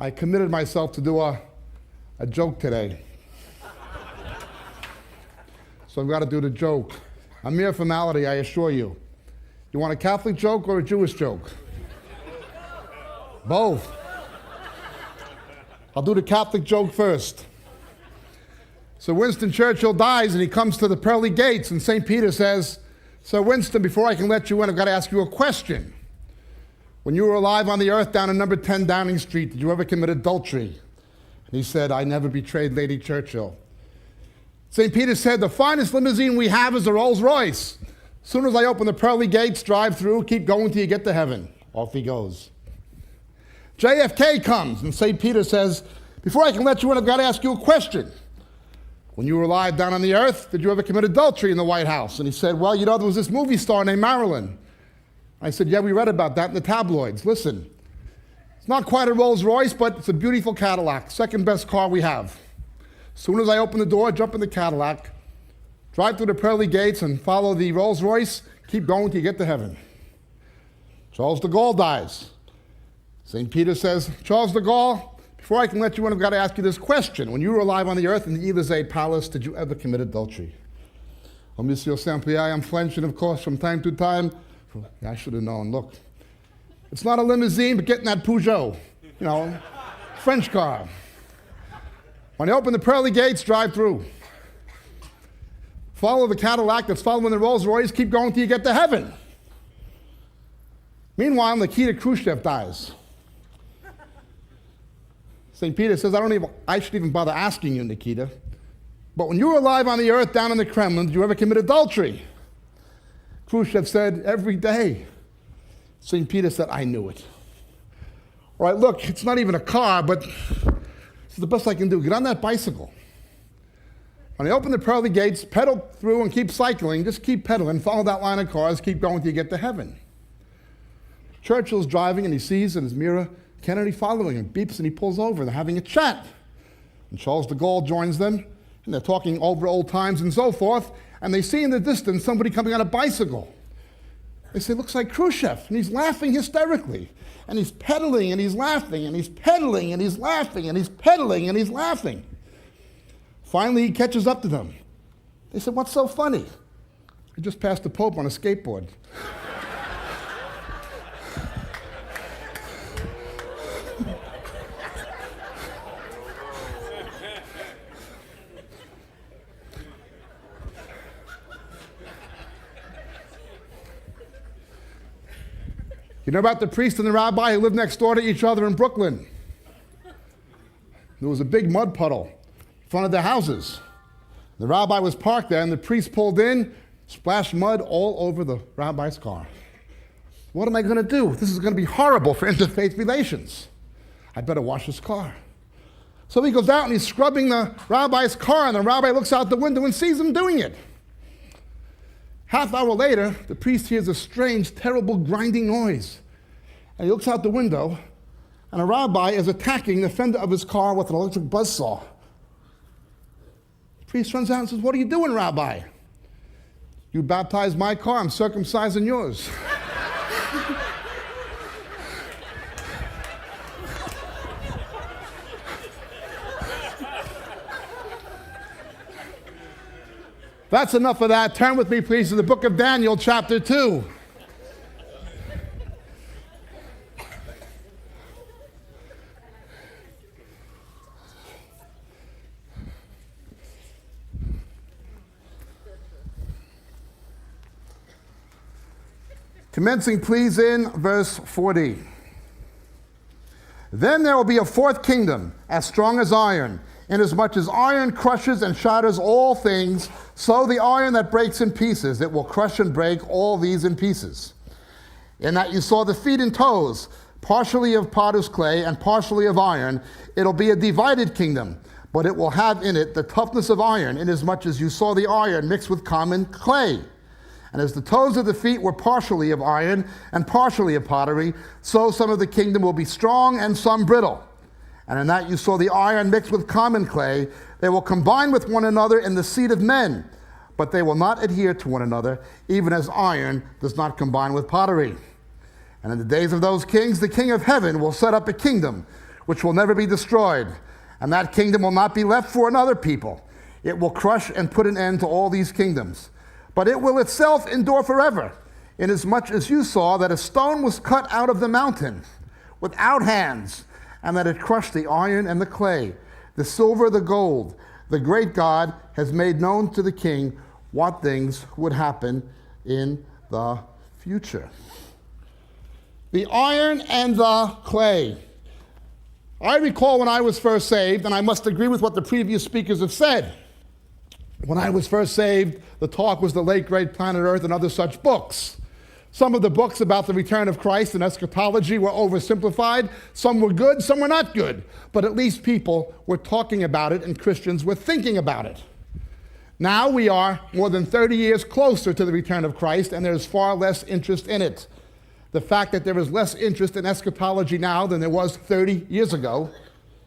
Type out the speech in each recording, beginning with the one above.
I committed myself to do a joke today. So I've got to do the joke. A mere formality, I assure you. You want a Catholic joke or a Jewish joke? Both. I'll do the Catholic joke first. So Winston Churchill dies and he comes to the pearly gates and St. Peter says, "Sir Winston, before I can let you in, I've got to ask you a question. When you were alive on the earth down in number 10 Downing Street, did you ever commit adultery?" And he said, "I never betrayed Lady Churchill." St. Peter said, "The finest limousine we have is a Rolls Royce. As soon as I open the pearly gates, drive through, keep going till you get to heaven." Off he goes. JFK comes and St. Peter says, "Before I can let you in, I've got to ask you a question. When you were alive down on the earth, did you ever commit adultery in the White House?" And he said, "Well, you know, there was this movie star named Marilyn." I said, "Yeah, we read about that in the tabloids. Listen, it's not quite a Rolls Royce, but it's a beautiful Cadillac, second best car we have. As soon as I open the door, jump in the Cadillac, drive through the pearly gates and follow the Rolls Royce, keep going till you get to heaven." Charles de Gaulle dies. St. Peter says, "Charles de Gaulle, before I can let you in, I've got to ask you this question. When you were alive on the earth in the Élysée Palace, did you ever commit adultery?" "Oh, Monsieur Saint-Pierre, I'm French, and of course, from time to time," I should have known. Look, it's not a limousine, but get in that Peugeot, you know, French car. When you open the pearly gates, drive through. Follow the Cadillac that's following the Rolls Royce, keep going till you get to heaven." Meanwhile, Nikita Khrushchev dies. St. Peter says, I shouldn't even bother asking you, Nikita, but when you were alive on the earth down in the Kremlin, did you ever commit adultery? Khrushchev said, "Every day." St. Peter said, "I knew it. All right, look, it's not even a car, but it's the best I can do. Get on that bicycle. When I open the pearly gates, pedal through and keep cycling, just keep pedaling, follow that line of cars, keep going till you get to heaven." Churchill's driving and he sees in his mirror Kennedy following him, beeps and he pulls over. They're having a chat. And Charles de Gaulle joins them and they're talking over old times and so forth. And they see in the distance somebody coming on a bicycle. They say, "Looks like Khrushchev." And he's laughing hysterically. And he's pedaling and he's laughing and he's pedaling and he's laughing and he's pedaling and he's laughing. Finally, he catches up to them. They said, "What's so funny?" "I just passed the Pope on a skateboard." You know about the priest and the rabbi who lived next door to each other in Brooklyn? There was a big mud puddle in front of their houses. The rabbi was parked there and the priest pulled in, splashed mud all over the rabbi's car. What am I going to do? This is going to be horrible for interfaith relations. I better wash his car. So he goes out and he's scrubbing the rabbi's car and the rabbi looks out the window and sees him doing it. Half hour later, the priest hears a strange, terrible grinding noise. And he looks out the window, and a rabbi is attacking the fender of his car with an electric buzzsaw. The priest runs out and says, "What are you doing, Rabbi?" "You baptized my car, I'm circumcising yours." That's enough of that. Turn with me, please, to the book of Daniel, chapter 2. Commencing, please, in verse 40. "Then there will be a fourth kingdom, as strong as iron. Inasmuch as iron crushes and shatters all things, so the iron that breaks in pieces, it will crush and break all these in pieces. In that you saw the feet and toes, partially of potter's clay and partially of iron, it'll be a divided kingdom, but it will have in it the toughness of iron, inasmuch as you saw the iron mixed with common clay. And as the toes of the feet were partially of iron and partially of pottery, so some of the kingdom will be strong and some brittle. And in that you saw the iron mixed with common clay, they will combine with one another in the seed of men, but they will not adhere to one another, even as iron does not combine with pottery. And in the days of those kings, the King of heaven will set up a kingdom, which will never be destroyed, and that kingdom will not be left for another people. It will crush and put an end to all these kingdoms. But it will itself endure forever, inasmuch as you saw that a stone was cut out of the mountain without hands, and that it crushed the iron and the clay, the silver, the gold. The great God has made known to the king what things would happen in the future. The iron and the clay. I recall when I was first saved, and I must agree with what the previous speakers have said. When I was first saved, the talk was the late great Planet Earth and other such books. Some of the books about the return of Christ and eschatology were oversimplified. Some were good, some were not good. But at least people were talking about it and Christians were thinking about it. Now we are more than 30 years closer to the return of Christ, and there's far less interest in it. The fact that there is less interest in eschatology now than there was 30 years ago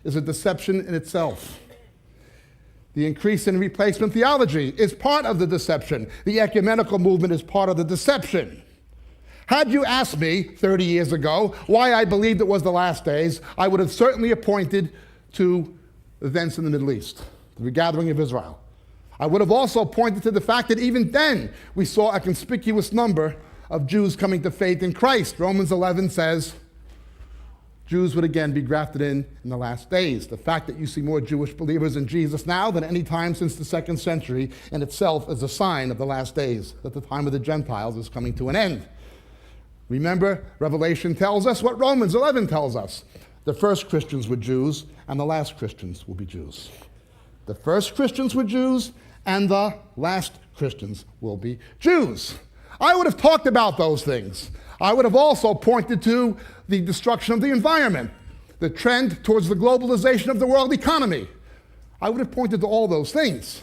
is a deception in itself. The increase in replacement theology is part of the deception. The ecumenical movement is part of the deception. Had you asked me 30 years ago why I believed it was the last days, I would have certainly pointed to events in the Middle East, the regathering of Israel. I would have also pointed to the fact that even then we saw a conspicuous number of Jews coming to faith in Christ. Romans 11 says Jews would again be grafted in the last days. The fact that you see more Jewish believers in Jesus now than any time since the 2nd century in itself is a sign of the last days, that the time of the Gentiles is coming to an end. Remember, Revelation tells us what Romans 11 tells us. The first Christians were Jews, and the last Christians will be Jews. The first Christians were Jews, and the last Christians will be Jews. I would have talked about those things. I would have also pointed to the destruction of the environment, the trend towards the globalization of the world economy. I would have pointed to all those things.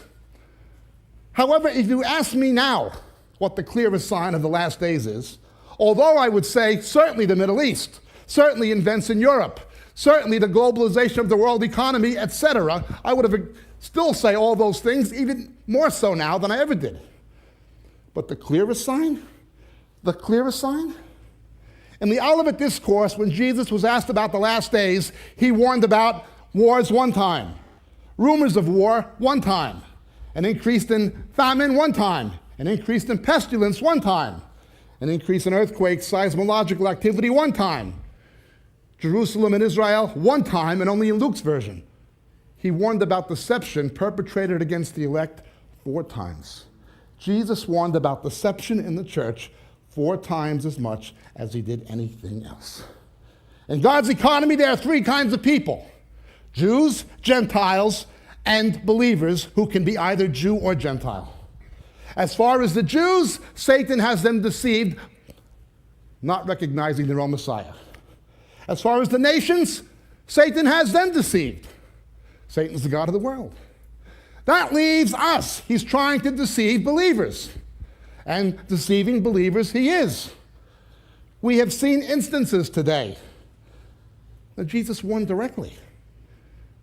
However, if you ask me now what the clearest sign of the last days is, although I would say certainly the Middle East, certainly events in Europe, certainly the globalization of the world economy, etc., I would have still say all those things, even more so now than I ever did. But the clearest sign? The clearest sign? In the Olivet Discourse, when Jesus was asked about the last days, he warned about wars one time, rumors of war one time, an increase in famine one time, an increase in pestilence one time, an increase in earthquakes, seismological activity one time, Jerusalem and Israel one time, and only in Luke's version. He warned about deception perpetrated against the elect 4 times. Jesus warned about deception in the church 4 times as much as he did anything else. In God's economy, there are 3 kinds of people: Jews, Gentiles, and believers who can be either Jew or Gentile. As far as the Jews, Satan has them deceived, not recognizing their own Messiah. As far as the nations, Satan has them deceived. Satan's the god of the world. That leaves us. He's trying to deceive believers. And deceiving believers he is. We have seen instances today that Jesus warned directly.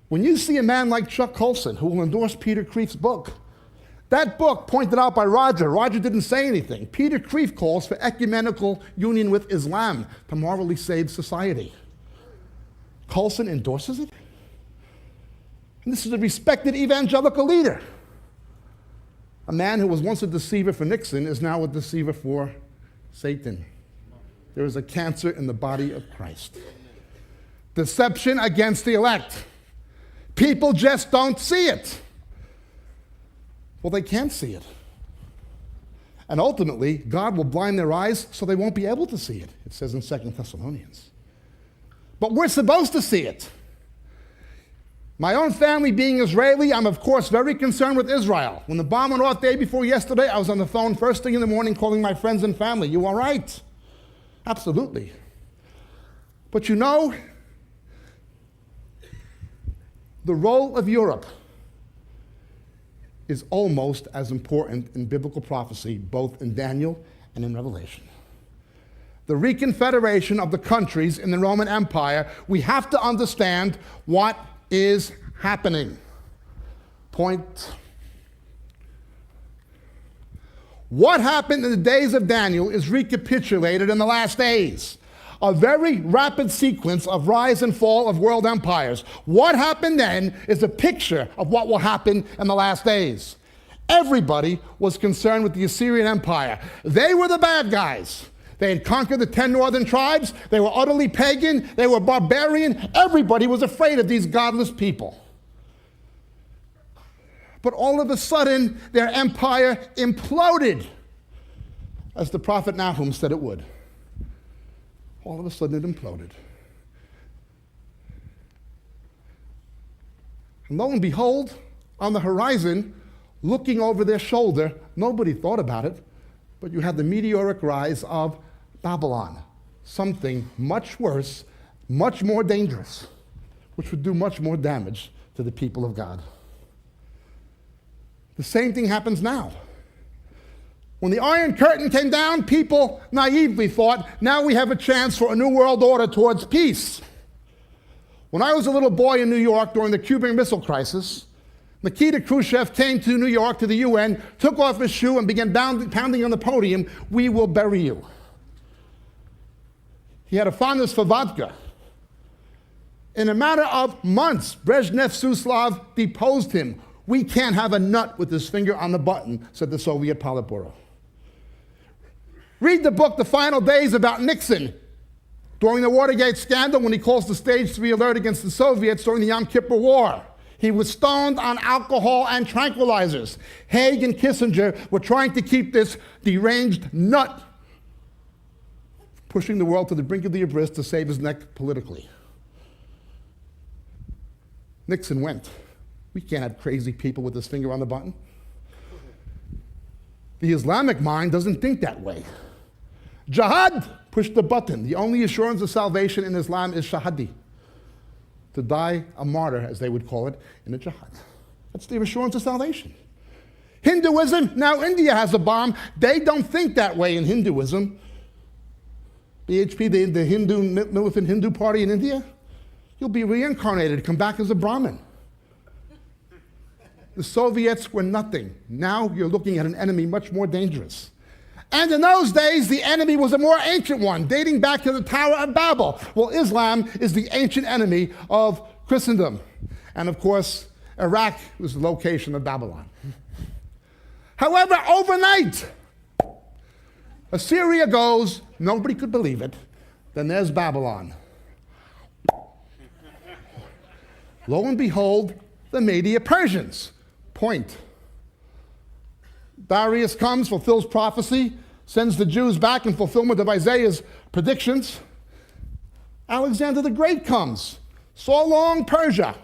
When you see a man like Chuck Colson, who will endorse Peter Kreeft's book, that book pointed out by Roger didn't say anything. Peter Kreeft calls for ecumenical union with Islam to morally save society. Colson endorses it? And this is a respected evangelical leader. A man who was once a deceiver for Nixon is now a deceiver for Satan. There is a cancer in the body of Christ. Deception against the elect. People just don't see it. Well, they can't see it. And ultimately, God will blind their eyes so they won't be able to see it. It says in 2 Thessalonians. But we're supposed to see it. My own family being Israeli, I'm of course very concerned with Israel. When the bomb went off day before yesterday, I was on the phone first thing in the morning calling my friends and family. You all right? Absolutely. But you know, the role of Europe is almost as important in biblical prophecy, both in Daniel and in Revelation. The reconfederation of the countries in the Roman Empire, we have to understand what is happening. Point. What happened in the days of Daniel is recapitulated in the last days. a very rapid sequence of rise and fall of world empires. What happened then is a picture of what will happen in the last days. Everybody was concerned with the Assyrian Empire. They were the bad guys. They had conquered the 10 northern tribes. They were utterly pagan. They were barbarian. Everybody was afraid of these godless people. But all of a sudden, their empire imploded, as the prophet Nahum said it would. All of a sudden, it imploded. And lo and behold, on the horizon, looking over their shoulder, nobody thought about it, but you had the meteoric rise of Babylon, something much worse, much more dangerous, which would do much more damage to the people of God. The same thing happens now. When the Iron Curtain came down, people naively thought, now we have a chance for a new world order towards peace. When I was a little boy in New York during the Cuban Missile Crisis, Nikita Khrushchev came to New York, to the UN, took off his shoe and began pounding on the podium, "We will bury you." He had a fondness for vodka. In a matter of months, Brezhnev Suslov deposed him. "We can't have a nut with his finger on the button," said the Soviet Politburo. Read the book, The Final Days, about Nixon during the Watergate scandal when he calls the Stage 3 alert against the Soviets during the Yom Kippur War. He was stoned on alcohol and tranquilizers. Haig and Kissinger were trying to keep this deranged nut pushing the world to the brink of the abyss to save his neck politically. Nixon went. We can't have crazy people with his finger on the button. The Islamic mind doesn't think that way. Jihad, push the button. The only assurance of salvation in Islam is shahadi, to die a martyr, as they would call it, in a jihad. That's the assurance of salvation. Hinduism, now India has a bomb. They don't think that way in Hinduism. BHP, the Hindu, militant Hindu party in India, you'll be reincarnated, come back as a Brahmin. The Soviets were nothing. Now you're looking at an enemy much more dangerous. And in those days, the enemy was a more ancient one, dating back to the Tower of Babel. Well, Islam is the ancient enemy of Christendom. And of course, Iraq was the location of Babylon. However, overnight, Assyria goes, nobody could believe it, then there's Babylon. Lo and behold, the Media-Persians. Point. Darius comes, fulfills prophecy, sends the Jews back in fulfillment of Isaiah's predictions. Alexander the Great comes. So long, Persia.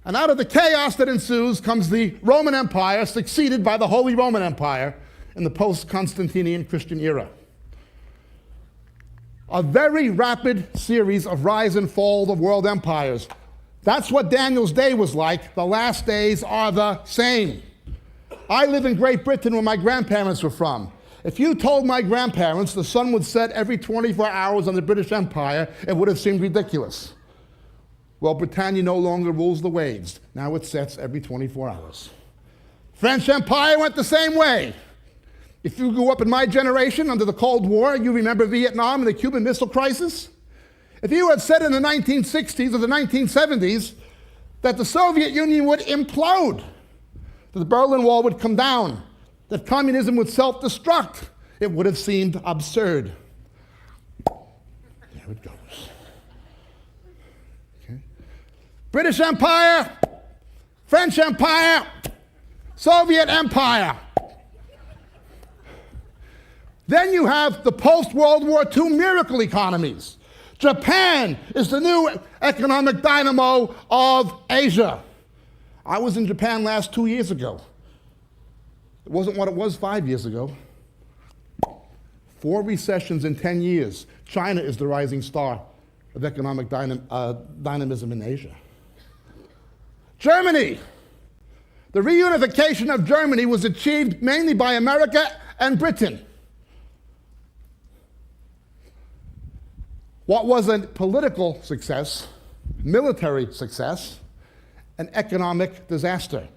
And out of the chaos that ensues comes the Roman Empire, succeeded by the Holy Roman Empire in the post-Constantinian Christian era. A very rapid series of rise and fall of world empires. That's what Daniel's day was like. The last days are the same. I live in Great Britain where my grandparents were from. If you told my grandparents the sun would set every 24 hours on the British Empire, it would have seemed ridiculous. Well, Britannia no longer rules the waves. Now it sets every 24 hours. French Empire went the same way. If you grew up in my generation under the Cold War, you remember Vietnam and the Cuban Missile Crisis. If you had said in the 1960s or the 1970s that the Soviet Union would implode, that the Berlin Wall would come down, that communism would self-destruct, it would have seemed absurd. There it goes. Okay. British Empire, French Empire, Soviet Empire. Then you have the post-World War II miracle economies. Japan is the new economic dynamo of Asia. I was in Japan last 2 years ago. It wasn't what it was 5 years ago. 4 recessions in 10 years. China is the rising star of economic dynamism in Asia. Germany. The reunification of Germany was achieved mainly by America and Britain. What was a political success, military success, an economic disaster.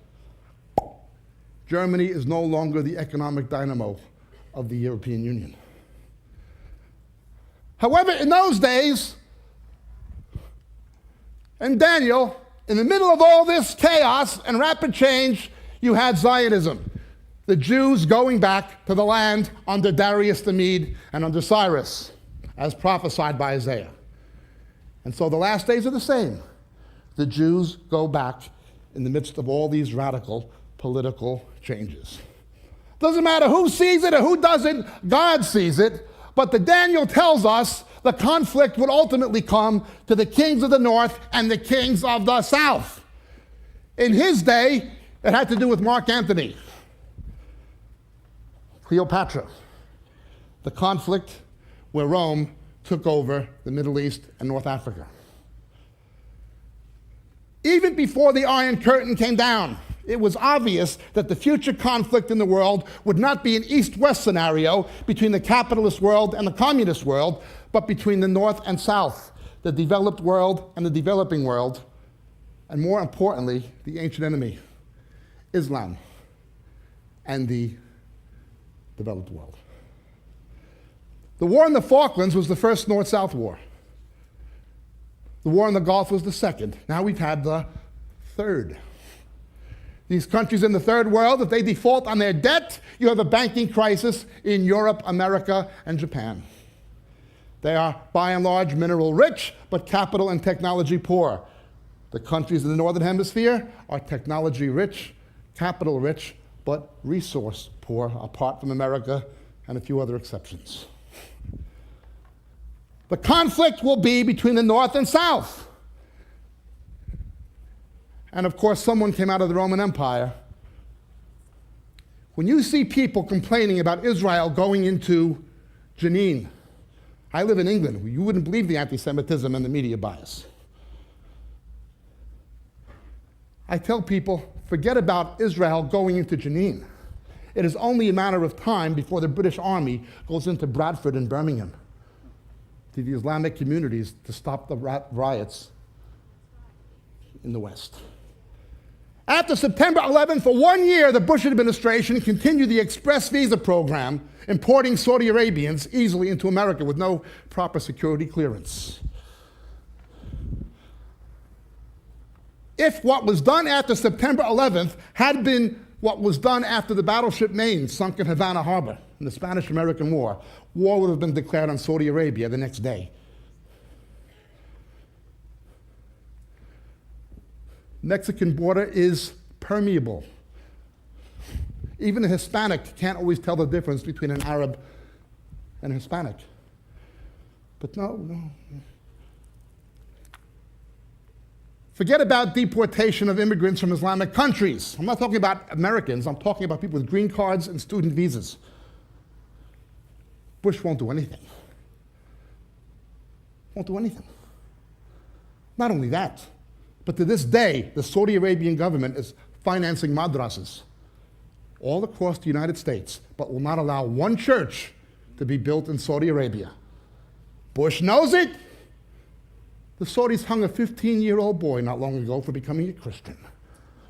Germany is no longer the economic dynamo of the European Union. However, in those days, and Daniel, in the middle of all this chaos and rapid change, you had Zionism. The Jews going back to the land under Darius the Mede and under Cyrus, as prophesied by Isaiah. And so the last days are the same. The Jews go back in the midst of all these radical political changes. Doesn't matter who sees it or who doesn't, God sees it. But the Daniel tells us the conflict would ultimately come to the kings of the north and the kings of the south. In his day, it had to do with Mark Antony, Cleopatra, the conflict where Rome took over the Middle East and North Africa. Even before the Iron Curtain came down, it was obvious that the future conflict in the world would not be an east-west scenario between the capitalist world and the communist world, but between the north and south, the developed world and the developing world, and more importantly, the ancient enemy, Islam, and the developed world. The war in the Falklands was the first North-South war. The war in the Gulf was the second. Now we've had the third. These countries in the third world, if they default on their debt, you have a banking crisis in Europe, America, and Japan. They are, by and large, mineral rich, but capital and technology poor. The countries in the Northern Hemisphere are technology rich, capital rich, but resource poor, apart from America and a few other exceptions. The conflict will be between the North and South. And of course, someone came out of the Roman Empire. When you see people complaining about Israel going into Jenin, I live in England. You wouldn't believe the anti-Semitism and the media bias. I tell people, forget about Israel going into Jenin. It is only a matter of time before the British Army goes into Bradford and Birmingham to the Islamic communities to stop the riots in the West. After September 11th, for 1 year, the Bush administration continued the express visa program, importing Saudi Arabians easily into America with no proper security clearance. If what was done after September 11th had been what was done after the battleship Maine sunk in Havana Harbor in the Spanish-American War, war would have been declared on Saudi Arabia the next day. Mexican border is permeable. Even a Hispanic can't always tell the difference between an Arab and a Hispanic. But no. Forget about deportation of immigrants from Islamic countries. I'm not talking about Americans. I'm talking about people with green cards and student visas. Bush won't do anything. Won't do anything. Not only that, but to this day, the Saudi Arabian government is financing madrasas all across the United States, but will not allow one church to be built in Saudi Arabia. Bush knows it. The Saudis hung a 15-year-old boy not long ago for becoming a Christian,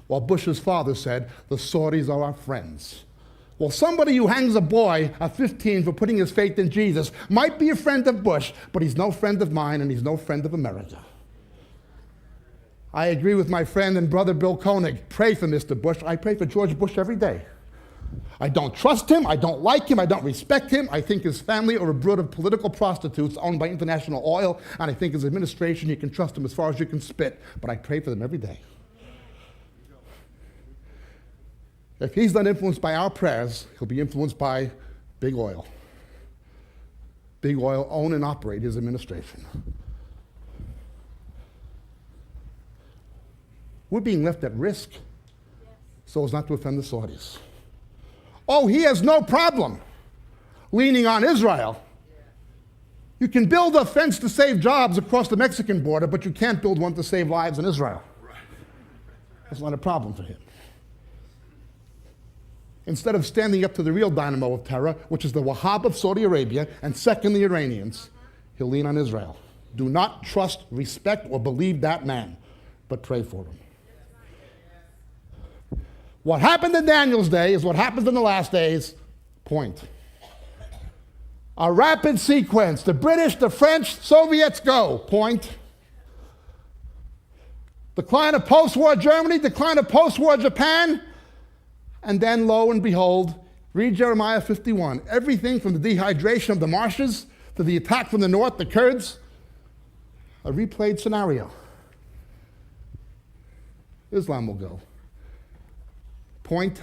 while Bush's father said, the Saudis are our friends. Well, somebody who hangs a boy at 15 for putting his faith in Jesus might be a friend of Bush, but he's no friend of mine and he's no friend of America. I agree with my friend and brother Bill Koenig. Pray for Mr. Bush. I pray for George Bush every day. I don't trust him, I don't like him, I don't respect him. I think his family are a brood of political prostitutes owned by international oil, and I think his administration, you can trust him as far as you can spit, but I pray for them every day. If he's not influenced by our prayers, he'll be influenced by big oil. Big oil own and operate his administration. We're being left at risk so as not to offend the Saudis. Oh, he has no problem leaning on Israel. You can build a fence to save jobs across the Mexican border, but you can't build one to save lives in Israel. That's not a problem for him. Instead of standing up to the real dynamo of terror, which is the Wahhab of Saudi Arabia, and second the Iranians, he'll lean on Israel. Do not trust, respect, or believe that man, but pray for him. What happened in Daniel's day is what happens in the last days. Point. A rapid sequence. The British, the French, Soviets go. Point. Decline of post-war Germany, decline of post-war Japan, and then lo and behold, read Jeremiah 51. Everything from the dehydration of the marshes to the attack from the north, the Kurds, a replayed scenario. Islam will go. Point.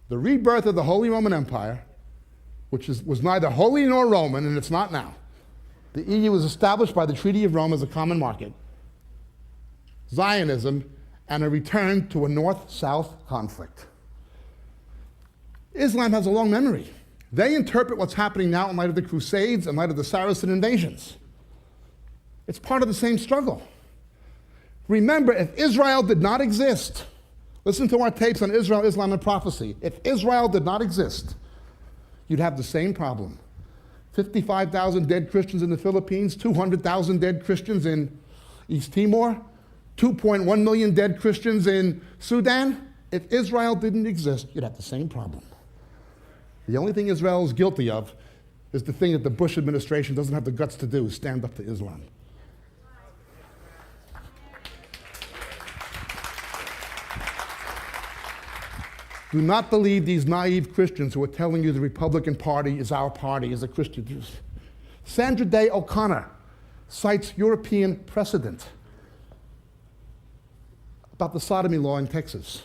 The rebirth of the Holy Roman Empire, which was neither holy nor Roman, and it's not now. The EU was established by the Treaty of Rome as a common market. Zionism and a return to a north-south conflict. Islam has a long memory. They interpret what's happening now in light of the Crusades, in light of the Saracen invasions. It's part of the same struggle. Remember, if Israel did not exist, listen to our tapes on Israel, Islam, and prophecy. If Israel did not exist, you'd have the same problem. 55,000 dead Christians in the Philippines, 200,000 dead Christians in East Timor, 2.1 million dead Christians in Sudan. If Israel didn't exist, you'd have the same problem. The only thing Israel is guilty of is the thing that the Bush administration doesn't have the guts to do, stand up to Islam. Do not believe these naive Christians who are telling you the Republican Party is our party, is a Christian. Sandra Day O'Connor cites European precedent about the sodomy law in Texas.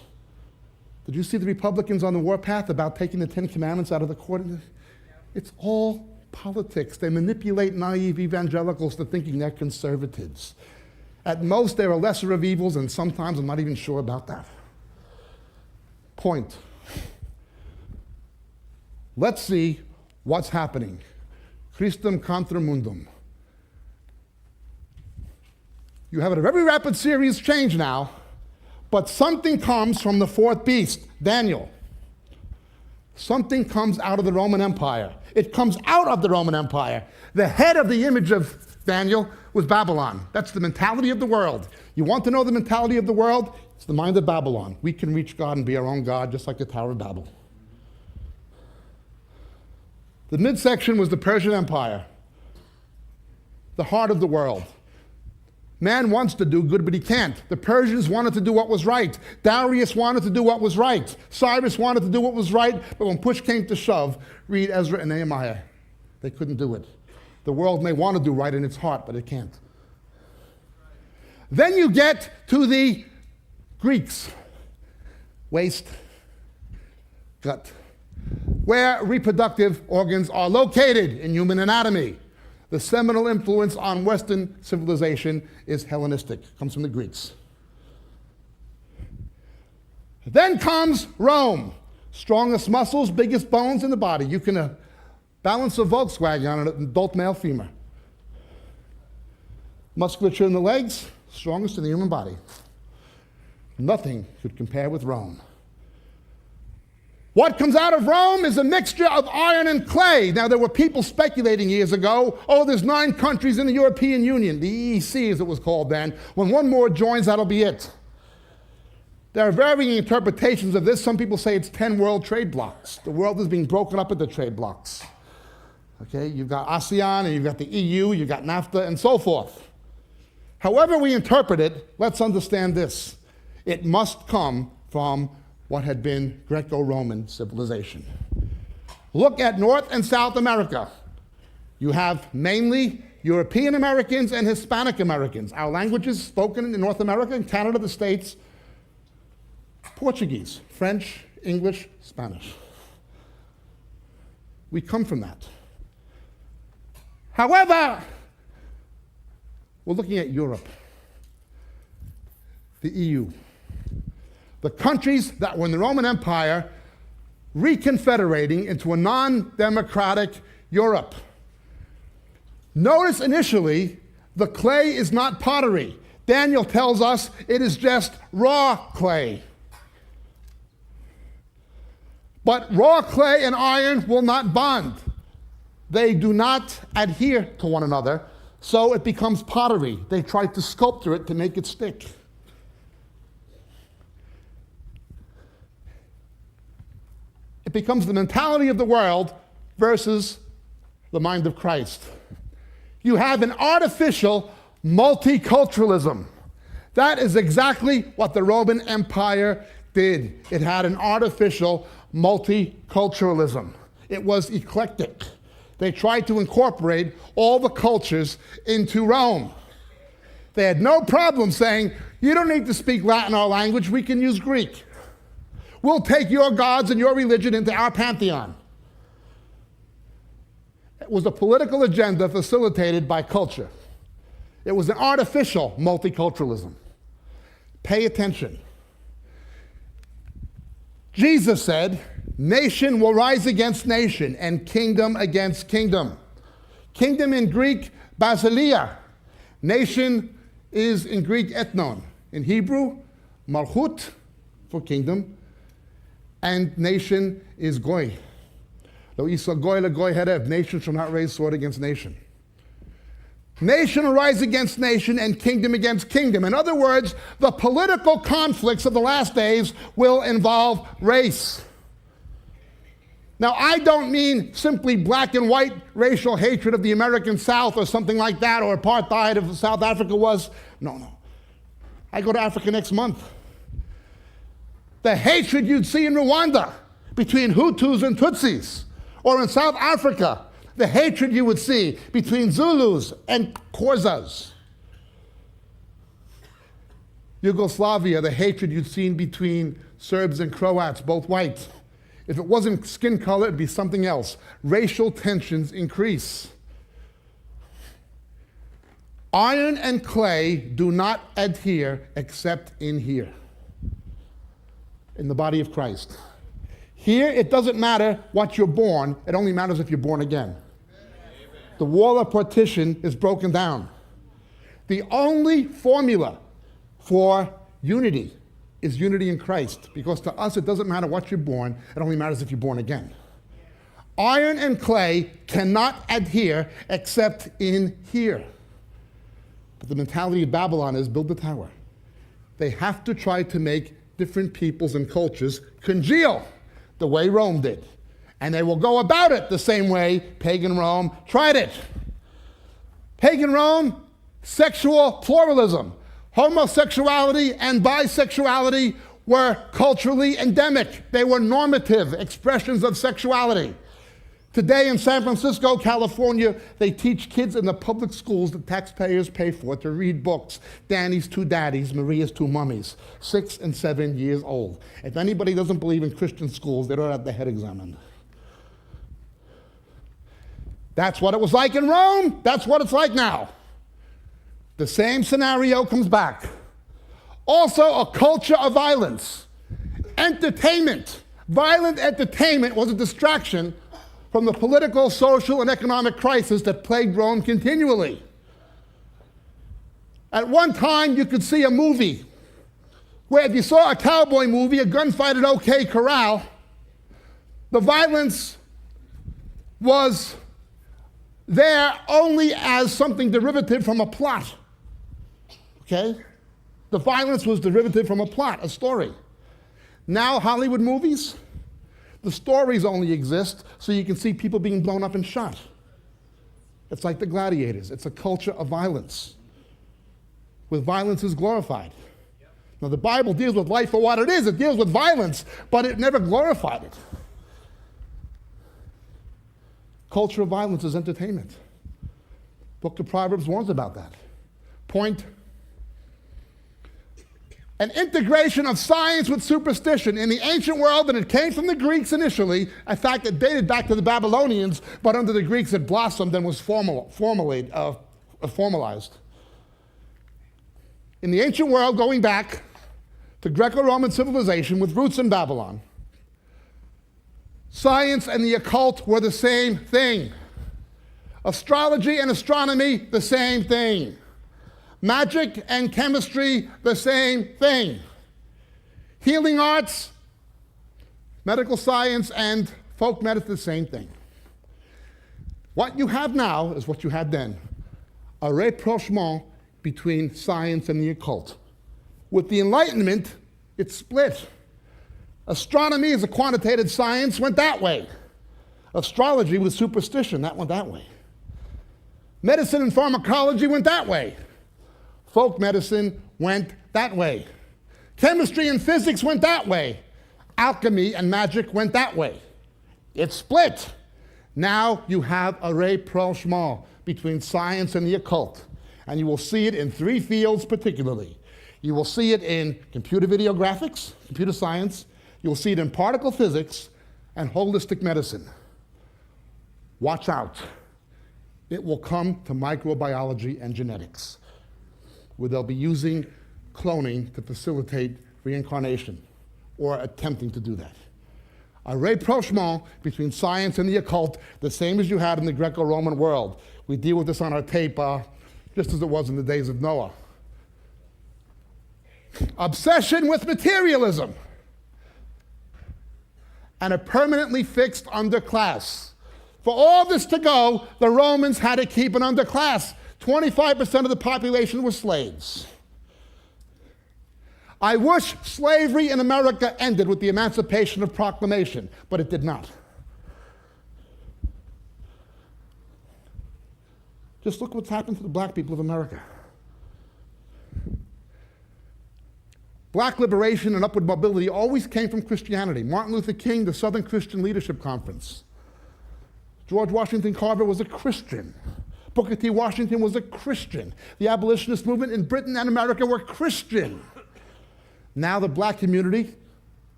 Did you see the Republicans on the warpath about taking the Ten Commandments out of the court? It's all politics. They manipulate naive evangelicals to thinking they're conservatives. At most, they're a lesser of evils, and sometimes I'm not even sure about that. Point. Let's see what's happening. Christum contra mundum. You have a very rapid series change now, but something comes from the fourth beast, Daniel. Something comes out of the Roman Empire. It comes out of the Roman Empire. The head of the image of Daniel was Babylon. That's the mentality of the world. You want to know the mentality of the world? It's the mind of Babylon. We can reach God and be our own God, just like the Tower of Babel. The midsection was the Persian Empire, the heart of the world. Man wants to do good, but he can't. The Persians wanted to do what was right. Darius wanted to do what was right. Cyrus wanted to do what was right, but when push came to shove, read Ezra and Nehemiah. They couldn't do it. The world may want to do right in its heart, but it can't. Then you get to the Greeks. Waist, gut, where reproductive organs are located in human anatomy. The seminal influence on Western civilization is Hellenistic, comes from the Greeks. Then comes Rome. Strongest muscles, biggest bones in the body. You can balance a Volkswagen on an adult male femur. Musculature in the legs, strongest in the human body. Nothing could compare with Rome. What comes out of Rome is a mixture of iron and clay. Now, there were people speculating years ago, oh, there's 9 countries in the European Union, the EEC as it was called then. When one more joins, that'll be it. There are varying interpretations of this. Some people say it's 10 world trade blocks. The world is being broken up into trade blocks. Okay, you've got ASEAN, and you've got the EU, you've got NAFTA, and so forth. However we interpret it, let's understand this. It must come from what had been Greco-Roman civilization. Look at North and South America. You have mainly European Americans and Hispanic Americans. Our languages spoken in North America and Canada, the States, Portuguese, French, English, Spanish. We come from that. However, we're looking at Europe, the EU. The countries that were in the Roman Empire reconfederating into a non-democratic Europe. Notice initially, the clay is not pottery. Daniel tells us it is just raw clay. But raw clay and iron will not bond. They do not adhere to one another, so it becomes pottery. They try to sculpture it to make it stick. it becomes the mentality of the world versus the mind of Christ. You have an artificial multiculturalism. That is exactly what the Roman Empire did. It had an artificial multiculturalism. It was eclectic. They tried to incorporate all the cultures into Rome. They had no problem saying, you don't need to speak Latin, our language, we can use Greek. We'll take your gods and your religion into our pantheon. It was a political agenda facilitated by culture. It was an artificial multiculturalism. Pay attention. Jesus said, nation will rise against nation and kingdom against kingdom. Kingdom in Greek, basileia. Nation is in Greek ethnon. In Hebrew, malchut for kingdom. And nation is goy. Lo isa goy le goy herev. Nation shall not raise sword against nation. Nation will rise against nation and kingdom against kingdom. In other words, the political conflicts of the last days will involve race. Now, I don't mean simply black and white racial hatred of the American South or something like that, or apartheid of South Africa was. No. I go to Africa next month. The hatred you'd see in Rwanda between Hutus and Tutsis, or in South Africa, the hatred you would see between Zulus and Khorzas. Yugoslavia, the hatred you'd seen between Serbs and Croats, both white. If it wasn't skin color, it'd be something else. Racial tensions increase. Iron and clay do not adhere except in here, in the body of Christ. Here, it doesn't matter what you're born, it only matters if you're born again. The wall of partition is broken down. The only formula for unity is unity in Christ, because to us it doesn't matter what you're born, it only matters if you're born again. Iron and clay cannot adhere except in here. But the mentality of Babylon is build the tower. They have to try to make different peoples and cultures congeal the way Rome did. And they will go about it the same way pagan Rome tried it. Pagan Rome, sexual pluralism. Homosexuality and bisexuality were culturally endemic. They were normative expressions of sexuality. Today in San Francisco, California, they teach kids in the public schools that taxpayers pay for to read books. Danny's Two Daddies, Maria's Two Mummies, 6 and 7 years old. If anybody doesn't believe in Christian schools, they don't have their head examined. That's what it was like in Rome. That's what it's like now. The same scenario comes back. Also, a culture of violence. Entertainment. Violent entertainment was a distraction from the political, social, and economic crisis that plagued Rome continually. At one time, you could see a movie where if you saw a cowboy movie, a gunfight at OK Corral, the violence was there only as something derivative from a plot. Okay? The violence was derivative from a plot, a story. Now, Hollywood movies, the stories only exist so you can see people being blown up and shot. It's like the gladiators. It's a culture of violence, where violence is glorified. Now, the Bible deals with life for what it is. It deals with violence, but it never glorified it. Culture of violence is entertainment. Book of Proverbs warns about that. Point. An integration of science with superstition in the ancient world, and it came from the Greeks initially. In fact, it dated back to the Babylonians, but under the Greeks it blossomed and was formalized. In the ancient world, going back to Greco-Roman civilization with roots in Babylon, science and the occult were the same thing. Astrology and astronomy, the same thing. Magic and chemistry, the same thing. Healing arts, medical science, and folk medicine, the same thing. What you have now is what you had then. A rapprochement between science and the occult. With the Enlightenment, it split. Astronomy as a quantitative science went that way. Astrology was superstition, that went that way. Medicine and pharmacology went that way. Folk medicine went that way. Chemistry and physics went that way. Alchemy and magic went that way. It split. Now you have a rapprochement between science and the occult. And you will see it in three fields particularly. You will see it in computer video graphics, computer science. You will see it in particle physics and holistic medicine. Watch out. It will come to microbiology and genetics, where they'll be using cloning to facilitate reincarnation, or attempting to do that. A rapprochement between science and the occult, the same as you had in the Greco-Roman world. We deal with this on our tape just as it was in the days of Noah. Obsession with materialism and a permanently fixed underclass. For all this to go, the Romans had to keep an underclass. 25% of the population were slaves. I wish slavery in America ended with the Emancipation of Proclamation, but it did not. Just look what's happened to the black people of America. Black liberation and upward mobility always came from Christianity. Martin Luther King, the Southern Christian Leadership Conference. George Washington Carver was a Christian. Booker T. Washington was a Christian. The abolitionist movement in Britain and America were Christian. Now the black community,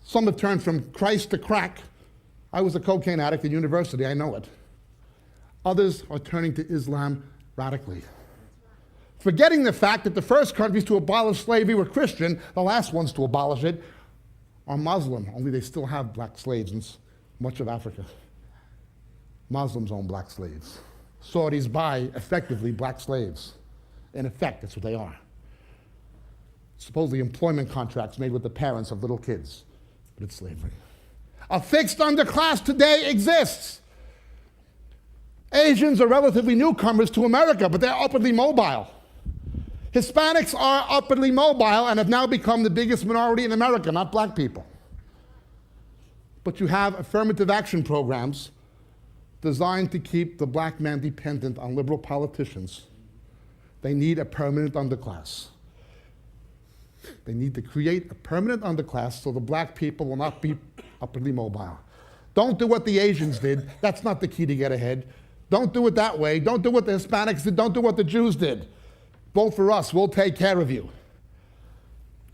some have turned from Christ to crack. I was a cocaine addict at university, I know it. Others are turning to Islam radically. Forgetting the fact that the first countries to abolish slavery were Christian, the last ones to abolish it are Muslim, only they still have black slaves in much of Africa. Muslims own black slaves. Saudis buy, effectively, black slaves. In effect, that's what they are. Supposedly employment contracts made with the parents of little kids, but it's slavery. A fixed underclass today exists. Asians are relatively newcomers to America, but they're upwardly mobile. Hispanics are upwardly mobile and have now become the biggest minority in America, not black people. But you have affirmative action programs designed to keep the black man dependent on liberal politicians. They need a permanent underclass. They need to create a permanent underclass so the black people will not be upwardly mobile. Don't do what the Asians did. That's not the key to get ahead. Don't do it that way. Don't do what the Hispanics did. Don't do what the Jews did. Vote for us. We'll take care of you.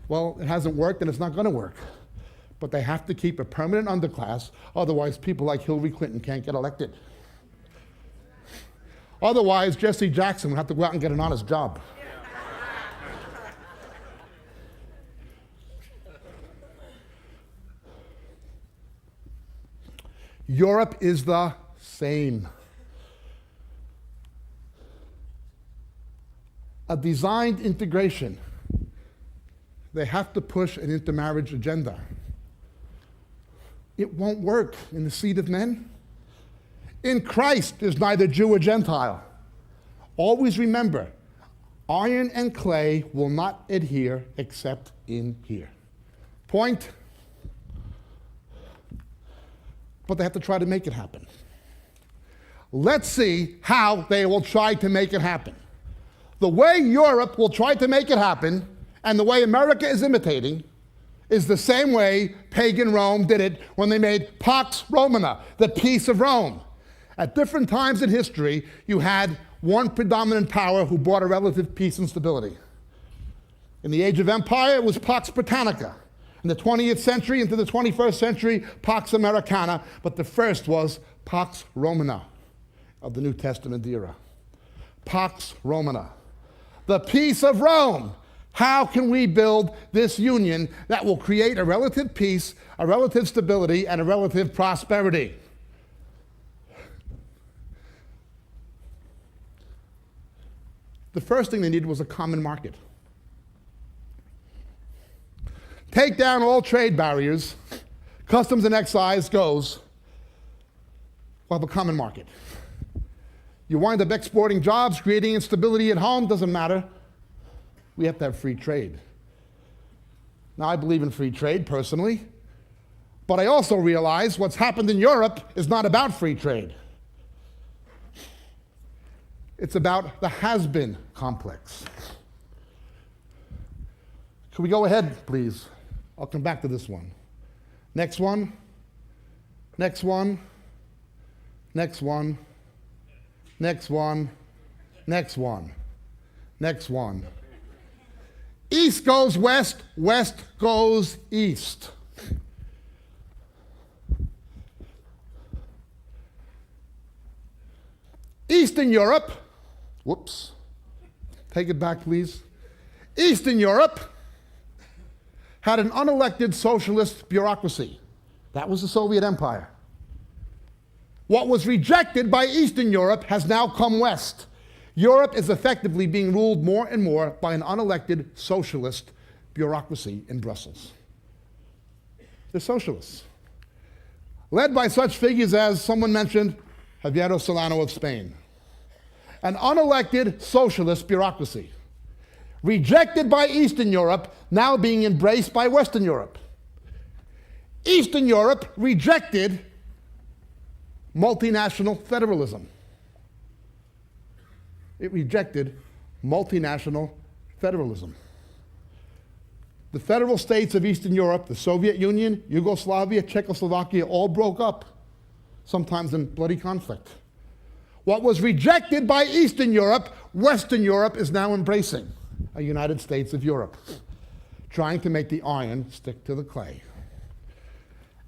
Well, it hasn't worked and it's not going to work. But they have to keep a permanent underclass, otherwise people like Hillary Clinton can't get elected. Otherwise, Jesse Jackson would have to go out and get an honest job. Europe is the same. A designed integration. They have to push an intermarriage agenda. It won't work in the seed of men. In Christ, there's neither Jew or Gentile. Always remember, iron and clay will not adhere except in here. Point. But they have to try to make it happen. Let's see how they will try to make it happen. The way Europe will try to make it happen, and the way America is imitating, is the same way pagan Rome did it when they made Pax Romana, the peace of Rome. At different times in history, you had one predominant power who brought a relative peace and stability. In the age of empire, it was Pax Britannica. In the 20th century into the 21st century, Pax Americana, but the first was Pax Romana of the New Testament era. Pax Romana, the peace of Rome. How can we build this union that will create a relative peace, a relative stability, and a relative prosperity? The first thing they needed was a common market. Take down all trade barriers, customs and excise goes, we'll have a common market. You wind up exporting jobs, creating instability at home, doesn't matter. We have to have free trade. Now, I believe in free trade personally, But I also realize what's happened in Europe is not about free trade. It's about the has-been complex. Could we go ahead, please? I'll come back to this one. Next one. Next one. Next one. Next one. Next one. Next one. East goes west, west goes east. Eastern Europe, whoops, take it back, please. Eastern Europe had an unelected socialist bureaucracy. That was the Soviet Empire. What was rejected by Eastern Europe has now come west. Europe is effectively being ruled more and more by an unelected socialist bureaucracy in Brussels. They're socialists. Led by such figures as someone mentioned, Javier Solano of Spain. An unelected socialist bureaucracy. Rejected by Eastern Europe, now being embraced by Western Europe. Eastern Europe rejected multinational federalism. It rejected multinational federalism. The federal states of Eastern Europe, the Soviet Union, Yugoslavia, Czechoslovakia, all broke up, sometimes in bloody conflict. What was rejected by Eastern Europe, Western Europe is now embracing, a United States of Europe, trying to make the iron stick to the clay.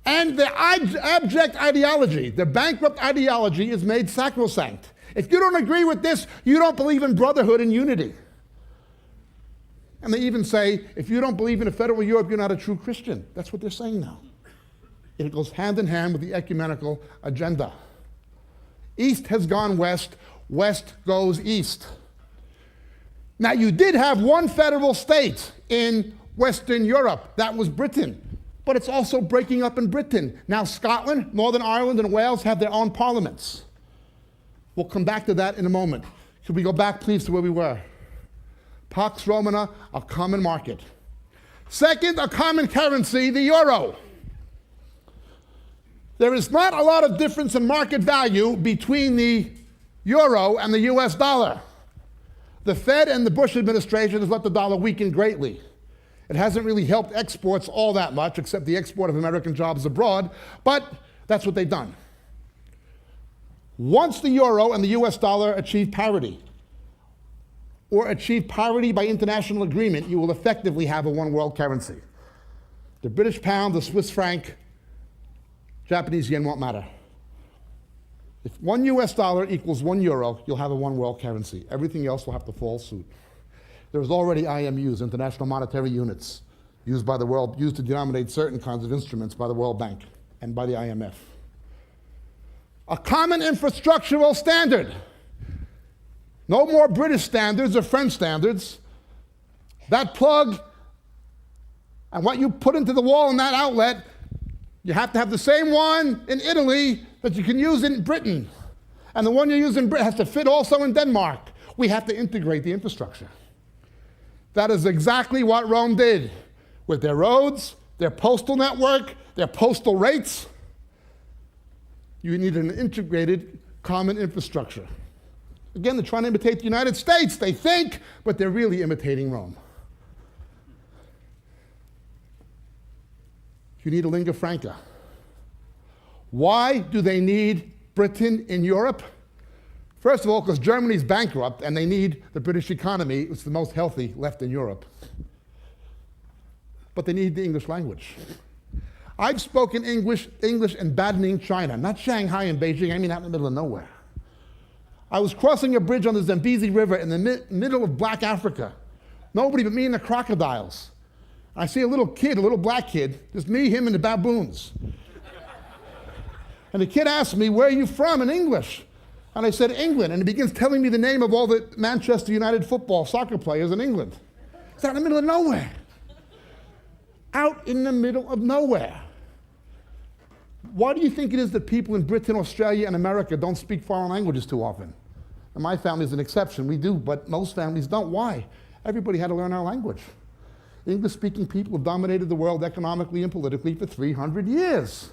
And the abject ideology, the bankrupt ideology, is made sacrosanct. If you don't agree with this, you don't believe in brotherhood and unity. And they even say, if you don't believe in a federal Europe, you're not a true Christian. That's what they're saying now. It goes hand in hand with the ecumenical agenda. East has gone west, west goes east. Now, you did have one federal state in Western Europe. That was Britain. But it's also breaking up in Britain. Now, Scotland, Northern Ireland, and Wales have their own parliaments. We'll come back to that in a moment. Could we go back, please, to where we were? Pax Romana, a common market. Second, a common currency, the euro. There is not a lot of difference in market value between the euro and the US dollar. The Fed and the Bush administration has let the dollar weaken greatly. It hasn't really helped exports all that much, except the export of American jobs abroad, but that's what they've done. Once the euro and the US dollar achieve parity, or achieve parity by international agreement, you will effectively have a one world currency. The British pound, the Swiss franc, Japanese yen won't matter. If 1 US dollar equals 1 euro, you'll have a one world currency. Everything else will have to follow suit. There's already IMUs, international monetary units, used to denominate certain kinds of instruments by the World Bank and by the IMF. A common infrastructural standard. No more British standards or French standards. That plug and what you put into the wall in that outlet, you have to have the same one in Italy that you can use in Britain. And the one you use in Britain has to fit also in Denmark. We have to integrate the infrastructure. That is exactly what Rome did with their roads, their postal network, their postal rates. You need an integrated common infrastructure. Again, they're trying to imitate the United States, they think, but they're really imitating Rome. You need a lingua franca. Why do they need Britain in Europe? First of all, because Germany's bankrupt and they need the British economy. It's the most healthy left in Europe. But they need the English language. I've spoken English in Badening, China, not Shanghai and Beijing, I mean out in the middle of nowhere. I was crossing a bridge on the Zambezi River in the middle of Black Africa. Nobody but me and the crocodiles. I see a little kid, a little black kid, just me, him, and the baboons. And the kid asked me, "Where are you from?" in English. And I said, "England." And he begins telling me the name of all the Manchester United football soccer players in England. It's out in the middle of nowhere. Out in the middle of nowhere. Why do you think it is that people in Britain, Australia, and America don't speak foreign languages too often? And my family is an exception. We do, but most families don't. Why? Everybody had to learn our language. English-speaking people have dominated the world economically and politically for 300 years.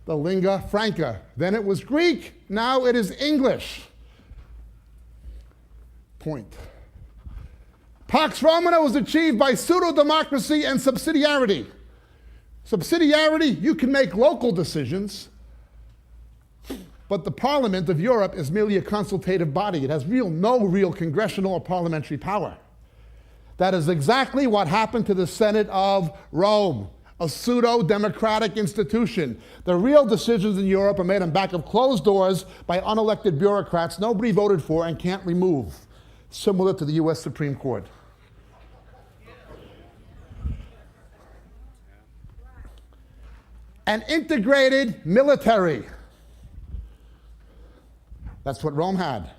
The lingua franca. Then it was Greek, now it is English. Point. Pax Romana was achieved by pseudo-democracy and subsidiarity. Subsidiarity, you can make local decisions, but the Parliament of Europe is merely a consultative body. It has no real congressional or parliamentary power. That is exactly what happened to the Senate of Rome, a pseudo-democratic institution. The real decisions in Europe are made on back of closed doors by unelected bureaucrats nobody voted for and can't remove, similar to the US Supreme Court. An integrated military. That's what Rome had.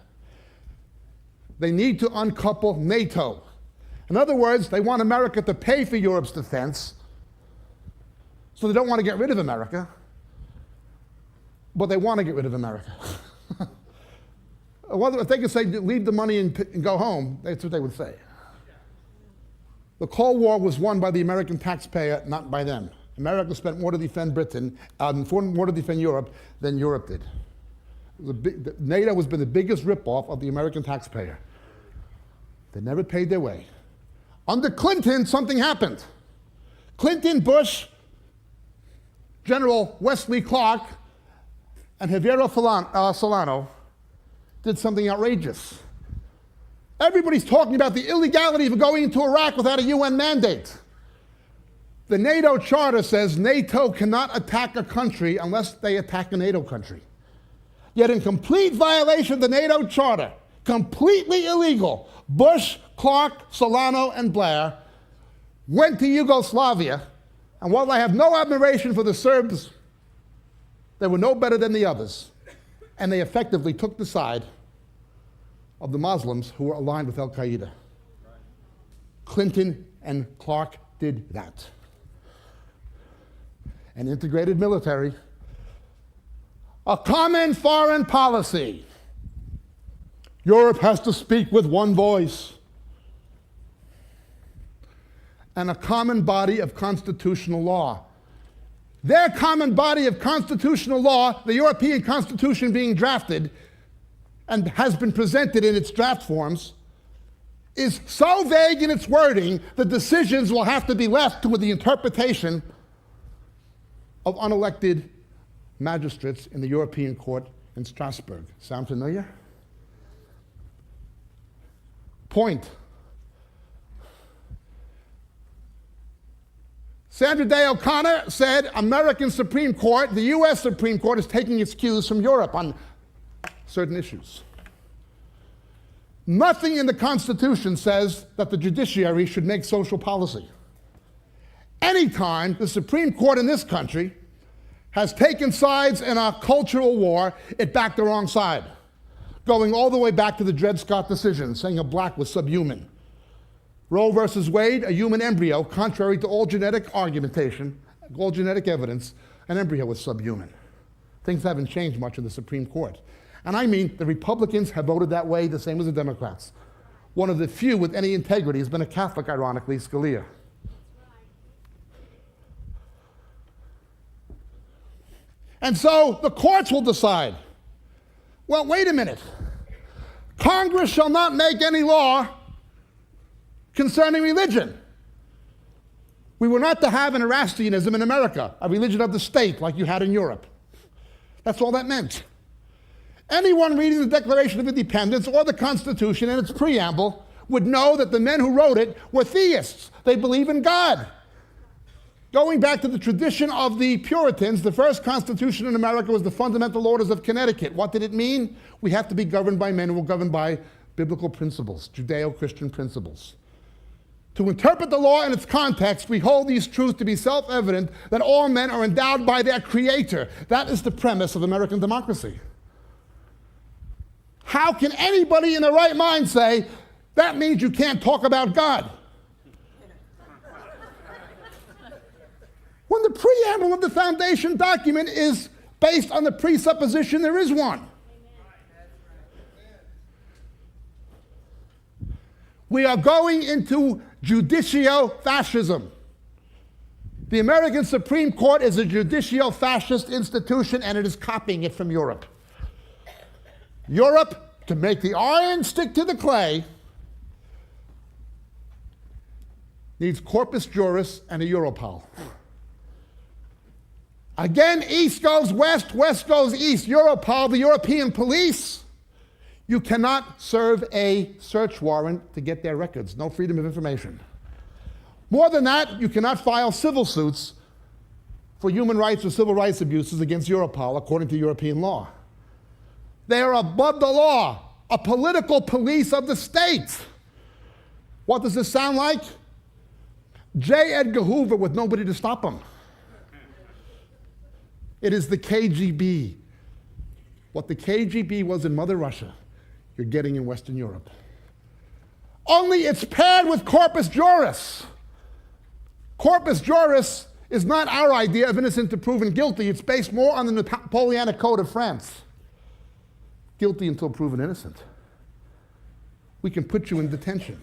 They need to uncouple NATO. In other words, they want America to pay for Europe's defense, so they don't want to get rid of America, but they want to get rid of America. Well, if they could say, leave the money and go home, that's what they would say. The Cold War was won by the American taxpayer, not by them. America spent more to defend Britain, more to defend Europe than Europe did. NATO has been the biggest ripoff of the American taxpayer. They never paid their way. Under Clinton, something happened. Clinton, Bush, General Wesley Clark, and Javier Solano did something outrageous. Everybody's talking about the illegality of going into Iraq without a UN mandate. The NATO Charter says NATO cannot attack a country unless they attack a NATO country. Yet in complete violation of the NATO Charter, completely illegal, Bush, Clark, Solano, and Blair went to Yugoslavia, and while I have no admiration for the Serbs, they were no better than the others, and they effectively took the side of the Muslims who were aligned with Al-Qaeda. Clinton and Clark did that. An integrated military, a common foreign policy. Europe has to speak with one voice. And a common body of constitutional law. Their common body of constitutional law, the European Constitution being drafted and has been presented in its draft forms, is so vague in its wording that decisions will have to be left to the interpretation of unelected magistrates in the European Court in Strasbourg. Sound familiar? Point. Sandra Day O'Connor said American Supreme Court, the US Supreme Court, is taking its cues from Europe on certain issues. Nothing in the Constitution says that the judiciary should make social policy. Anytime the Supreme Court in this country has taken sides in a cultural war, it backed the wrong side, going all the way back to the Dred Scott decision, saying a black was subhuman. Roe versus Wade, a human embryo, contrary to all genetic argumentation, all genetic evidence, an embryo was subhuman. Things haven't changed much in the Supreme Court. And I mean, the Republicans have voted that way the same as the Democrats. One of the few with any integrity has been a Catholic, ironically, Scalia. And so the courts will decide. Well, wait a minute. Congress shall not make any law concerning religion. We were not to have an Erastianism in America, a religion of the state like you had in Europe. That's all that meant. Anyone reading the Declaration of Independence or the Constitution and its preamble would know that the men who wrote it were theists. They believe in God. Going back to the tradition of the Puritans, the first Constitution in America was the Fundamental Orders of Connecticut. What did it mean? We have to be governed by men who are governed by biblical principles, Judeo-Christian principles. To interpret the law in its context, we hold these truths to be self-evident that all men are endowed by their Creator. That is the premise of American democracy. How can anybody in their right mind say, that means you can't talk about God? When the preamble of the foundation document is based on the presupposition there is one. We are going into judicio-fascism. The American Supreme Court is a judicio-fascist institution, and it is copying it from Europe. Europe, to make the iron stick to the clay, needs corpus juris and a Europol. Again, east goes west, west goes east. Europol, the European police. You cannot serve a search warrant to get their records. No freedom of information. More than that, you cannot file civil suits for human rights or civil rights abuses against Europol, according to European law. They are above the law, a political police of the state. What does this sound like? J. Edgar Hoover with nobody to stop him. It is the KGB. What the KGB was in Mother Russia, you're getting in Western Europe. Only it's paired with corpus juris. Corpus juris is not our idea of innocent to proven guilty. It's based more on the Napoleonic Code of France. Guilty until proven innocent. We can put you in detention.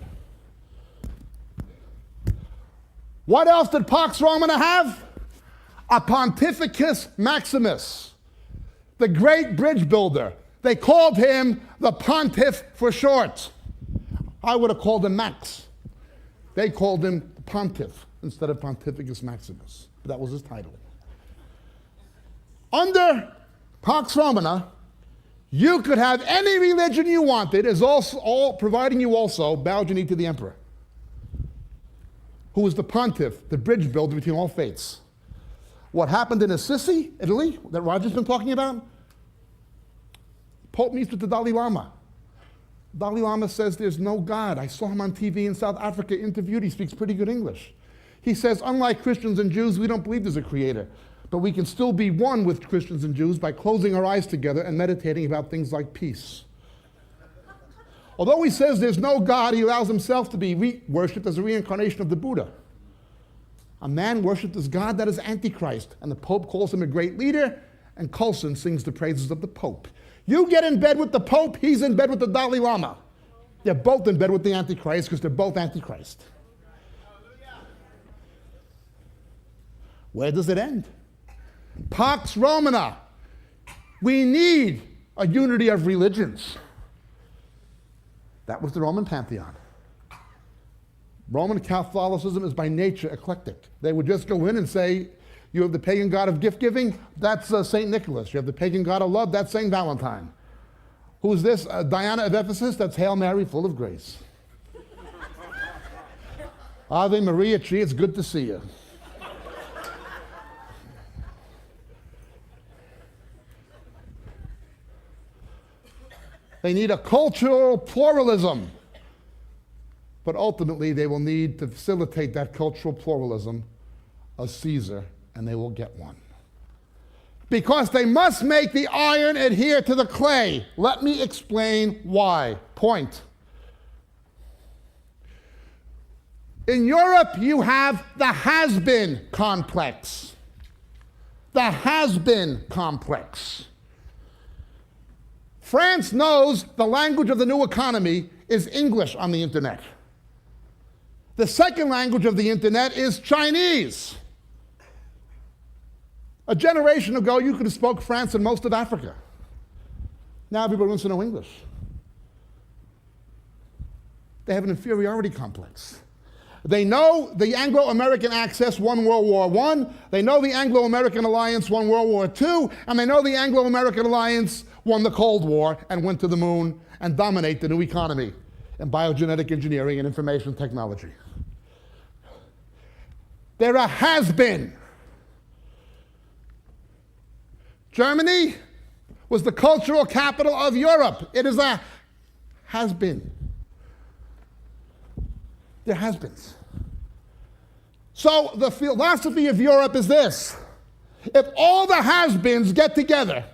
What else did Pax Romana have? A Pontificus Maximus, the great bridge builder. They called him the Pontiff for short. I would have called him Max. They called him Pontiff instead of Pontificus Maximus. That was his title. Under Pax Romana, you could have any religion you wanted, as all providing you also bowed your knee to the emperor, who was the pontiff, the bridge builder between all faiths. What happened in Assisi, Italy, that Roger's been talking about? Pope meets with the Dalai Lama. Dalai Lama says there's no God. I saw him on TV in South Africa, interviewed. He speaks pretty good English. He says, unlike Christians and Jews, we don't believe there's a creator. But we can still be one with Christians and Jews by closing our eyes together and meditating about things like peace. Although he says there's no God, he allows himself to be worshipped as a reincarnation of the Buddha. A man worshipped as God, that is Antichrist. And the Pope calls him a great leader, and Coulson sings the praises of the Pope. You get in bed with the Pope, he's in bed with the Dalai Lama. They're both in bed with the Antichrist because they're both Antichrist. Where does it end? Pax Romana. We need a unity of religions. That was the Roman pantheon. Roman Catholicism is by nature eclectic. They would just go in and say, you have the pagan god of gift giving, that's St. Nicholas. You have the pagan god of love, that's St. Valentine. Who's this? Diana of Ephesus, that's Hail Mary, full of grace. Ave Maria, Chi, it's good to see you. They need a cultural pluralism. But ultimately, they will need to facilitate that cultural pluralism a Caesar, and they will get one. Because they must make the iron adhere to the clay. Let me explain why. Point. In Europe, you have the has-been complex. The has-been complex. France knows the language of the new economy is English on the internet. The second language of the internet is Chinese. A generation ago, you could have spoke France and most of Africa. Now everybody wants to know English. They have an inferiority complex. They know the Anglo-American Axis won World War I, they know the Anglo-American Alliance won World War II, and they know the Anglo-American Alliance won the Cold War and went to the moon and dominate the new economy in biogenetic engineering and information technology. There a has-been. Germany was the cultural capital of Europe. It is a has-been. There has-beens. So the philosophy of Europe is this. If all the has-beens get together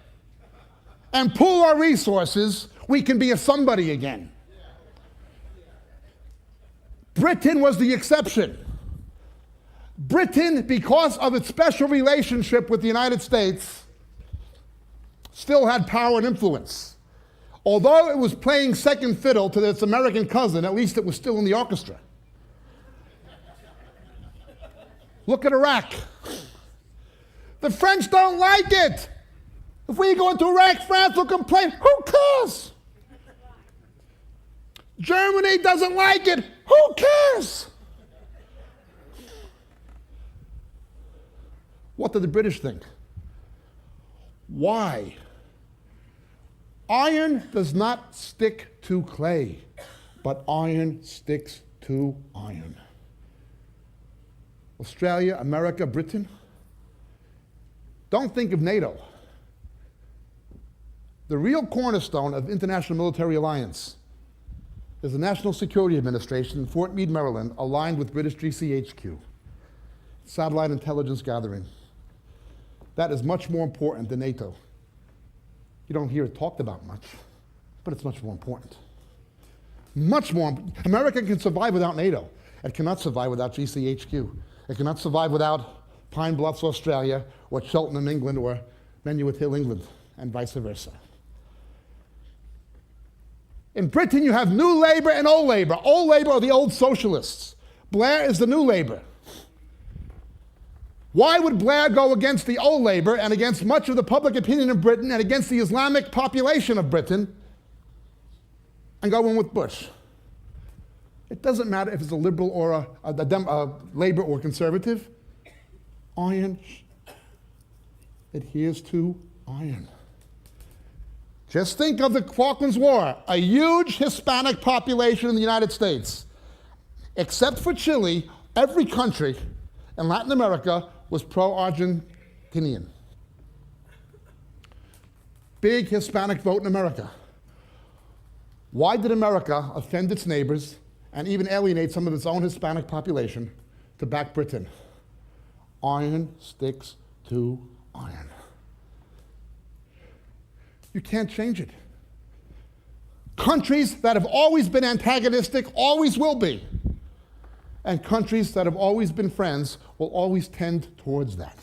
and pool our resources, we can be a somebody again. Britain was the exception. Britain, because of its special relationship with the United States, still had power and influence. Although it was playing second fiddle to its American cousin, at least it was still in the orchestra. Look at Iraq. The French don't like it. If we go into Iraq, France will complain. Who cares? Germany doesn't like it. Who cares? What did the British think? Why? Iron does not stick to clay, but iron sticks to iron. Australia, America, Britain, don't think of NATO. The real cornerstone of international military alliance is the National Security Administration in Fort Meade, Maryland, aligned with British GCHQ, satellite intelligence gathering. That is much more important than NATO. You don't hear it talked about much, but it's much more important. Much more. America can survive without NATO. It cannot survive without GCHQ. It cannot survive without Pine Bluffs, Australia, or Cheltenham, England, or Menwith Hill, England, and vice versa. In Britain, you have New Labour and Old Labour. Old Labour are the old socialists. Blair is the New Labour. Why would Blair go against the Old Labour and against much of the public opinion of Britain and against the Islamic population of Britain and go in with Bush? It doesn't matter if it's a liberal or a Labour or conservative. Iron adheres to iron. Just think of the Falklands War, a huge Hispanic population in the United States. Except for Chile, every country in Latin America was pro-Argentinian. Big Hispanic vote in America. Why did America offend its neighbors and even alienate some of its own Hispanic population to back Britain? Iron sticks to iron. You can't change it. Countries that have always been antagonistic always will be. And countries that have always been friends will always tend towards that.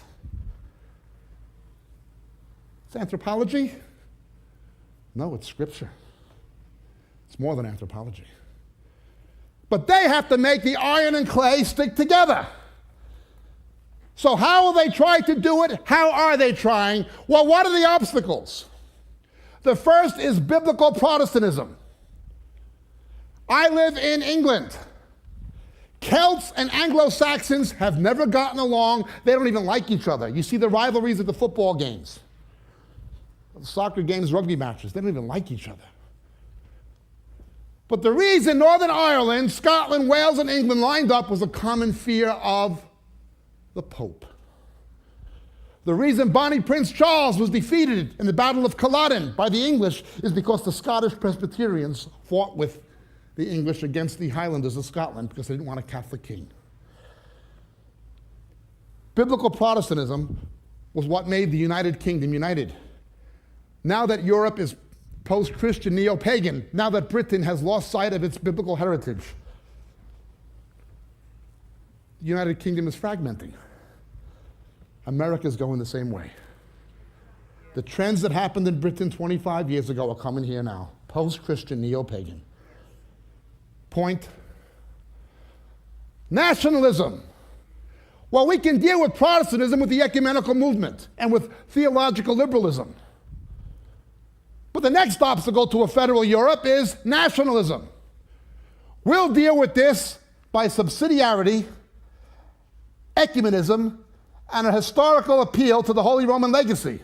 It's anthropology? No, it's scripture. It's more than anthropology. But they have to make the iron and clay stick together. So how will they try to do it? How are they trying? Well, what are the obstacles? The first is biblical Protestantism. I live in England. Celts and Anglo-Saxons have never gotten along. They don't even like each other. You see the rivalries at the football games, the soccer games, rugby matches. They don't even like each other. But the reason Northern Ireland, Scotland, Wales, and England lined up was a common fear of the Pope. The reason Bonnie Prince Charles was defeated in the Battle of Culloden by the English is because the Scottish Presbyterians fought with the English against the Highlanders of Scotland because they didn't want a Catholic king. Biblical Protestantism was what made the United Kingdom united. Now that Europe is post-Christian, neo-pagan, now that Britain has lost sight of its biblical heritage, the United Kingdom is fragmenting. America is going the same way. The trends that happened in Britain 25 years ago are coming here now. Post-Christian, neo-pagan. Point. Nationalism. Well, we can deal with Protestantism with the ecumenical movement and with theological liberalism. But the next obstacle to a federal Europe is nationalism. We'll deal with this by subsidiarity, ecumenism, and a historical appeal to the Holy Roman legacy,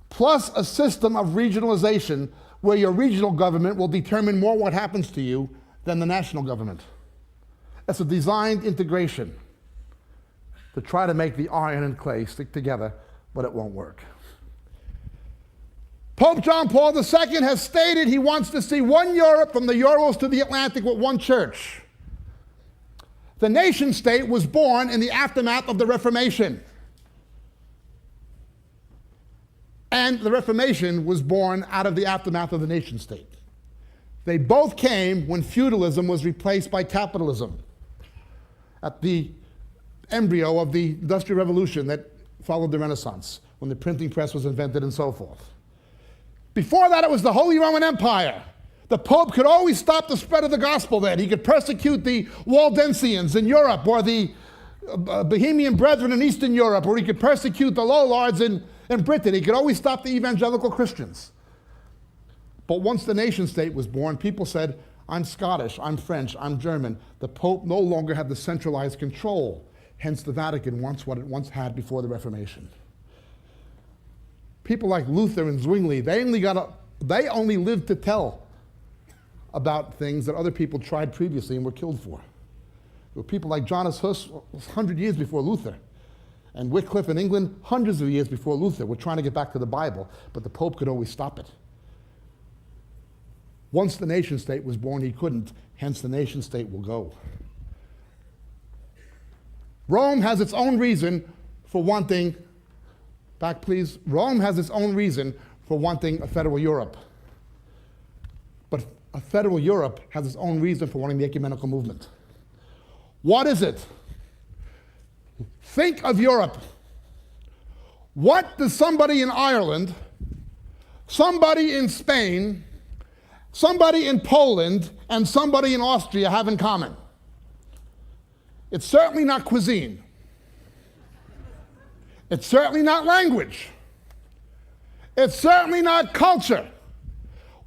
plus a system of regionalization where your regional government will determine more what happens to you than the national government. It's a designed integration to try to make the iron and clay stick together, but it won't work. Pope John Paul II has stated he wants to see one Europe from the Urals to the Atlantic with one church. The nation state was born in the aftermath of the Reformation. And the Reformation was born out of the aftermath of the nation state. They both came when feudalism was replaced by capitalism, at the embryo of the Industrial Revolution that followed the Renaissance, when the printing press was invented and so forth. Before that, it was the Holy Roman Empire. The Pope could always stop the spread of the gospel then. He could persecute the Waldensians in Europe or the Bohemian brethren in Eastern Europe, or he could persecute the lowlords in Britain. He could always stop the evangelical Christians. But once the nation state was born, people said, I'm Scottish, I'm French, I'm German. The Pope no longer had the centralized control. Hence the Vatican wants what it once had before the Reformation. People like Luther and Zwingli, they only lived to tell about things that other people tried previously and were killed for. There were people like Jonas Hus, 100 years before Luther, and Wycliffe in England, hundreds of years before Luther, were trying to get back to the Bible, but the Pope could always stop it. Once the nation state was born, he couldn't, hence the nation state will go. Rome has its own reason for wanting, back please, Rome has its own reason for wanting a federal Europe. But a federal Europe has its own reason for wanting the ecumenical movement. What is it? Think of Europe. What does somebody in Ireland, somebody in Spain, somebody in Poland, and somebody in Austria have in common? It's certainly not cuisine. It's certainly not language. It's certainly not culture.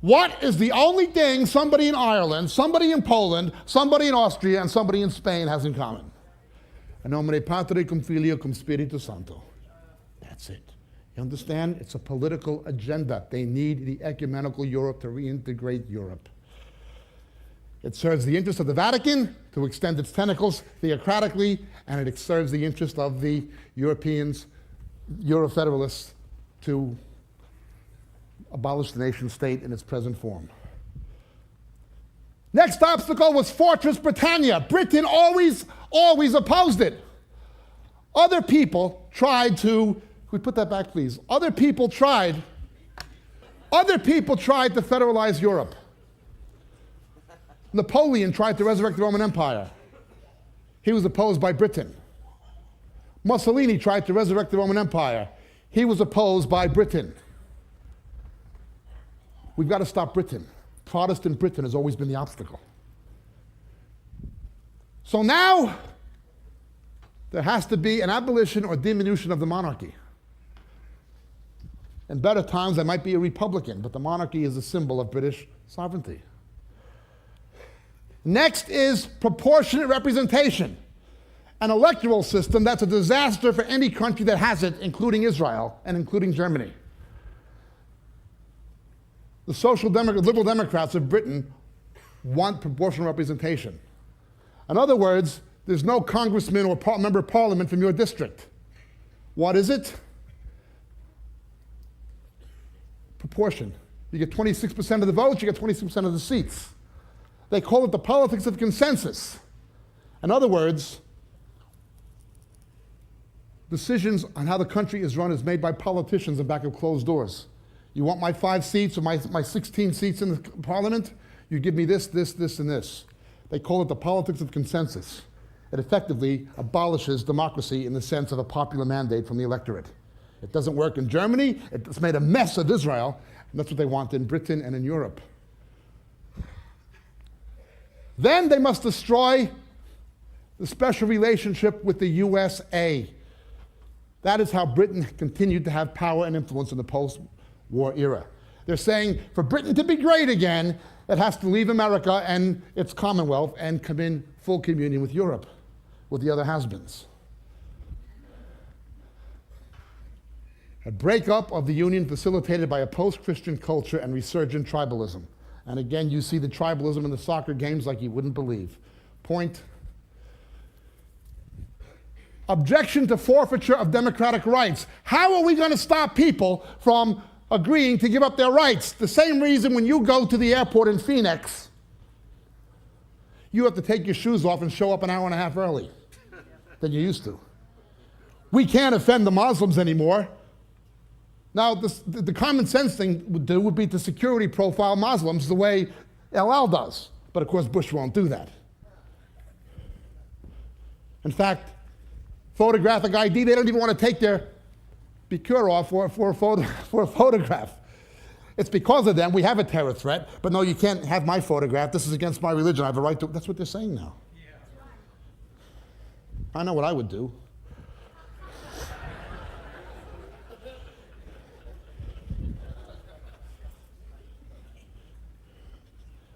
What is the only thing somebody in Ireland, somebody in Poland, somebody in Austria, and somebody in Spain has in common? In nomine Patri, cum Filio, cum Spiritus Sancto. That's it. You understand? It's a political agenda. They need the ecumenical Europe to reintegrate Europe. It serves the interest of the Vatican to extend its tentacles theocratically, and it serves the interest of the Europeans, Euro-federalists, to abolish the nation state in its present form. Next obstacle was Fortress Britannia. Britain always opposed it. Other people tried to, could we put that back please? Other people tried to federalize Europe. Napoleon tried to resurrect the Roman Empire. He was opposed by Britain. Mussolini tried to resurrect the Roman Empire. He was opposed by Britain. We've got to stop Britain. Protestant Britain has always been the obstacle. So now, there has to be an abolition or diminution of the monarchy. In better times, there might be a republican, but the monarchy is a symbol of British sovereignty. Next is proportionate representation. An electoral system that's a disaster for any country that has it, including Israel and including Germany. The Liberal Democrats of Britain want proportional representation. In other words, there's no congressman or member of parliament from your district. What is it? Proportion. You get 26% of the votes, you get 26% of the seats. They call it the politics of consensus. In other words, decisions on how the country is run is made by politicians in back of closed doors. You want my 5 seats or my 16 seats in the parliament? You give me this, this, this, and this. They call it the politics of consensus. It effectively abolishes democracy in the sense of a popular mandate from the electorate. It doesn't work in Germany. It's made a mess of Israel. And that's what they want in Britain and in Europe. Then they must destroy the special relationship with the USA. That is how Britain continued to have power and influence in the post-war era. They're saying for Britain to be great again, it has to leave America and its Commonwealth and come in full communion with Europe, with the other has-beens. A breakup of the Union facilitated by a post-Christian culture and resurgent tribalism. And again, you see the tribalism in the soccer games like you wouldn't believe. Point. Objection to forfeiture of democratic rights. How are we going to stop people from agreeing to give up their rights? The same reason when you go to the airport in Phoenix, you have to take your shoes off and show up an hour and a half early than you used to. We can't offend the Muslims anymore. Now, the common sense thing would be to security profile Muslims the way El Al does. But of course, Bush won't do that. In fact, photographic ID, they don't even want to take their bikini off for a photograph. It's because of them we have a terror threat, but no, you can't have my photograph. This is against my religion. I have a right to. That's what they're saying now. I know what I would do.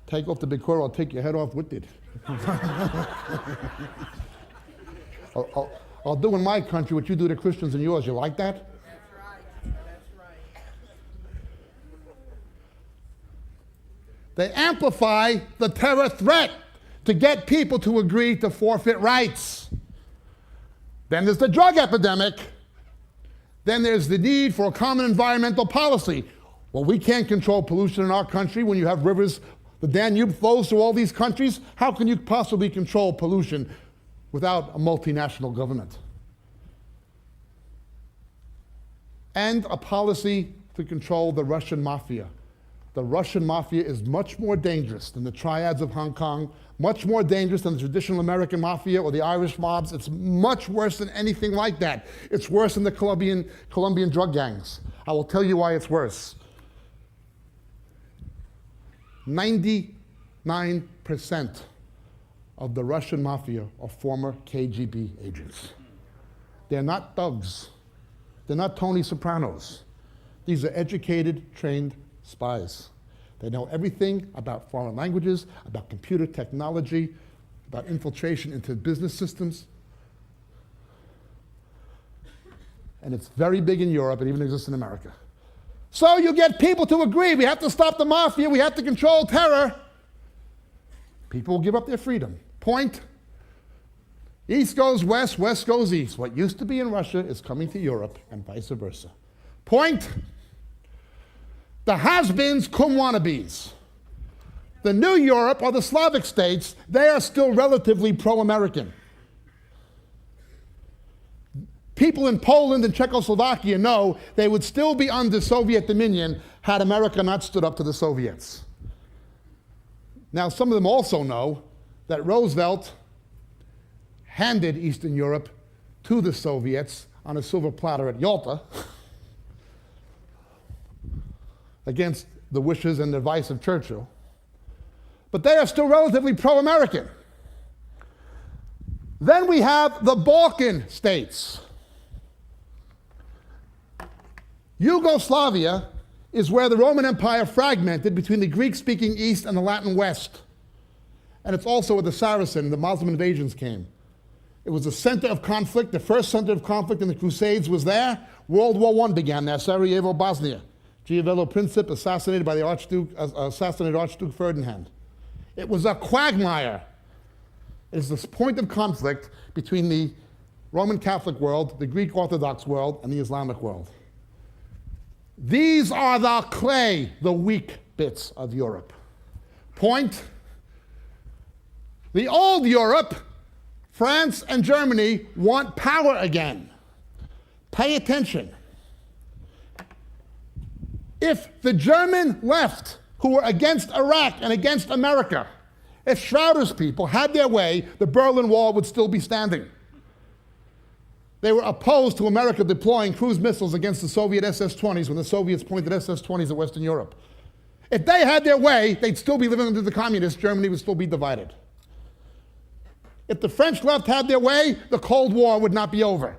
Take off the big quarter, I'll take your head off with it. I'll do in my country what you do to Christians in yours. You like that? That's right. That's right. They amplify the terror threat to get people to agree to forfeit rights. Then there's the drug epidemic. Then there's the need for a common environmental policy. Well, we can't control pollution in our country when you have rivers. The Danube flows through all these countries. How can you possibly control pollution without a multinational government? And a policy to control the Russian mafia. The Russian mafia is much more dangerous than the triads of Hong Kong, much more dangerous than the traditional American mafia or the Irish mobs. It's much worse than anything like that. It's worse than the Colombian drug gangs. I will tell you why it's worse. 99% of the Russian mafia are former KGB agents. They're not thugs. They're not Tony Sopranos. These are educated, trained spies. They know everything about foreign languages, about computer technology, about infiltration into business systems. And it's very big in Europe. It even exists in America. So you get people to agree, we have to stop the mafia, we have to control terror. People will give up their freedom. Point. East goes west, west goes east. What used to be in Russia is coming to Europe and vice versa. Point. The has-beens cum wannabes. The new Europe or the Slavic states, they are still relatively pro-American. People in Poland and Czechoslovakia know they would still be under Soviet dominion had America not stood up to the Soviets. Now, some of them also know that Roosevelt handed Eastern Europe to the Soviets on a silver platter at Yalta against the wishes and advice of Churchill. But they are still relatively pro-American. Then we have the Balkan states. Yugoslavia is where the Roman Empire fragmented between the Greek-speaking East and the Latin West. And it's also where the Saracen, the Muslim invasions came. It was a center of conflict. The first center of conflict in the Crusades was there. World War I began there, Sarajevo, Bosnia. Giovello Princip assassinated by the Archduke Ferdinand. It was a quagmire. It is this point of conflict between the Roman Catholic world, the Greek Orthodox world, and the Islamic world. These are the clay, the weak bits of Europe. Point. The old Europe, France and Germany, want power again. Pay attention. If the German left, who were against Iraq and against America, if Schroeder's people had their way, the Berlin Wall would still be standing. They were opposed to America deploying cruise missiles against the Soviet SS-20s when the Soviets pointed SS-20s at Western Europe. If they had their way, they'd still be living under the communists. Germany would still be divided. If the French left had their way, the Cold War would not be over.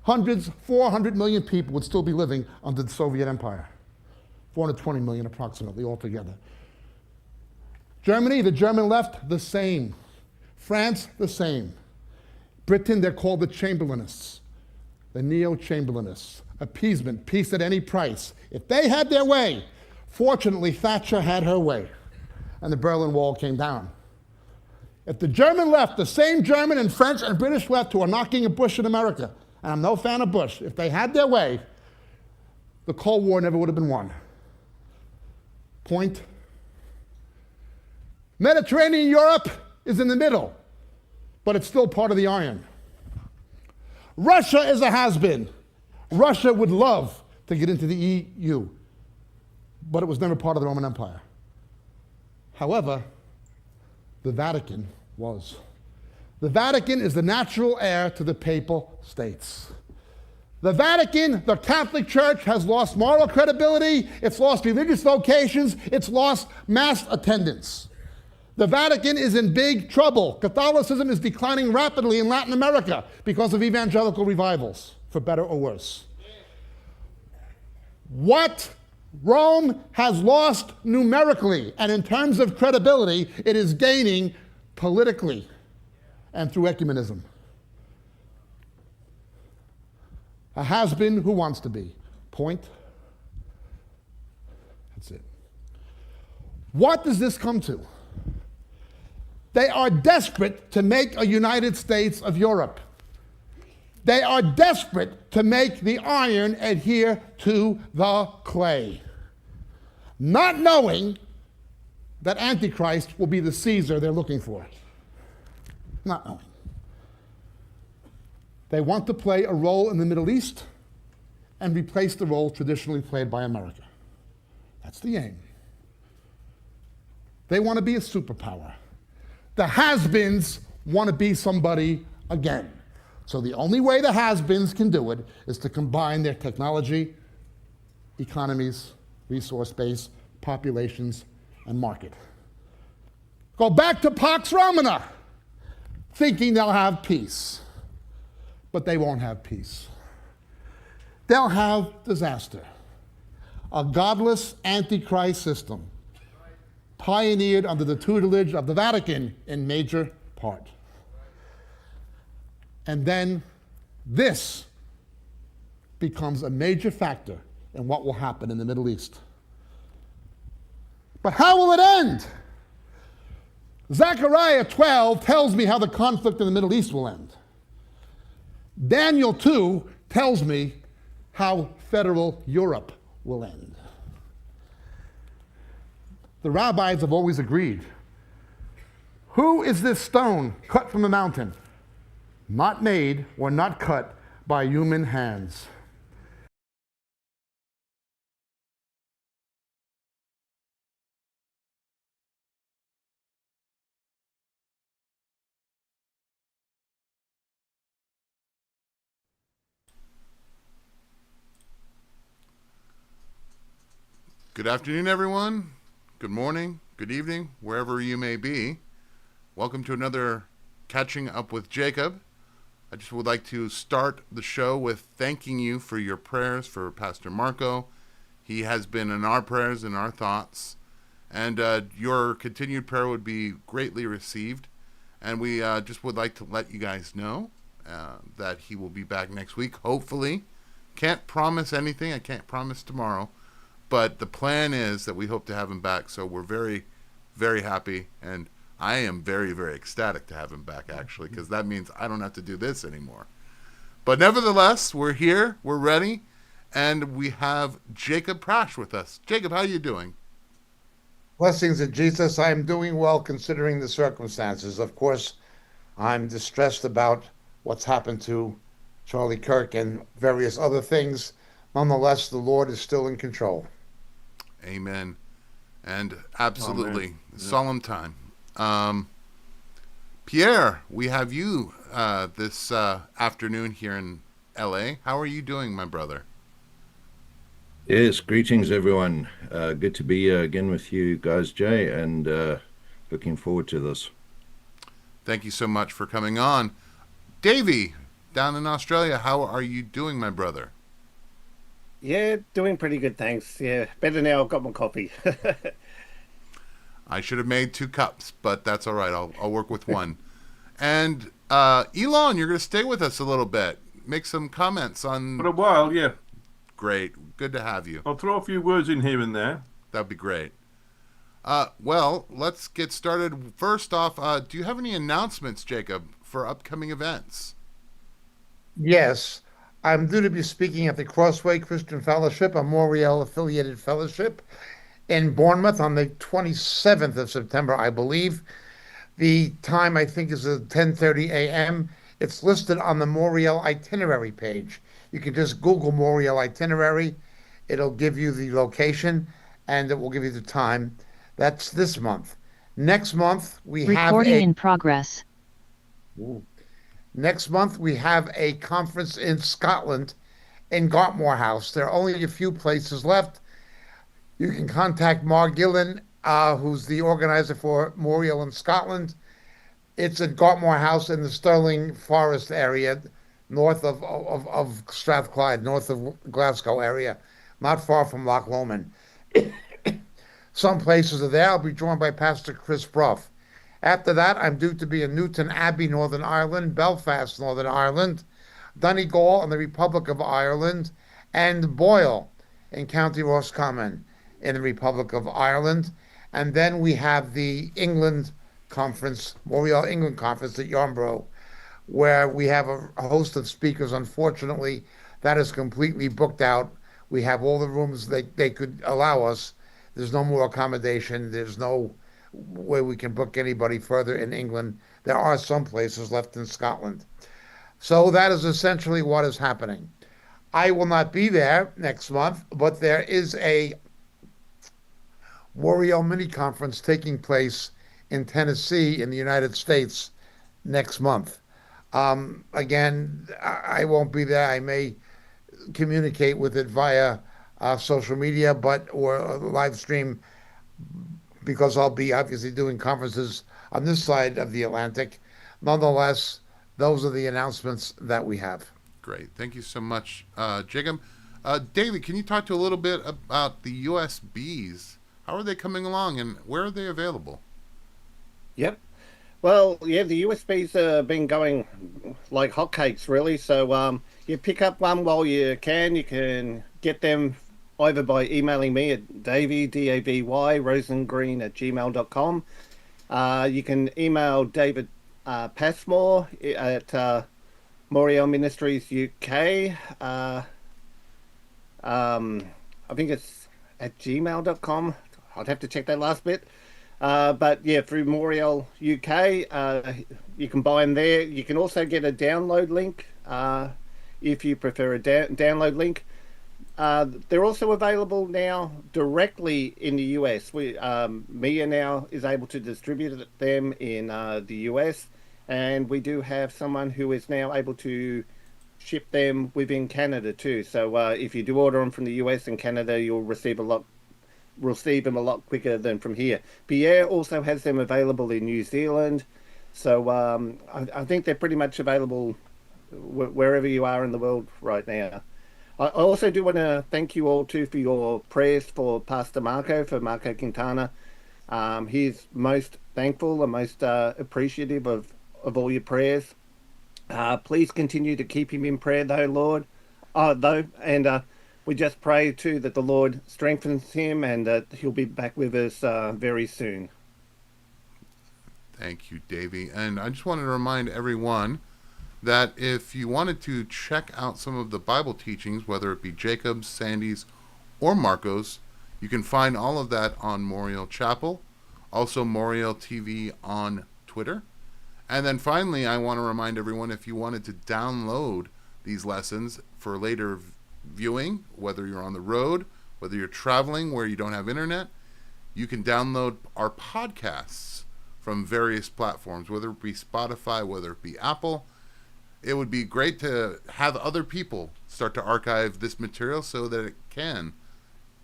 400 million people would still be living under the Soviet Empire. 420 million approximately altogether. Germany, the German left, the same. France, the same. Britain, they're called the Chamberlainists, the neo-Chamberlainists. Appeasement, peace at any price. If they had their way, fortunately, Thatcher had her way, and the Berlin Wall came down. If the German left, the same German and French and British left who are knocking at Bush in America, and I'm no fan of Bush, if they had their way, the Cold War never would have been won. Point. Mediterranean Europe is in the middle, but it's still part of the iron. Russia is a has-been. Russia would love to get into the EU, but it was never part of the Roman Empire. However, the Vatican was. The Vatican is the natural heir to the papal states. The Vatican, the Catholic Church, has lost moral credibility, it's lost religious vocations, it's lost mass attendance. The Vatican is in big trouble. Catholicism is declining rapidly in Latin America because of evangelical revivals, for better or worse. What Rome has lost numerically, and in terms of credibility, it is gaining politically and through ecumenism. A has-been who wants to be. Point. That's it. What does this come to? They are desperate to make a United States of Europe. They are desperate to make the iron adhere to the clay, not knowing that Antichrist will be the Caesar they're looking for. Not knowing. They want to play a role in the Middle East and replace the role traditionally played by America. That's the aim. They want to be a superpower. The has-beens want to be somebody again. So the only way the has-beens can do it is to combine their technology, economies, resource base, populations, and market. Go back to Pax Romana, thinking they'll have peace. But they won't have peace. They'll have disaster. A godless antichrist system, pioneered under the tutelage of the Vatican in major part. And then this becomes a major factor in what will happen in the Middle East. But how will it end? Zechariah 12 tells me how the conflict in the Middle East will end. Daniel 2 tells me how federal Europe will end. The rabbis have always agreed. Who is this stone cut from the mountain? Not made or not cut by human hands. Good afternoon, everyone. Good morning, good evening, wherever you may be. Welcome to another Catching Up with Jacob. I just would like to start the show with thanking you for your prayers for Pastor Marco. He has been in our prayers and our thoughts, and your continued prayer would be greatly received. And we just would like to let you guys know that he will be back next week, hopefully. Can't promise anything. I can't promise tomorrow. But the plan is that we hope to have him back, so we're very, very happy, and I am very, very ecstatic to have him back, actually, because that means I don't have to do this anymore. But nevertheless, we're here, we're ready, and we have Jacob Prash with us. Jacob, how are you doing? Blessings of Jesus. I am doing well considering the circumstances. Of course, I'm distressed about what's happened to Charlie Kirk and various other things. Nonetheless, the Lord is still in control. Amen. And absolutely, Amen. solemn time. Pierre, we have you this afternoon here in LA. How are you doing, my brother? Yes, greetings everyone. Good to be again with you guys, Jay, and looking forward to this. Thank you so much for coming on. Davey, down in Australia, how are you doing, my brother? Yeah, doing pretty good, thanks. Yeah, better now I've got my coffee. I should have made 2 cups, but that's all right. I'll work with one. And Elon, you're going to stay with us a little bit. Make some comments on... For a while, yeah. Great. Good to have you. I'll throw a few words in here and there. That'd be great. Well, let's get started. First off, do you have any announcements, Jacob, for upcoming events? Yes, I'm due to be speaking at the Crossway Christian Fellowship, a Moriel-affiliated fellowship, in Bournemouth on the 27th of September, I believe. The time, I think, is at 10:30 a.m. It's listed on the Moriel itinerary page. You can just Google Moriel itinerary. It'll give you the location, and it will give you the time. That's this month. Next month, we have Recording in progress. Next month, we have a conference in Scotland in Gartmore House. There are only a few places left. You can contact Mark Gillen who's the organizer for Moriel in Scotland. It's at Gartmore House in the Stirling Forest area, north of Strathclyde, north of Glasgow area, not far from Loch Lomond. Some places are there. I'll be joined by Pastor Chris Bruff. After that, I'm due to be in Newton Abbey, Northern Ireland, Belfast, Northern Ireland, Donegal in the Republic of Ireland, and Boyle in County Roscommon in the Republic of Ireland. And then we have the England conference, Moriel England conference at Yarnborough, where we have a host of speakers. Unfortunately, that is completely booked out. We have all the rooms they could allow us. There's no more accommodation. There's no way we can book anybody further in England. There are some places left in Scotland. So that is essentially what is happening. I will not be there next month, but there is a Moriel mini conference taking place in Tennessee in the United States next month. Again, I won't be there. I may communicate with it via social media, or live stream, because I'll be obviously doing conferences on this side of the Atlantic. Nonetheless, those are the announcements that we have. Great. Thank you so much, Jacob. David, can you talk to a little bit about the USBs? How are they coming along, and where are they available? Yep. Well, yeah, the USBs have been going like hotcakes, really. So you pick up one while you can. You can get them either by emailing me at Davy, D-A-V-Y, rosengreen@gmail.com. You can email David Passmore at Moriel Ministries UK. I think it's at gmail.com. I'd have to check that last bit. But yeah, through Moriel UK, you can buy them there. You can also get a download link if you prefer a download link. They're also available now directly in the US. MIA now is able to distribute them in the US, and we do have someone who is now able to ship them within Canada too. So if you do order them from the US and Canada, you'll receive them a lot quicker than from here. Pierre also has them available in New Zealand, so I think they're pretty much available wherever you are in the world right now. I also do want to thank you all too for your prayers for Pastor Marco Quintana. He's most thankful and most appreciative of all your prayers. Please continue to keep him in prayer, though, and we just pray too that the Lord strengthens him and that he'll be back with us very soon. Thank you, Davey. And I just wanted to remind everyone that if you wanted to check out some of the Bible teachings, whether it be Jacob's, Sandy's, or Marco's, you can find all of that on Moriel Chapel, also Moriel TV on Twitter. And then finally, I want to remind everyone, if you wanted to download these lessons for later viewing, whether you're on the road, whether you're traveling where you don't have internet, you can download our podcasts from various platforms, whether it be Spotify, whether it be Apple. It would be great to have other people start to archive this material so that it can,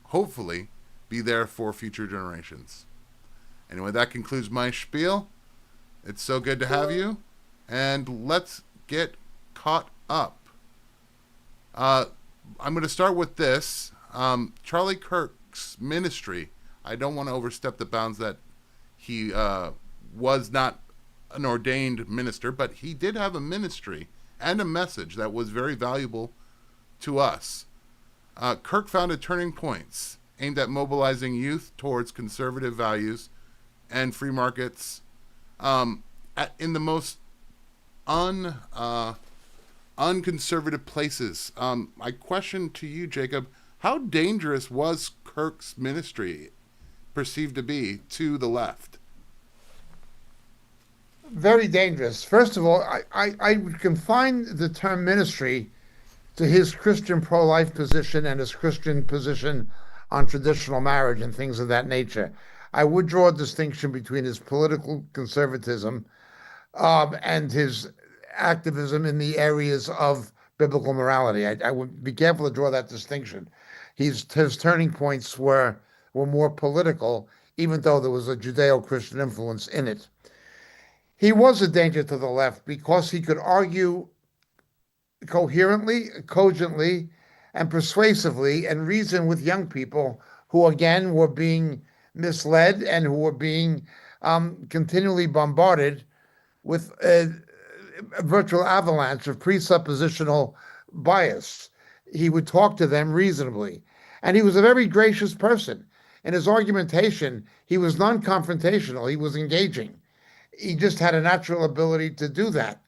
hopefully, be there for future generations. Anyway, that concludes my spiel. It's so good to have you, and let's get caught up. I'm going to start with this. Charlie Kirk's ministry, I don't want to overstep the bounds that he was not an ordained minister, but he did have a ministry and a message that was very valuable to us. Kirk founded Turning Points, aimed at mobilizing youth towards conservative values and free markets in the most unconservative places. My question to you, Jacob, how dangerous was Kirk's ministry perceived to be to the left? Very dangerous. First of all, I would confine the term ministry to his Christian pro-life position and his Christian position on traditional marriage and things of that nature. I would draw a distinction between his political conservatism and his activism in the areas of biblical morality. I would be careful to draw that distinction. His turning points were more political even though there was a Judeo-Christian influence in it. He was a danger to the left because he could argue coherently, cogently, and persuasively and reason with young people who, again, were being misled and who were being continually bombarded with a virtual avalanche of presuppositional bias. He would talk to them reasonably. And he was a very gracious person. In his argumentation, he was non-confrontational. He was engaging. He just had a natural ability to do that.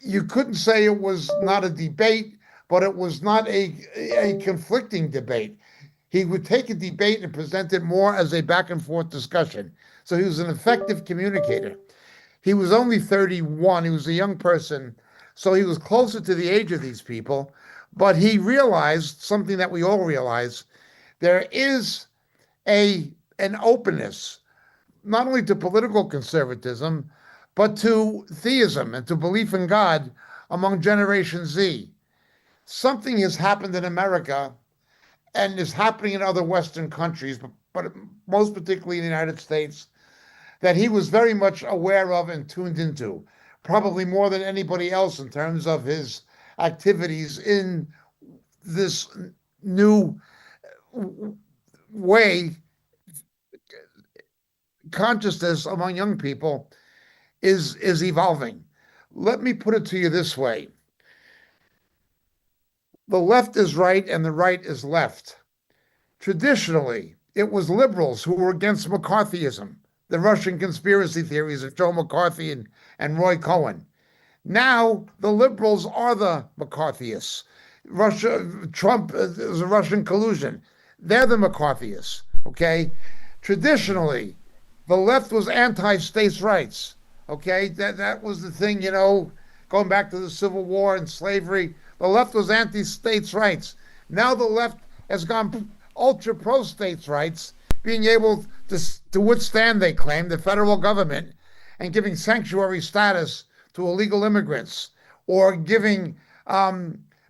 You couldn't say it was not a debate, but it was not a conflicting debate. He would take a debate and present it more as a back and forth discussion. So he was an effective communicator. He was only 31. He was a young person. So he was closer to the age of these people. But he realized something that we all realize. There is an openness, not only to political conservatism, but to theism and to belief in God among Generation Z. Something has happened in America and is happening in other Western countries, but most particularly in the United States, that he was very much aware of and tuned into, probably more than anybody else in terms of his activities in this new way. Consciousness among young people is evolving. Let me put it to you this way. The left is right and the right is left. Traditionally, it was liberals who were against McCarthyism, the Russian conspiracy theories of Joe McCarthy and Roy Cohn. Now, the liberals are the McCarthyists. Trump is a Russian collusion. They're the McCarthyists, okay? Traditionally, the left was anti-states' rights, okay? That was the thing, going back to the Civil War and slavery. The left was anti-states' rights. Now the left has gone ultra pro-states' rights, being able to withstand, they claim, the federal government and giving sanctuary status to illegal immigrants or giving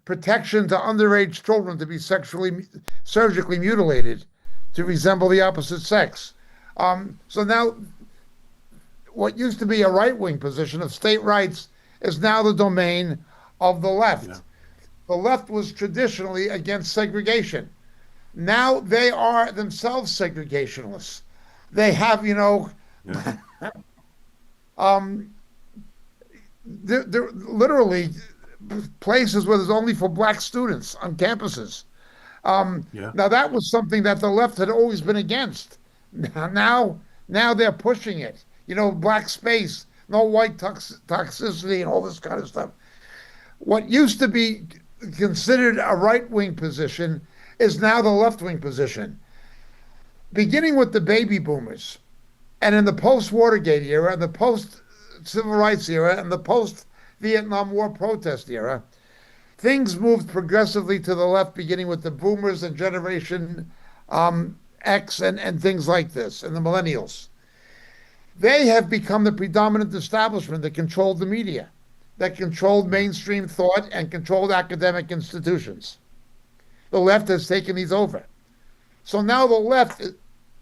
protection to underage children to be surgically mutilated to resemble the opposite sex. So now what used to be a right-wing position of state rights is now the domain of the left. Yeah. The left was traditionally against segregation. Now they are themselves segregationists. They have, they're literally places where there's only for black students on campuses. Now that was something that the left had always been against. Now they're pushing it. Black space, no white toxicity, and all this kind of stuff. What used to be considered a right-wing position is now the left-wing position. Beginning with the baby boomers, and in the post-Watergate era, the post-civil rights era, and the post-Vietnam War protest era, things moved progressively to the left, beginning with the boomers and Generation X and things like this, and the millennials. They have become the predominant establishment that controlled the media, that controlled mainstream thought and controlled academic institutions. The left has taken these over. So now the left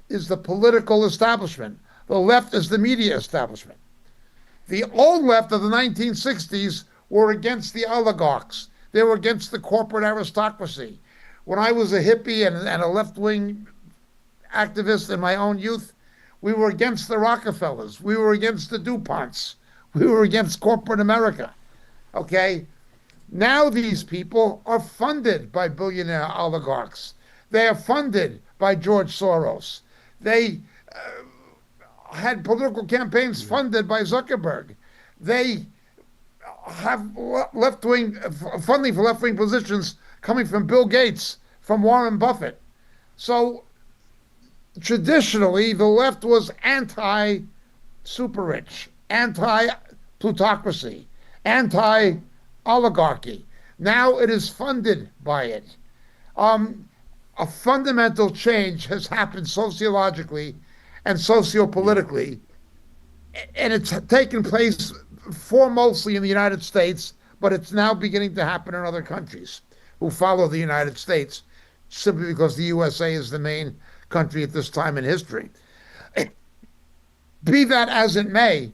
is the political establishment. The left is the media establishment. The old left of the 1960s were against the oligarchs. They were against the corporate aristocracy. When I was a hippie and a left-wing activist in my own youth, we were against the Rockefellers. We were against the DuPonts. We were against corporate America, okay? Now these people are funded by billionaire oligarchs. They are funded by George Soros. They had political campaigns funded by Zuckerberg. They have left-wing funding for left-wing positions coming from Bill Gates, from Warren Buffett. So traditionally, the left was anti-super-rich, anti-plutocracy, anti-oligarchy. Now it is funded by it. A fundamental change has happened sociologically and sociopolitically, and it's taken place foremostly in the United States, but it's now beginning to happen in other countries who follow the United States, simply because the USA is the main country at this time in history. Be that as it may,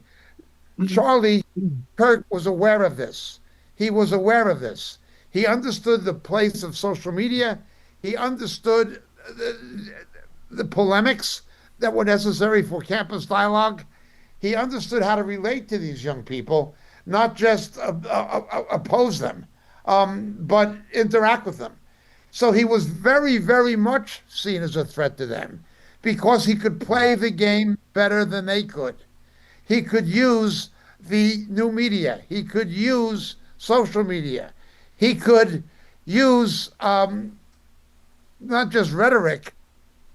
Charlie Kirk was aware of this. He was aware of this. He understood the place of social media. He understood the polemics that were necessary for campus dialogue. He understood how to relate to these young people, not just oppose them, but interact with them. So he was very, very much seen as a threat to them because he could play the game better than they could. He could use the new media. He could use social media. He could use not just rhetoric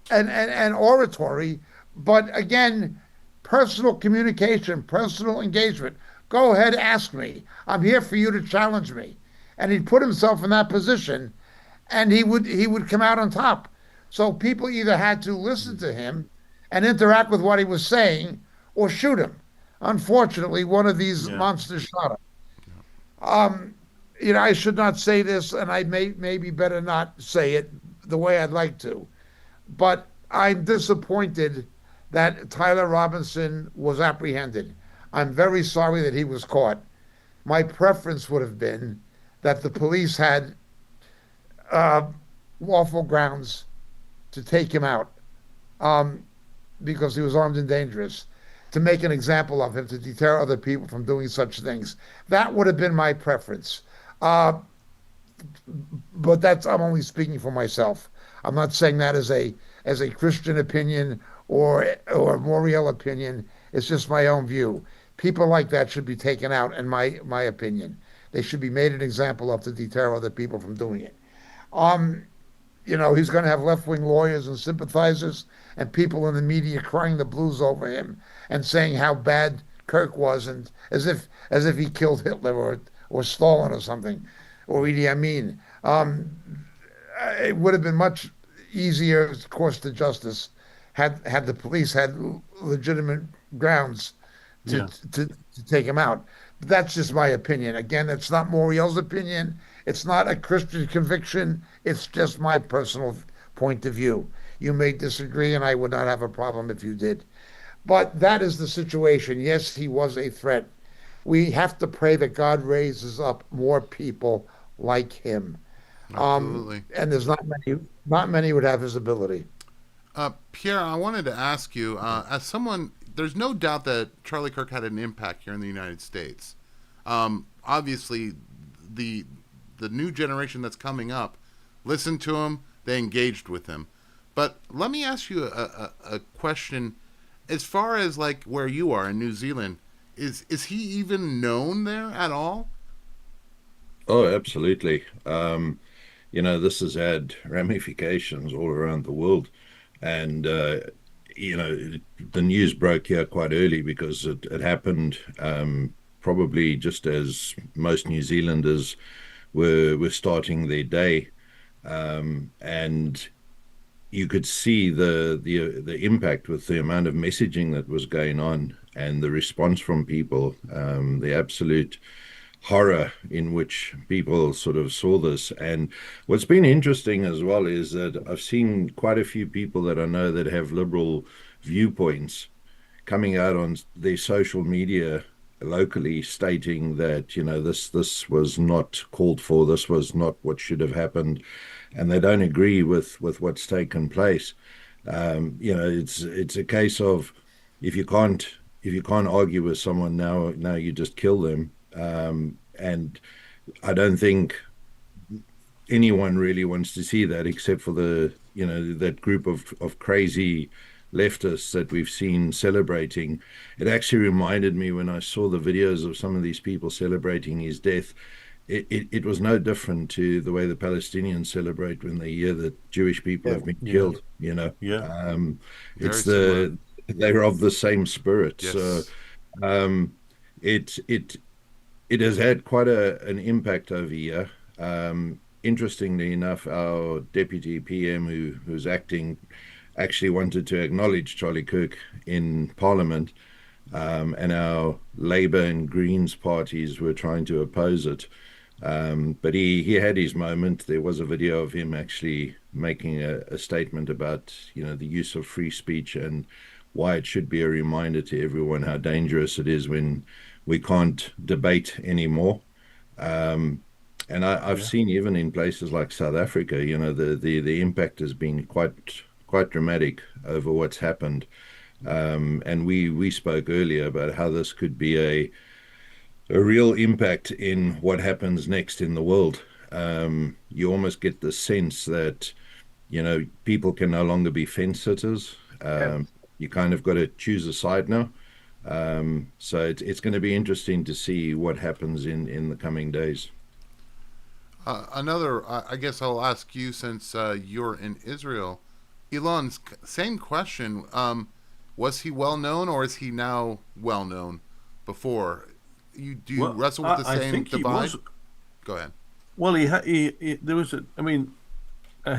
and oratory, but again, personal communication, personal engagement. Go ahead, ask me. I'm here for you to challenge me. And he'd put himself in that position, and he would come out on top. So people either had to listen to him and interact with what he was saying, or shoot him. Unfortunately, one of these monsters shot him. I should not say this, and I maybe better not say it the way I'd like to, but I'm disappointed that Tyler Robinson was apprehended. I'm very sorry that he was caught. My preference would have been that the police had lawful grounds to take him out because he was armed and dangerous, to make an example of him, to deter other people from doing such things. That would have been my preference. But I'm only speaking for myself. I'm not saying that as a Christian opinion or a Moriel opinion. It's just my own view. People like that should be taken out, in my opinion. They should be made an example of to deter other people from doing it. He's going to have left-wing lawyers and sympathizers and people in the media crying the blues over him and saying how bad Kirk was, and as if he killed Hitler or Stalin or something, or Idi Amin. It would have been much easier course to justice had the police had legitimate grounds to take him out. But that's just my opinion. Again, it's not Moriel's opinion. It's not a Christian conviction. It's just my personal point of view. You may disagree, and I would not have a problem if you did. But that is the situation. Yes, he was a threat. We have to pray that God raises up more people like him. Absolutely. And there's not many would have his ability. Pierre, I wanted to ask you, as someone, there's no doubt that Charlie Kirk had an impact here in the United States. Obviously, the new generation that's coming up listened to him, they engaged with him. But let me ask you a question. As far as like where you are in New Zealand, is he even known there at all? Oh, absolutely. This has had ramifications all around the world. And, the news broke here quite early because it happened probably just as most New Zealanders were starting their day. And you could see the impact with the amount of messaging that was going on and the response from people, the absolute horror in which people sort of saw this. And what's been interesting as well is that I've seen quite a few people that I know that have liberal viewpoints coming out on their social media locally stating that, this was not called for, this was not what should have happened, and they don't agree with what's taken place. It's a case of if you can't argue with someone now you just kill them. And I don't think anyone really wants to see that, except for that group of crazy leftists that we've seen celebrating. It actually reminded me when I saw the videos of some of these people celebrating his death. It was no different to the way the Palestinians celebrate when they hear that Jewish people have been killed. It's they're of the same spirit. Yes. So it has had quite an impact over here. Interestingly enough, our deputy PM who's acting actually wanted to acknowledge Charlie Kirk in Parliament, and our Labour and Greens parties were trying to oppose it. But he had his moment. There was a video of him actually making a statement about, the use of free speech and why it should be a reminder to everyone how dangerous it is when we can't debate anymore. And I've seen even in places like South Africa, the impact has been quite dramatic over what's happened. And we spoke earlier about how this could be a real impact in what happens next in the world. You almost get the sense that, people can no longer be fence sitters. You kind of got to choose a side now. So it's going to be interesting to see what happens in the coming days. I guess I'll ask you since you're in Israel. Elon, same question. Was he well known, or is he now well known? Before do you wrestle with the same think divide? He was, Go ahead. well, there was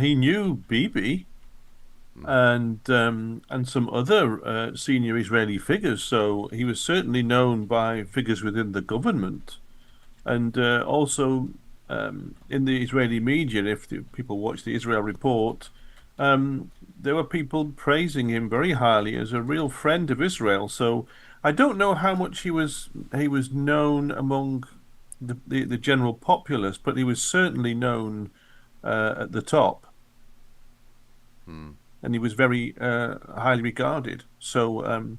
he knew Bibi and some other senior Israeli figures, so he was certainly known by figures within the government, and also in the Israeli media. If people watch the Israel Report, there were people praising him very highly as a real friend of Israel. So I don't know how much he was known among the general populace, but he was certainly known at the top, and he was very highly regarded. So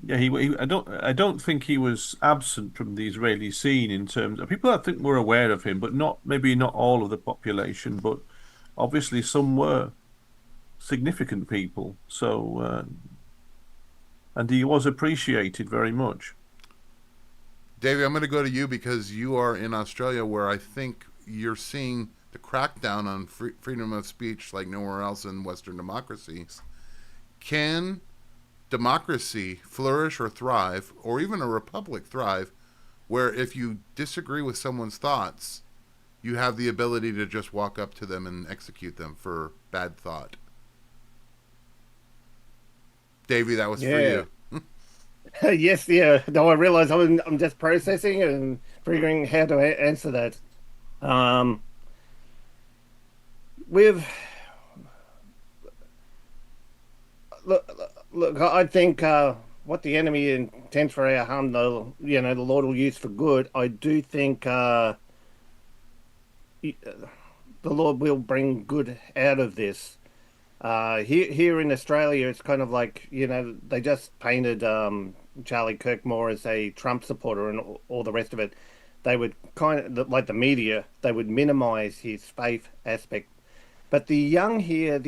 I don't think he was absent from the Israeli scene in terms of people. I think were aware of him, but maybe not all of the population, but obviously some were significant people. So and he was appreciated very much. Davey, I'm going to go to you because you are in Australia, where I think you're seeing the crackdown on freedom of speech like nowhere else in Western democracies. Can democracy flourish or thrive, or even a republic thrive, where if you disagree with someone's thoughts, you have the ability to just walk up to them and execute them for bad thought? Davey, that was for you. Yes, yeah. No, I realize I'm just processing and figuring how to answer that. We've look. I think what the enemy intends for our harm, the Lord will use for good. I do think the Lord will bring good out of this. Here in Australia, it's kind of like, they just painted Charlie Kirk more as a Trump supporter and all the rest of it. They would kind of, like the media, they would minimize his faith aspect. But the young here,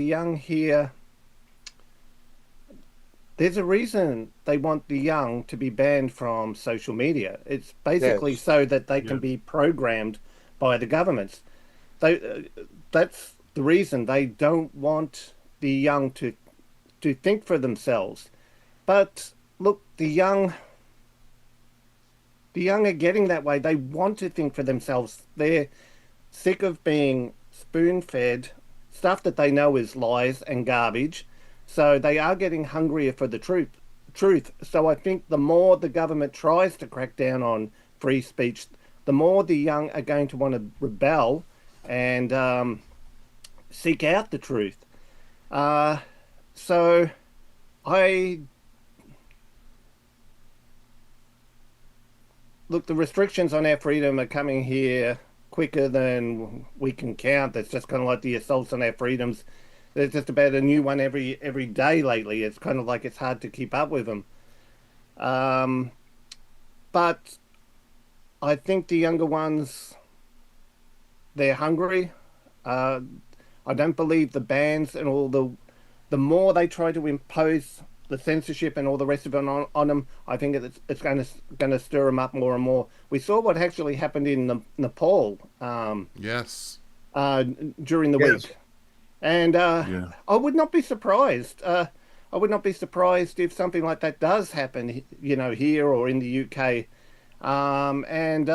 there's a reason they want the young to be banned from social media. It's basically so that they can be programmed by the governments. That's the reason they don't want the young to think for themselves. But look, the young are getting that way. They want to think for themselves. They're sick of being spoon-fed stuff that they know is lies and garbage. So they are getting hungrier for the truth. So I think the more the government tries to crack down on free speech, the more the young are going to want to rebel and seek out the truth. So look, the restrictions on our freedom are coming here quicker than we can count. It's just kind of like the assaults on our freedoms. There's just about a new one every day lately. It's kind of like it's hard to keep up with them. But I think the younger ones, they're hungry. I don't believe the bans and all the more they try to impose the censorship and all the rest of it on them, I think it's going to stir them up more and more. We saw what actually happened in Nepal. Yes. During the week, and I would not be surprised. I would not be surprised if something like that does happen, here or in the UK. And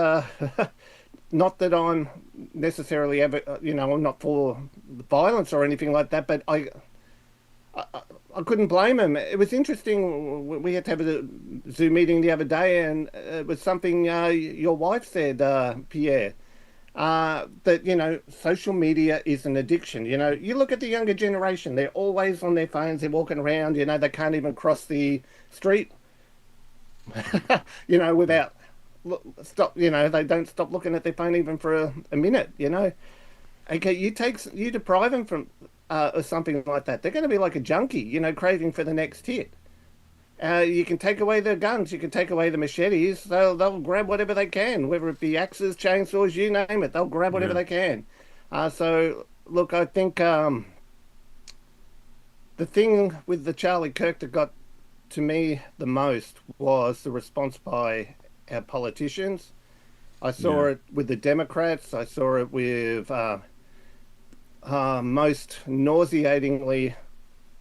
not that I'm necessarily ever, I'm not for violence or anything like that, but I couldn't blame him. It was interesting. We had to have a Zoom meeting the other day, and it was something your wife said, Pierre, that, social media is an addiction. You look at the younger generation, they're always on their phones, they're walking around, they can't even cross the street, without they don't stop looking at their phone even for a minute, Okay, you deprive them from something like that, they're going to be like a junkie, craving for the next hit. You can take away the guns, you can take away the machetes, they'll grab whatever they can, whether it be axes, chainsaws, you name it, they'll grab whatever they can. So, look, I think the thing with the Charlie Kirk that got to me the most was the response by our politicians. I saw it with the Democrats, I saw it with most nauseatingly,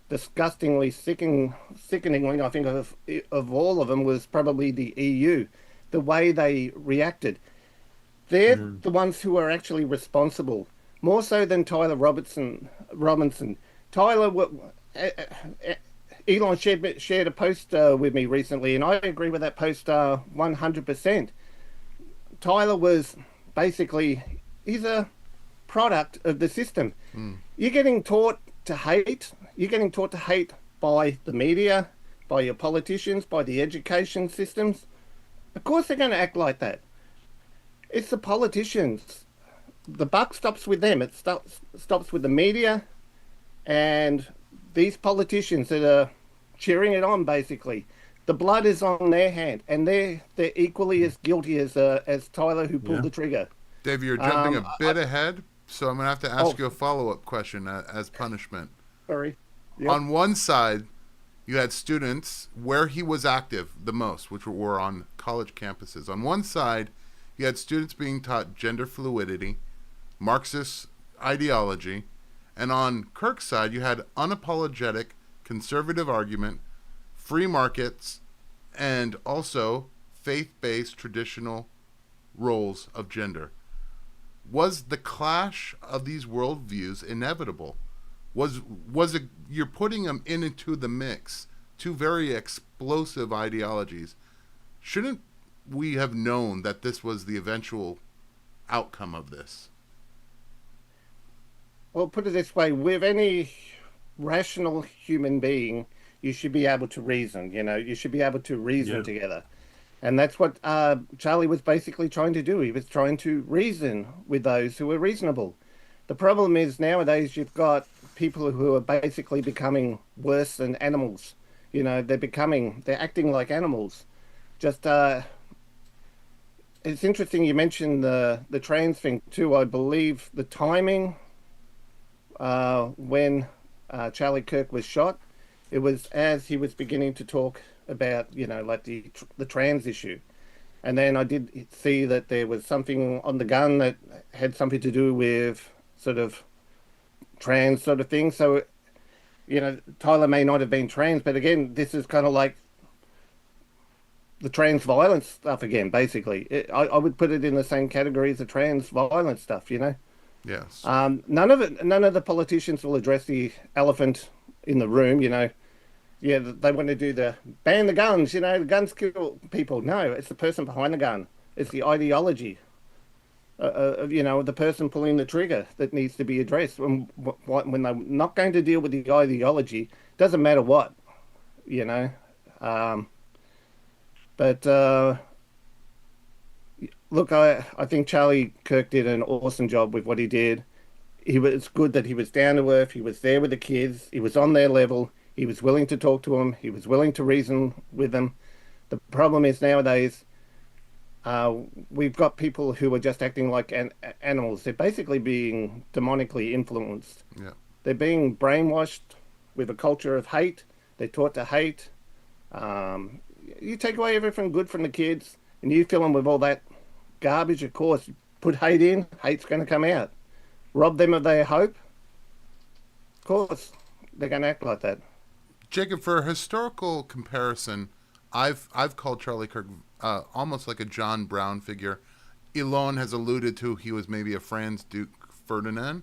disgustingly, sickeningly, I think of all of them was probably the EU. The way they reacted. They're the ones who are actually responsible, more so than Tyler Robinson. Tyler, Elon shared a post with me recently, and I agree with that post 100%. Tyler was basically, he's a product of the system. You're getting taught to hate. You're getting taught to hate by the media, by your politicians, by the education systems. Of course they're going to act like that. It's the politicians. The buck stops with them. It stops with the media and these politicians that are cheering it on, basically. The blood is on their hand, and they're equally as guilty as Tyler, who pulled the trigger. Dave, you're jumping a bit ahead, so I'm going to have to ask you a follow-up question as punishment. Sorry. Yep. On one side, you had students where he was active the most, which were on college campuses. On one side, you had students being taught gender fluidity, Marxist ideology, and on Kirk's side, you had unapologetic conservative argument, free markets, and also faith-based traditional roles of gender. Was the clash of these worldviews inevitable? Was it, you're putting them into the mix, two very explosive ideologies. Shouldn't we have known that this was the eventual outcome of this? Well, put it this way, with any rational human being, you should be able to reason, you should be able to reason together. And that's what Charlie was basically trying to do. He was trying to reason with those who were reasonable. The problem is nowadays you've got people who are basically becoming worse than animals. They're acting like animals. Just, it's interesting you mentioned the trans thing too. I believe the timing when Charlie Kirk was shot, it was as he was beginning to talk about, like the trans issue. And then I did see that there was something on the gun that had something to do with sort of trans sort of thing. So, Tyler may not have been trans, but again, this is kind of like the trans violence stuff again, basically. I would put it in the same category as the trans violence stuff, Yes. None of the politicians will address the elephant in the room, Yeah, they want to do the ban the guns, the guns kill people. No, it's the person behind the gun. It's the ideology of the person pulling the trigger that needs to be addressed. When they're not going to deal with the ideology, doesn't matter what, But look, I think Charlie Kirk did an awesome job with what he did. It's good that he was down to earth. He was there with the kids. He was on their level. He was willing to talk to them. He was willing to reason with them. The problem is nowadays, we've got people who are just acting like animals. They're basically being demonically influenced. Yeah. They're being brainwashed with a culture of hate. They're taught to hate. You take away everything good from the kids, and you fill them with all that garbage, of course. Put hate in, hate's going to come out. Rob them of their hope, of course, they're going to act like that. Jacob, for a historical comparison, I've called Charlie Kirk almost like a John Brown figure. Elon has alluded to he was maybe a Franz Duke Ferdinand.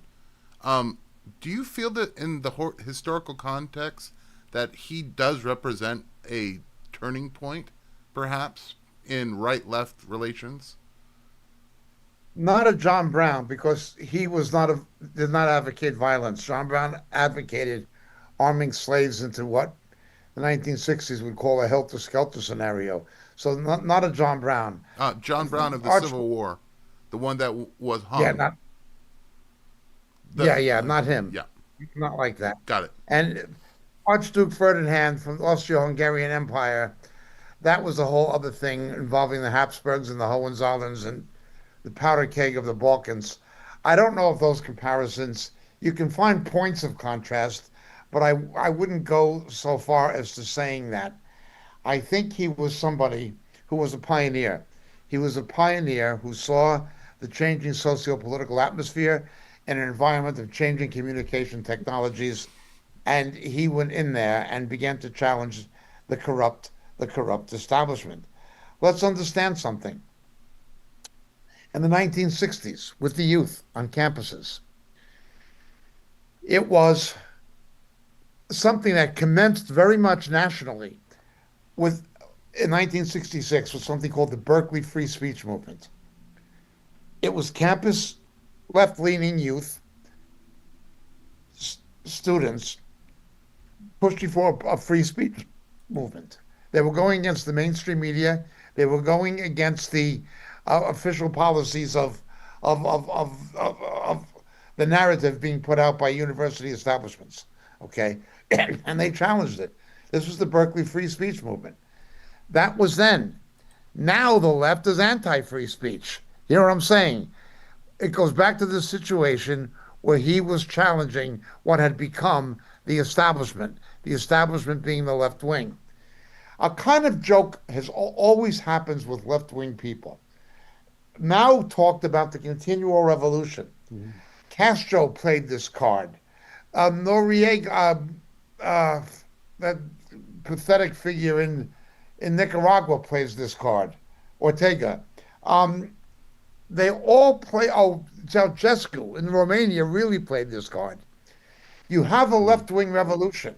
Do you feel that in the historical context that he does represent a turning point, perhaps, in right-left relations? Not a John Brown, because he did not advocate violence. John Brown advocated arming slaves into what the 1960s would call a helter-skelter scenario. So not a John Brown. John Brown of the Arch- Civil War, the one that was hung. Yeah, not not him. Yeah, Not like that. got it. And Archduke Ferdinand from the Austro-Hungarian Empire, that was a whole other thing involving the Habsburgs and the Hohenzollerns and the powder keg of the Balkans. I don't know if those comparisons, you can find points of contrast, but I wouldn't go so far as to saying that. I think he was somebody who was a pioneer. He was a pioneer who saw the changing socio-political atmosphere in an environment of changing communication technologies, and he went in there and began to challenge the corrupt establishment. Let's understand something. In the 1960s, with the youth on campuses, it was something that commenced very much nationally in 1966 with something called the Berkeley Free Speech Movement. It was campus left-leaning youth, students, pushing for a free speech movement. They were going against the mainstream media. They were going against the official policies of the narrative being put out by university establishments. Okay, and they challenged it. This was the Berkeley Free Speech Movement. That was then. Now the left is anti-free speech. You know what I'm saying? It goes back to this situation where he was challenging what had become the establishment being the left wing. A kind of joke always happens with left-wing people. Mao talked about the continual revolution. Mm-hmm. Castro played this card. Noriega, that pathetic figure in Nicaragua, plays this card. Ortega. They all play. Oh, Ceausescu in Romania really played this card. You have a left-wing revolution,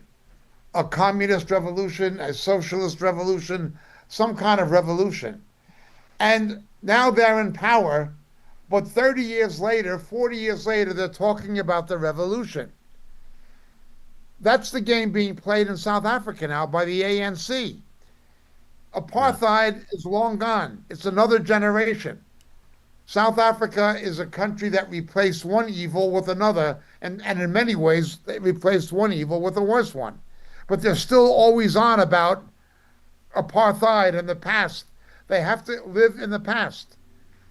a communist revolution, a socialist revolution, some kind of revolution. And now they're in power, but 30 years later, 40 years later, they're talking about the revolution. That's the game being played in South Africa now by the ANC. Apartheid is long gone. It's another generation. South Africa is a country that replaced one evil with another, and in many ways, they replaced one evil with a worse one. But they're still always on about apartheid and the past. They have to live in the past.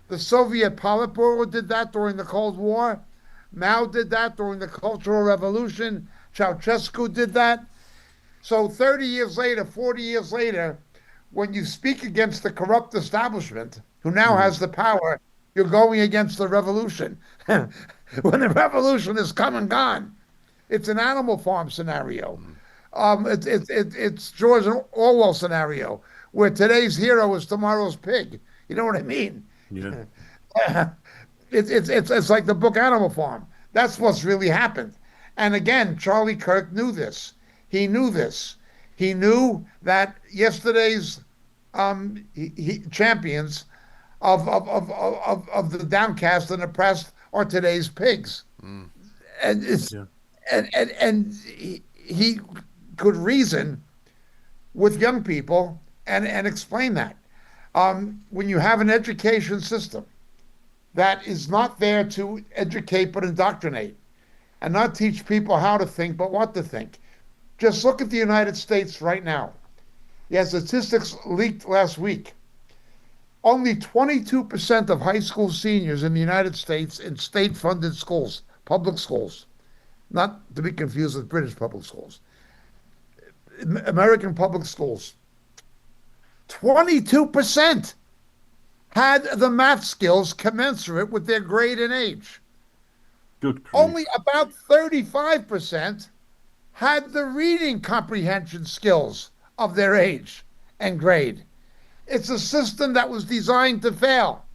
The Soviet Politburo did that during the Cold War. Mao did that during the Cultural Revolution. Ceausescu did that. So 30 years later, 40 years later, when you speak against the corrupt establishment, who now has the power, you're going against the revolution. When the revolution is come and gone, it's an Animal Farm scenario. It's George Orwell scenario, where today's hero is tomorrow's pig. You know what I mean? Yeah. It's like the book Animal Farm. That's what's really happened. And again, Charlie Kirk knew this. He knew this. He knew that yesterday's champions of the downcast and oppressed are today's pigs. Mm. And it's and he could reason with young people and explain that. When you have an education system that is not there to educate but indoctrinate, and not teach people how to think but what to think. Just look at the United States right now. Yeah, statistics leaked last week. Only 22% of high school seniors in the United States in state-funded schools, public schools, not to be confused with British public schools, American public schools, 22% had the math skills commensurate with their grade and age. Only about 35% had the reading comprehension skills of their age and grade. It's a system that was designed to fail.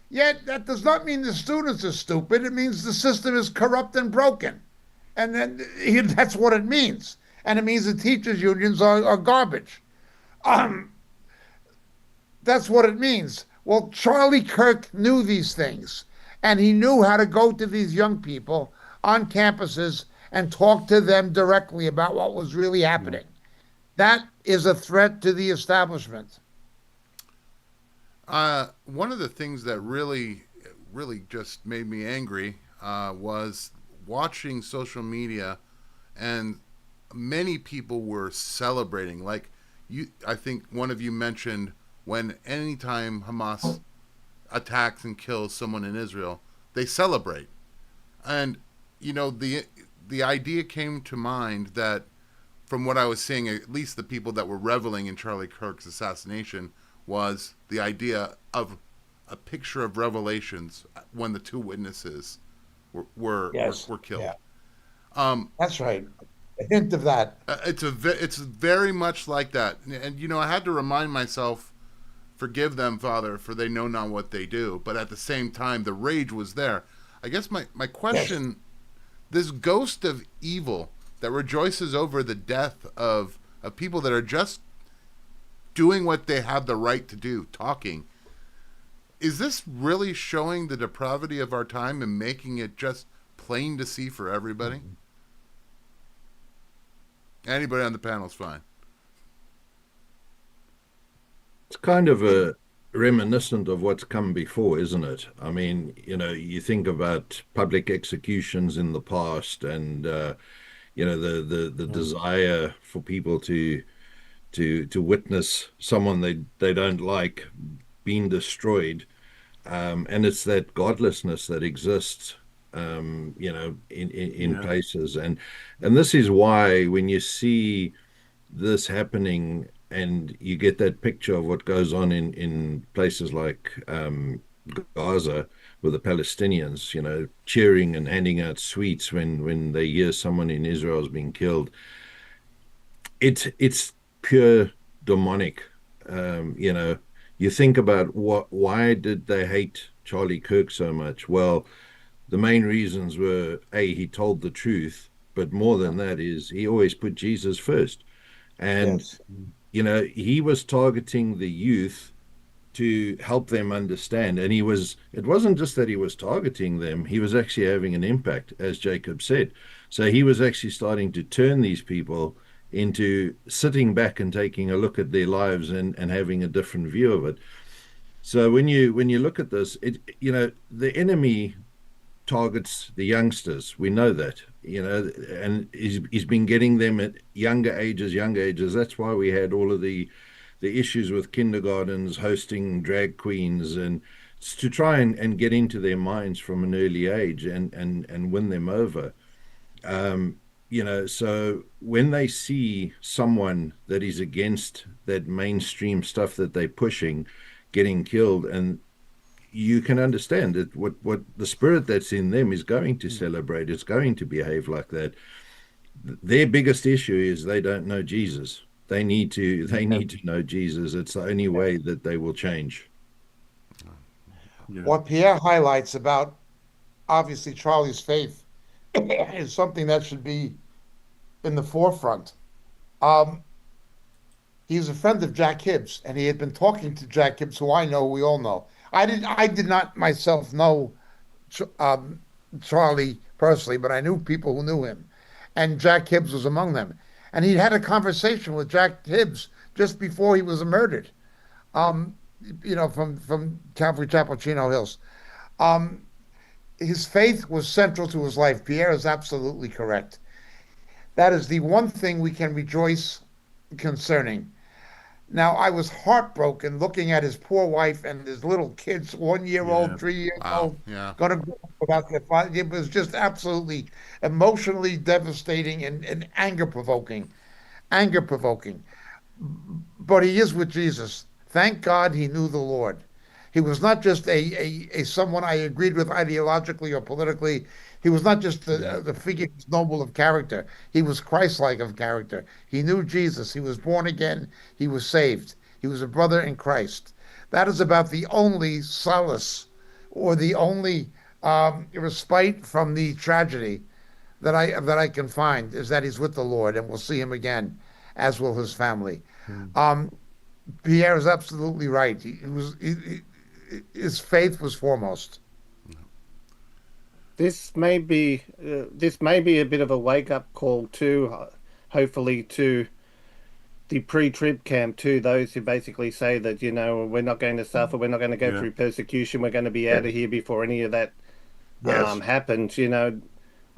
Yet that does not mean the students are stupid. It means the system is corrupt and broken. And then that's what it means. and it means the teachers' unions are garbage. Um, that's what it means. Well, Charlie Kirk knew these things, and he knew how to go to these young people on campuses and talk to them directly about what was really happening. That is a threat to the establishment. One of the things that really just made me angry was watching social media, and many people were celebrating. Like I think one of you mentioned, when anytime Hamas attacks and kills someone in Israel, they celebrate. And the idea came to mind that, from what I was seeing, at least the people that were reveling in Charlie Kirk's assassination, was the idea of a picture of Revelations when the two witnesses were killed. Yeah. That's right. A hint of that. It's very much like that, and I had to remind myself, forgive them, Father, for they know not what they do. But at the same time, the rage was there. I guess my question, this ghost of evil that rejoices over the death of people that are just doing what they have the right to do, talking, is this really showing the depravity of our time and making it just plain to see for everybody? Anybody on the panel is fine. It's kind of a reminiscent of what's come before, isn't it? I mean, you think about public executions in the past, and the desire for people to witness someone they don't like being destroyed, and it's that godlessness that exists, in places, and this is why when you see this happening, and you get that picture of what goes on in places like Gaza with the Palestinians, cheering and handing out sweets when they hear someone in Israel is being killed. It's pure demonic. You think about why did they hate Charlie Kirk so much? Well, the main reasons were, he told the truth, but more than that is he always put Jesus first. And he was targeting the youth to help them understand. And it wasn't just that he was targeting them, he was actually having an impact, as Jacob said. So he was actually starting to turn these people into sitting back and taking a look at their lives and having a different view of it. So when you look at this, the enemy targets the youngsters. We know that, and he's been getting them at younger ages. That's why we had all of the issues with kindergartens hosting drag queens, and to try and get into their minds from an early age and win them over. So when they see someone that is against that mainstream stuff that they're pushing getting killed, and you can understand that what the spirit that's in them is going to celebrate. It's going to behave like that. Their biggest issue is they don't know Jesus. They need to know Jesus. It's the only way that they will change. Yeah. What Pierre highlights about, obviously, Charlie's faith is something that should be in the forefront. He was a friend of Jack Hibbs, and he had been talking to Jack Hibbs, who I know, we all know. I did not myself know Charlie personally, but I knew people who knew him, and Jack Hibbs was among them. And he'd had a conversation with Jack Hibbs just before he was murdered, from Calvary Chapel, Chino Hills. His faith was central to his life. Pierre is absolutely correct. That is the one thing we can rejoice concerning. Now, I was heartbroken looking at his poor wife and his little kids, 1 year old, 3 years old, going to grow up without their father. It was just absolutely emotionally devastating and anger-provoking. But he is with Jesus. Thank God he knew the Lord. He was not just a someone I agreed with ideologically or politically. He was not just the figure who's noble of character. He was Christ-like of character. He knew Jesus. He was born again. He was saved. He was a brother in Christ. That is about the only solace or the only respite from the tragedy that I can find is that he's with the Lord, and we'll see him again, as will his family. Um, Pierre is absolutely right. His faith was foremost. This may be a bit of a wake up call too, hopefully to the pre-trib camp, to those who basically say that, we're not going to suffer, we're not going to go Yeah. through persecution, we're going to be out of here before any of that Yes. happens.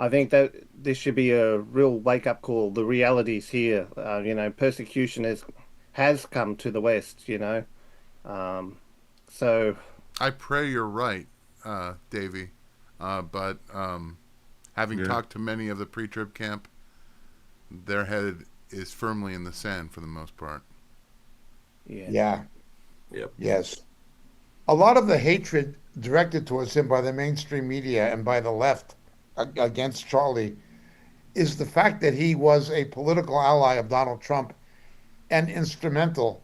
I think that this should be a real wake up call. The realities here, persecution has come to the West. So I pray you're right, Davey. But having Yeah. talked to many of the pre-trib camp, their head is firmly in the sand for the most part. Yeah. Yep. Yes. A lot of the hatred directed towards him by the mainstream media and by the left against Charlie is the fact that he was a political ally of Donald Trump and instrumental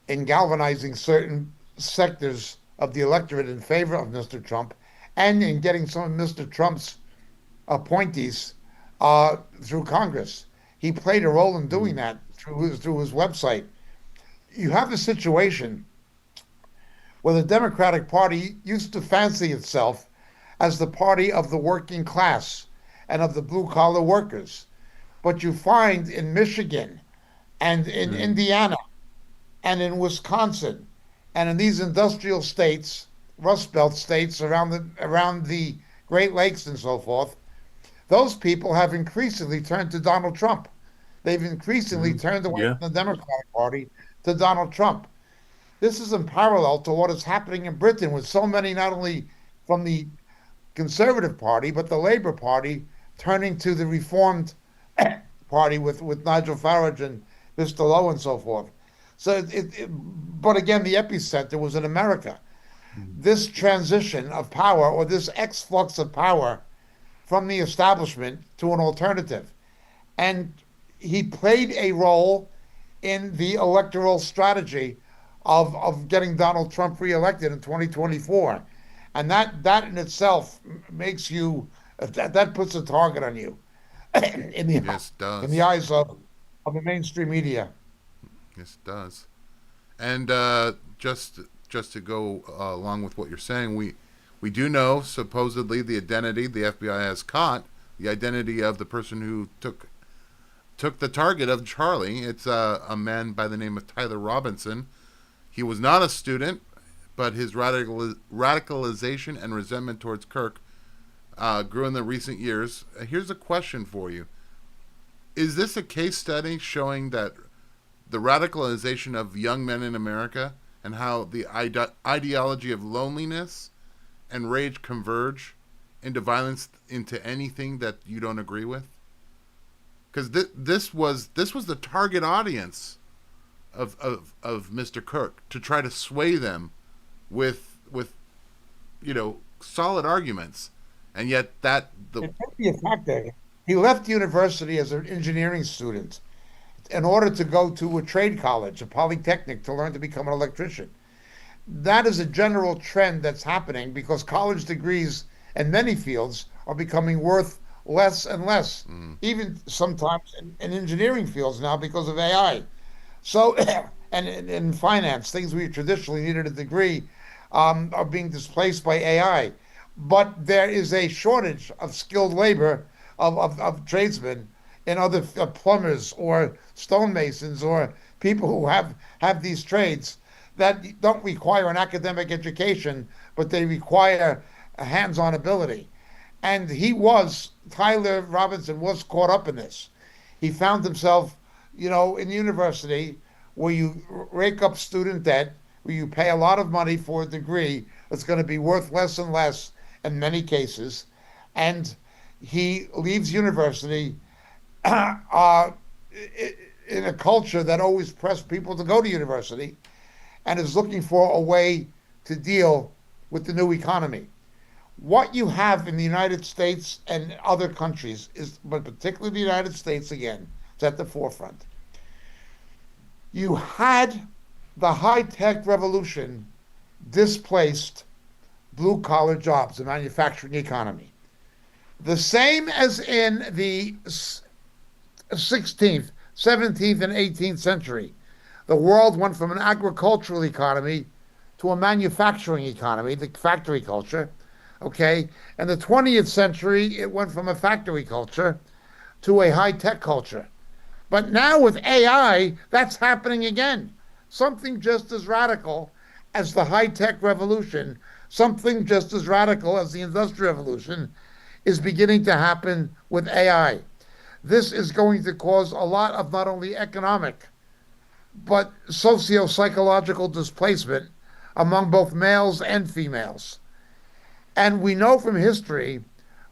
in galvanizing certain sectors of the electorate in favor of Mr. Trump and in getting some of Mr. Trump's appointees through Congress. He played a role in doing that through his website. You have a situation where the Democratic Party used to fancy itself as the party of the working class and of the blue collar workers. But you find in Michigan and in Indiana and in Wisconsin and in these industrial states, Rust Belt states around the Great Lakes and so forth, those people have increasingly turned to Donald Trump. They've increasingly turned away Yeah. from the Democratic Party to Donald Trump. This is in parallel to what is happening in Britain with so many, not only from the Conservative Party, but the Labour Party turning to the Reformed Party with Nigel Farage and Mr. Lowe and so forth. So, but again, the epicenter was in America. This transition of power, or this exflux of power from the establishment to an alternative. And he played a role in the electoral strategy of getting Donald Trump reelected in 2024. And that in itself makes you, that puts a target on you in the, Yes, it does. in the eyes of the mainstream media. Yes, it does. And just to go along with what you're saying, we do know supposedly the identity the FBI has caught the identity of the person who took the target of Charlie. It's a man by the name of Tyler Robinson. He was not a student, but his radicalization and resentment towards Kirk grew in the recent years. Here's a question for you. Is this a case study showing that the radicalization of young men in America and how the ideology of loneliness and rage converge into violence, into anything that you don't agree with? Because this was the target audience of Mr. Kirk, to try to sway them with solid arguments, and yet It could be a factor. He left university as an engineering student in order to go to a trade college, a polytechnic, to learn to become an electrician. That is a general trend that's happening because college degrees in many fields are becoming worth less and less, even sometimes in engineering fields now because of AI. So, and in finance, things we traditionally needed a degree are being displaced by AI. But there is a shortage of skilled labor, of tradesmen and other plumbers or stonemasons or people who have these trades that don't require an academic education, but they require a hands-on ability. And Tyler Robinson was caught up in this. He found himself, in university where you rake up student debt, where you pay a lot of money for a degree that's going to be worth less and less in many cases. And he leaves university in a culture that always pressed people to go to university and is looking for a way to deal with the new economy. What you have in the United States and other countries but particularly the United States again, is at the forefront. You had the high-tech revolution displaced blue-collar jobs, the manufacturing economy. The same as in the 16th, 17th, and 18th century. The world went from an agricultural economy to a manufacturing economy, the factory culture. Okay. In the 20th century, it went from a factory culture to a high tech culture. But now with AI, that's happening again. Something just as radical as the high tech revolution, something just as radical as the industrial revolution is beginning to happen with AI. This is going to cause a lot of not only economic, but socio psychological displacement among both males and females. And we know from history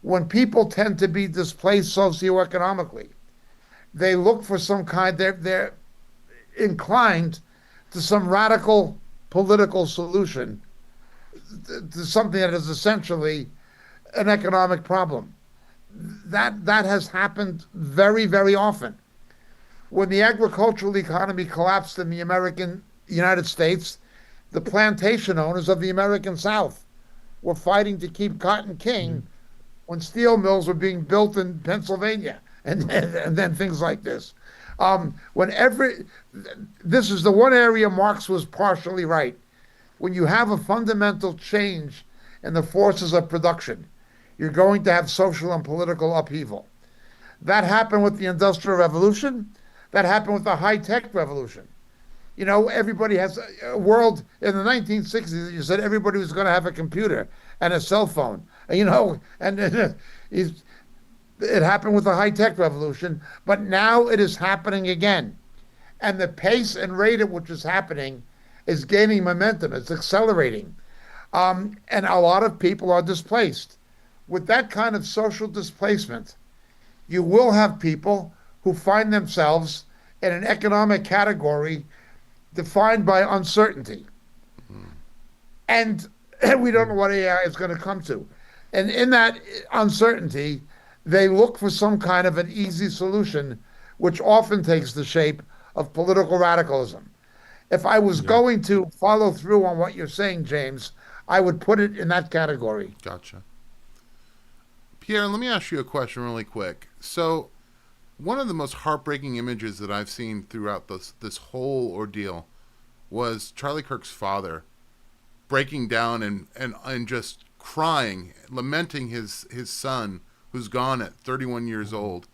when people tend to be displaced socioeconomically, they look for some kind, they're inclined to some radical political solution to something that is essentially an economic problem. That has happened very, very often. When the agricultural economy collapsed in the United States, the plantation owners of the American South were fighting to keep cotton king when steel mills were being built in Pennsylvania, and then things like this. This is the one area Marx was partially right. When you have a fundamental change in the forces of production, you're going to have social and political upheaval. That happened with the Industrial Revolution. That happened with the high-tech revolution. You know, everybody has a world in the 1960s. You said everybody was going to have a computer and a cell phone. You know, and it happened with the high-tech revolution, but now it is happening again. And the pace and rate at which it's happening is gaining momentum. It's accelerating. And a lot of people are displaced. With that kind of social displacement, you will have people who find themselves in an economic category defined by uncertainty. And we don't know what AI is going to come to. And in that uncertainty, they look for some kind of an easy solution, which often takes the shape of political radicalism. If I was going to follow through on what you're saying, James, I would put it in that category. Gotcha. Pierre, let me ask you a question really quick. So, one of the most heartbreaking images that I've seen throughout this whole ordeal was Charlie Kirk's father breaking down and just crying, lamenting his son who's gone at 31 years old,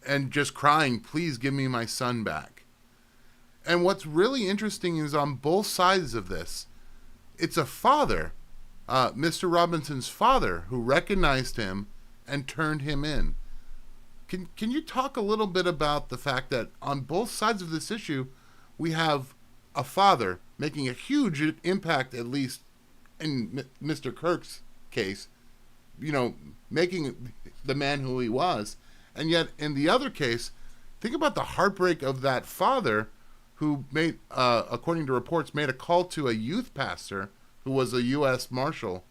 and just crying, "Please give me my son back." And what's really interesting is on both sides of this, it's a father, Mr. Robinson's father, who recognized him and turned him in. Can you talk a little bit about the fact that on both sides of this issue, we have a father making a huge impact, at least in Mr. Kirk's case, you know, making the man who he was, and yet in the other case, think about the heartbreak of that father who made, according to reports, made a call to a youth pastor who was a U.S. Marshal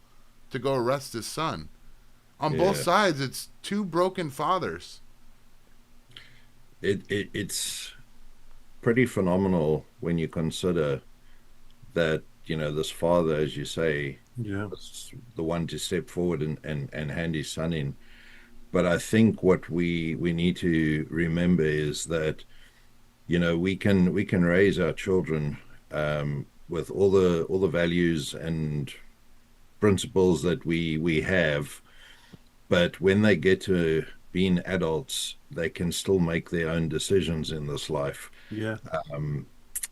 to go arrest his son. On both sides, it's two broken fathers. It's pretty phenomenal when you consider that, you know, this father, as you say, was the one to step forward and hand his son in. But I think what we need to remember is that, you know, we can raise our children with all the values and principles that we have, but when they get to being adults, they can still make their own decisions in this life.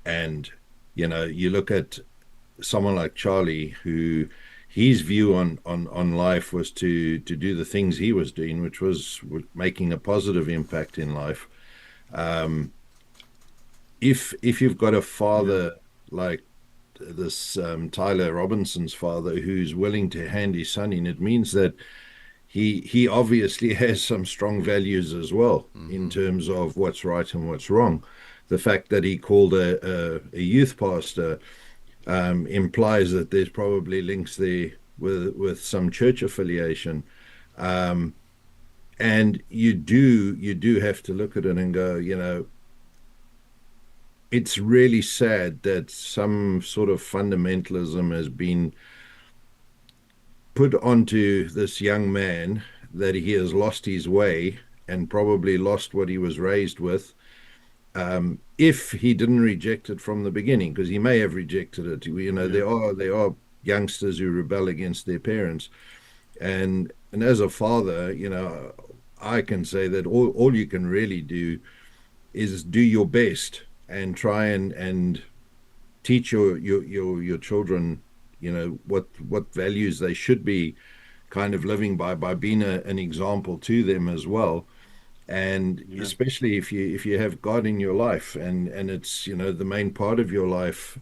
And you know, you look at someone like Charlie, who his view on life was to do the things he was doing, which was making a positive impact in life. If you've got a father like this Tyler Robinson's father who's willing to hand his son in, it means that he obviously has some strong values as well in terms of what's right and what's wrong. The fact that he called a youth pastor implies that there's probably links there with some church affiliation. And you do have to look at it and go, you know, it's really sad that some sort of fundamentalism has been put onto this young man that he has lost his way and probably lost what he was raised with, if he didn't reject it from the beginning, because he may have rejected it. You know, there are youngsters who rebel against their parents, and as a father, you know, I can say that all you can really do is do your best and try and teach your children, you know, what values they should be kind of living by being an example to them as well. And especially if you have God in your life, and it's, you know, the main part of your life,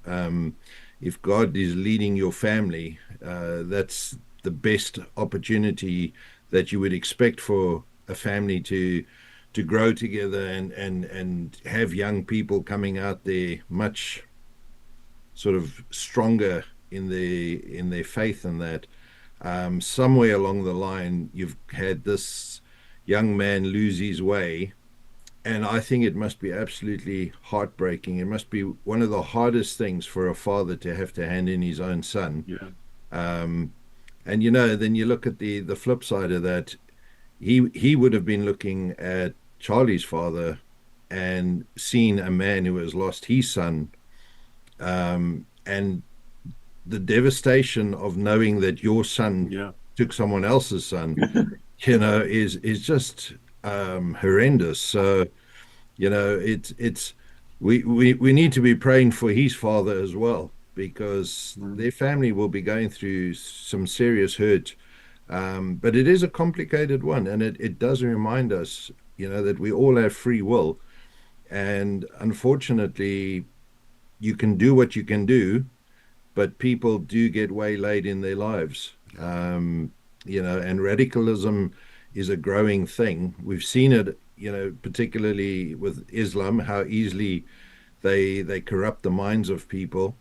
if God is leading your family, that's the best opportunity that you would expect for a family to grow together and have young people coming out there much sort of stronger in their faith, and that somewhere along the line you've had this young man lose his way, and I think it must be absolutely heartbreaking. It must be one of the hardest things for a father to have to hand in his own son. And you know, then you look at the flip side of that. He would have been looking at Charlie's father and seen a man who has lost his son, and the devastation of knowing that your son took someone else's son, you know, is just horrendous. So, you know, we need to be praying for his father as well, because their family will be going through some serious hurt. But it is a complicated one, and it does remind us, you know, that we all have free will, and unfortunately, you can do what you can do, but people do get waylaid in their lives. You know, and radicalism is a growing thing. We've seen it, you know, particularly with Islam, how easily they corrupt the minds of people.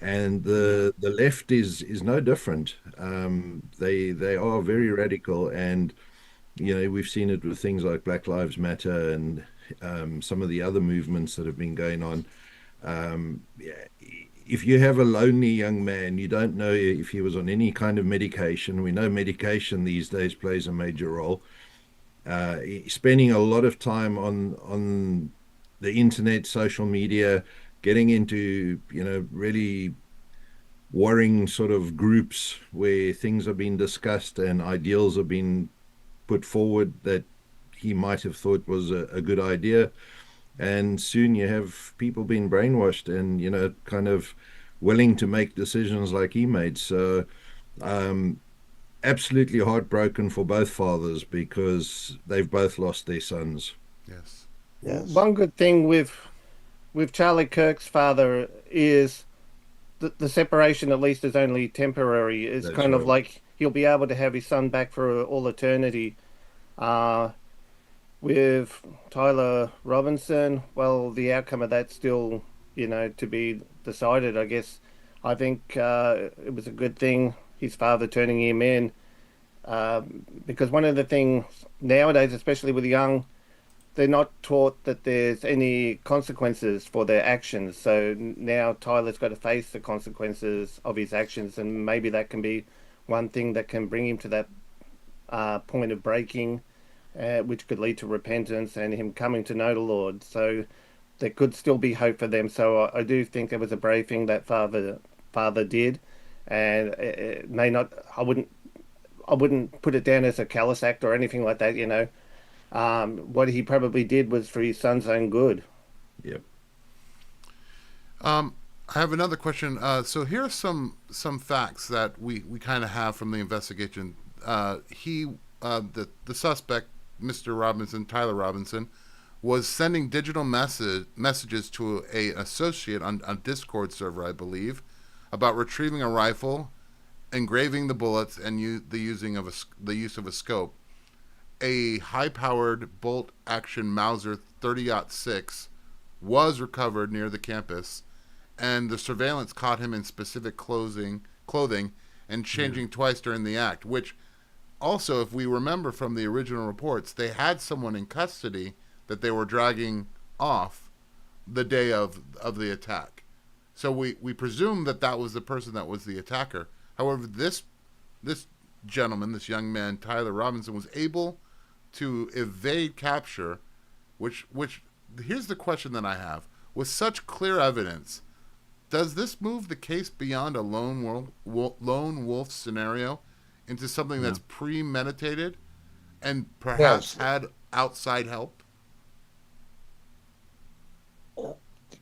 And the left is no different. They are very radical, and you know, we've seen it with things like Black Lives Matter and some of the other movements that have been going on. If you have a lonely young man, you don't know if he was on any kind of medication. We know medication these days plays a major role. Spending a lot of time on the internet, social media, getting into, you know, really warring sort of groups where things are being discussed and ideals are being put forward that he might have thought was a good idea. And soon you have people being brainwashed and, you know, kind of willing to make decisions like he made. So absolutely heartbroken for both fathers, because they've both lost their sons. Yes. One good thing with Charlie Kirk's father is the separation, at least, is only temporary. It's That's kind of right. like he'll be able to have his son back for all eternity. With Tyler Robinson, well, the outcome of that's still, you know, to be decided, I guess. I think it was a good thing, his father turning him in, because one of the things nowadays, especially with the young, they're not taught that there's any consequences for their actions. So now Tyler's got to face the consequences of his actions, and maybe that can be one thing that can bring him to that point of breaking, which could lead to repentance and him coming to know the Lord. So there could still be hope for them. So I do think it was a brave thing that father did, and it may not. I wouldn't put it down as a callous act or anything like that. You know, what he probably did was for his son's own good. Yep. I have another question. So here are some facts that we kind of have from the investigation. The suspect, Mr. Robinson, Tyler Robinson, was sending digital messages to an associate on a Discord server, I believe, about retrieving a rifle, engraving the bullets, and the use of a scope. A high-powered bolt-action Mauser 30-06 was recovered near the campus, and the surveillance caught him in specific clothing and changing twice during the act, which also, if we remember from the original reports, they had someone in custody that they were dragging off the day of the attack. So we presume that was the person that was the attacker. However, this gentleman, this young man, Tyler Robinson, was able to evade capture, which here's the question that I have. With such clear evidence, does this move the case beyond a lone wolf scenario into something that's premeditated and perhaps had outside help?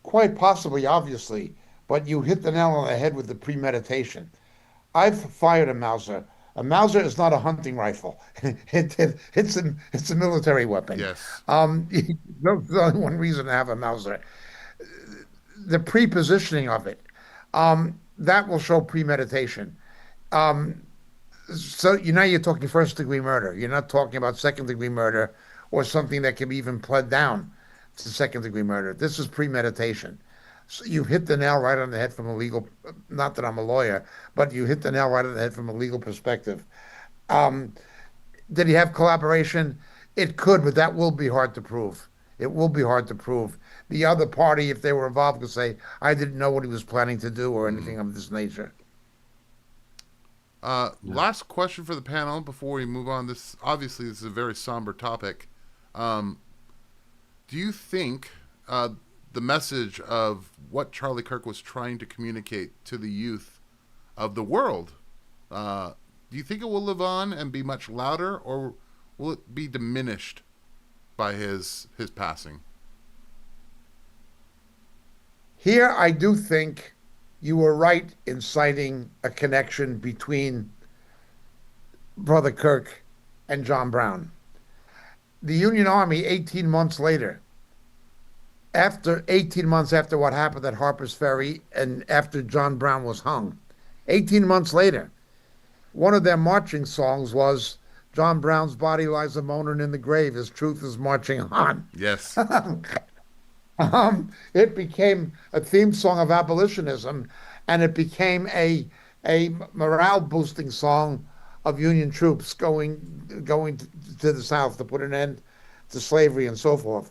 Quite possibly, obviously, but you hit the nail on the head with the premeditation. I've fired a Mauser. A Mauser is not a hunting rifle. It's a military weapon. Yes. There's only one reason to have a Mauser. The pre-positioning of it, that will show premeditation. So you're talking first degree murder. You're not talking about second degree murder or something that can be even pled down to second degree murder. This is premeditation. So you hit the nail right on the head from a legal, not that I'm a lawyer, but you hit the nail right on the head from a legal perspective. Did he have collaboration? It could, but that will be hard to prove. It will be hard to prove. The other party, if they were involved, could say, I didn't know what he was planning to do or anything of this nature. Last question for the panel before we move on. This is a very somber topic. Do you think the message of what Charlie Kirk was trying to communicate to the youth of the world, do you think it will live on and be much louder, or will it be diminished by his passing? Here, I do think you were right in citing a connection between Brother Kirk and John Brown. The Union Army, 18 months later, after 18 months after what happened at Harper's Ferry and after John Brown was hung, 18 months later, one of their marching songs was John Brown's body lies a moaning in the grave, his truth is marching on. Yes. It became a theme song of abolitionism, and it became a morale boosting song of Union troops going to the South to put an end to slavery and so forth.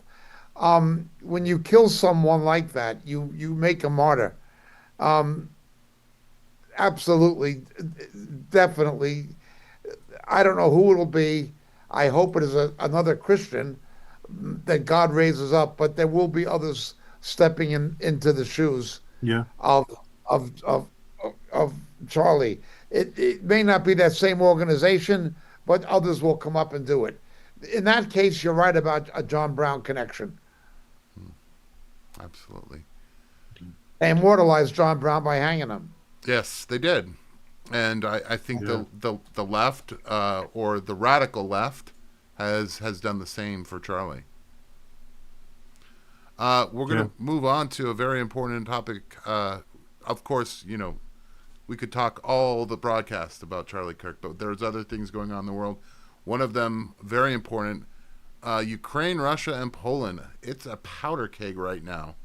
When you kill someone like that, you make a martyr. Absolutely, definitely. I don't know who it'll be. I hope it is another Christian that God raises up, but there will be others stepping into the shoes of Charlie. It may not be that same organization, but others will come up and do it. In that case, you're right about a John Brown connection. Absolutely. They immortalized John Brown by hanging him. Yes, they did. And I think the left, or the radical left, has done the same for Charlie. We're going to move on to a very important topic. Of course, we could talk all the broadcast about Charlie Kirk, but there's other things going on in the world. One of them, very important, Ukraine, Russia, and Poland. It's a powder keg right now.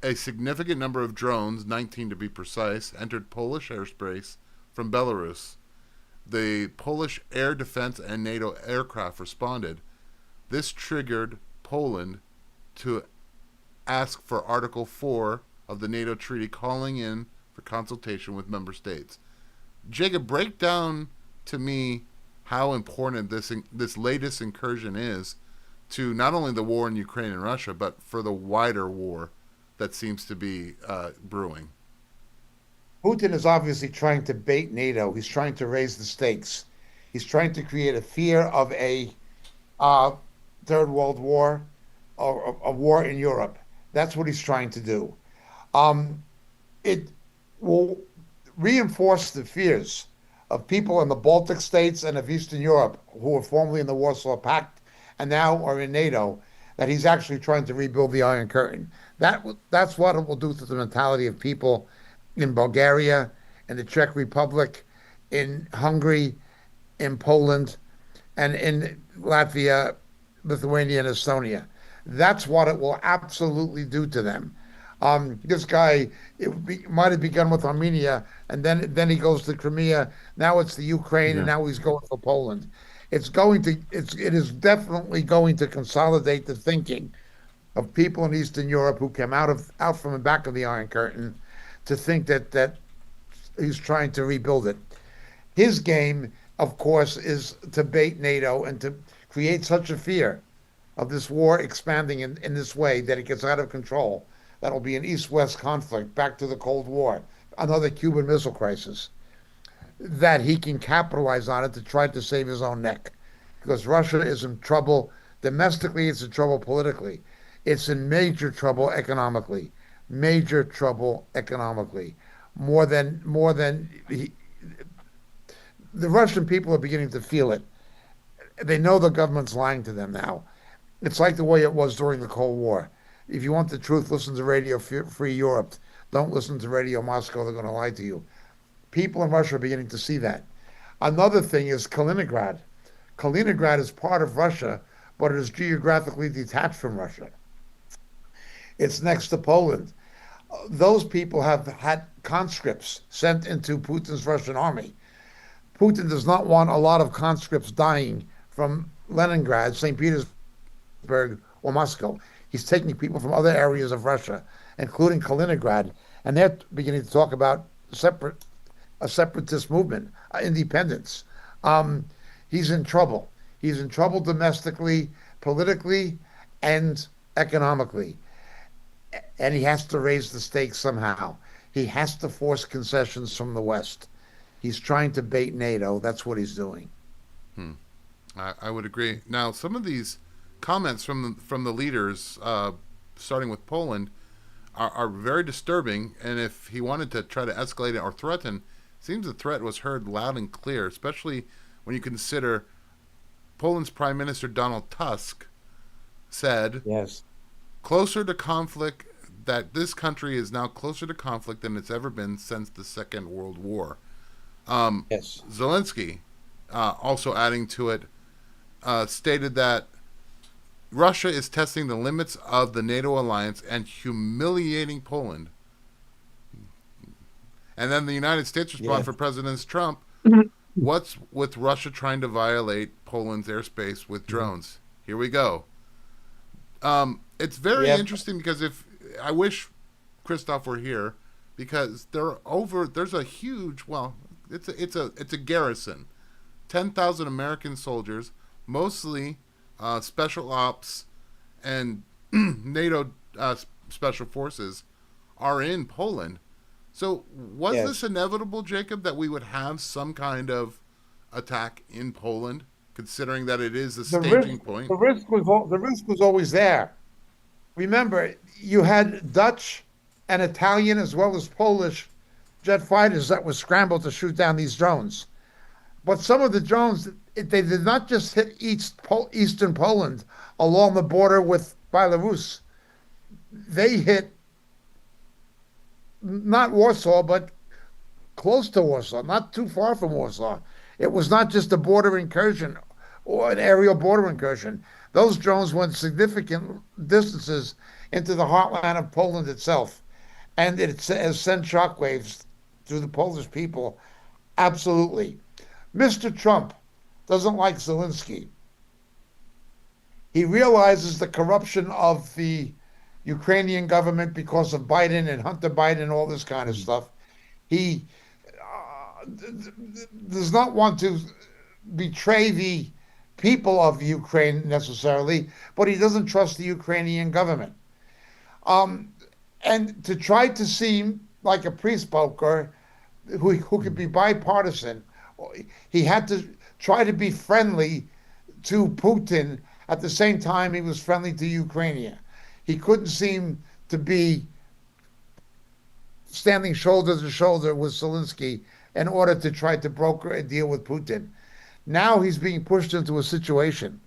A significant number of drones, 19 to be precise, entered Polish airspace from Belarus. The Polish air defense and NATO aircraft responded. This triggered Poland to ask for Article 4 of the NATO treaty, calling in for consultation with member states. Jacob, break down to me how important this latest incursion is to not only the war in Ukraine and Russia, but for the wider war that seems to be brewing. Putin is obviously trying to bait NATO. He's trying to raise the stakes. He's trying to create a fear of a Third World War or a war in Europe. That's what he's trying to do. It will reinforce the fears of people in the Baltic states and of Eastern Europe who were formerly in the Warsaw Pact and now are in NATO, that he's actually trying to rebuild the Iron Curtain. That's what it will do to the mentality of people in Bulgaria, in the Czech Republic, in Hungary, in Poland, and in Latvia, Lithuania, and Estonia. That's what it will absolutely do to them. This guy, might have begun with Armenia, and then he goes to Crimea. Now it's the Ukraine, and now he's going for Poland. It is definitely going to consolidate the thinking of people in Eastern Europe who came out from the back of the Iron Curtain to think that he's trying to rebuild it. His game of course, is to bait NATO and to create such a fear of this war expanding in this way that it gets out of control. That'll be an East-West conflict back to the Cold War, another Cuban Missile Crisis, that he can capitalize on it to try to save his own neck. Because Russia is in trouble domestically, it's in trouble politically, it's in major trouble economically, major trouble economically. The Russian people are beginning to feel it. They know the government's lying to them now. It's like the way it was during the Cold War. If you want the truth, listen to Radio Free Europe. Don't listen to Radio Moscow. They're going to lie to you. People in Russia are beginning to see that. Another thing is Kaliningrad. Kaliningrad is part of Russia, but it is geographically detached from Russia. It's next to Poland. Those people have had conscripts sent into Putin's Russian army. Putin does not want a lot of conscripts dying from Leningrad, St. Petersburg, or Moscow. He's taking people from other areas of Russia, including Kaliningrad, and they're beginning to talk about a separatist movement, independence. He's in trouble. He's in trouble domestically, politically, and economically. And he has to raise the stakes somehow. He has to force concessions from the West. He's trying to bait NATO. That's what he's doing. I would agree. Now, some of these comments from the leaders, starting with Poland, are very disturbing. And if he wanted to try to escalate it or threaten, it seems the threat was heard loud and clear, especially when you consider Poland's Prime Minister Donald Tusk said, Yes, closer to conflict, that this country is now closer to conflict than it's ever been since the Second World War. yes. Zelensky, also adding to it, stated that Russia is testing the limits of the NATO alliance and humiliating Poland. And then the United States responded for President Trump, what's with Russia trying to violate Poland's airspace with drones? Here we go. It's very interesting because I wish Christoph were here, because there's a huge, it's a garrison, 10,000 American soldiers, mostly special ops and NATO special forces are in Poland. So was this inevitable, Jacob, that we would have some kind of attack in Poland, considering that it is a staging point? The risk was always there. Remember, you had Dutch and Italian as well as Polish jet fighters that were scrambled to shoot down these drones. But some of the drones, they did not just hit eastern Poland along the border with Belarus. They hit not Warsaw, but close to Warsaw, not too far from Warsaw. It was not just a border incursion or an aerial border incursion. Those drones went significant distances into the heartland of Poland itself. And it has sent shockwaves through the Polish people. Absolutely. Mr. Trump doesn't like Zelensky. He realizes the corruption of the Ukrainian government because of Biden and Hunter Biden and all this kind of stuff. He does not want to betray the people of Ukraine necessarily, but he doesn't trust the Ukrainian government. And to try to seem like a peacemonger who could be bipartisan, he had to try to be friendly to Putin at the same time he was friendly to Ukraine. He couldn't seem to be standing shoulder to shoulder with Zelensky in order to try to broker a deal with Putin. Now he's being pushed into a situation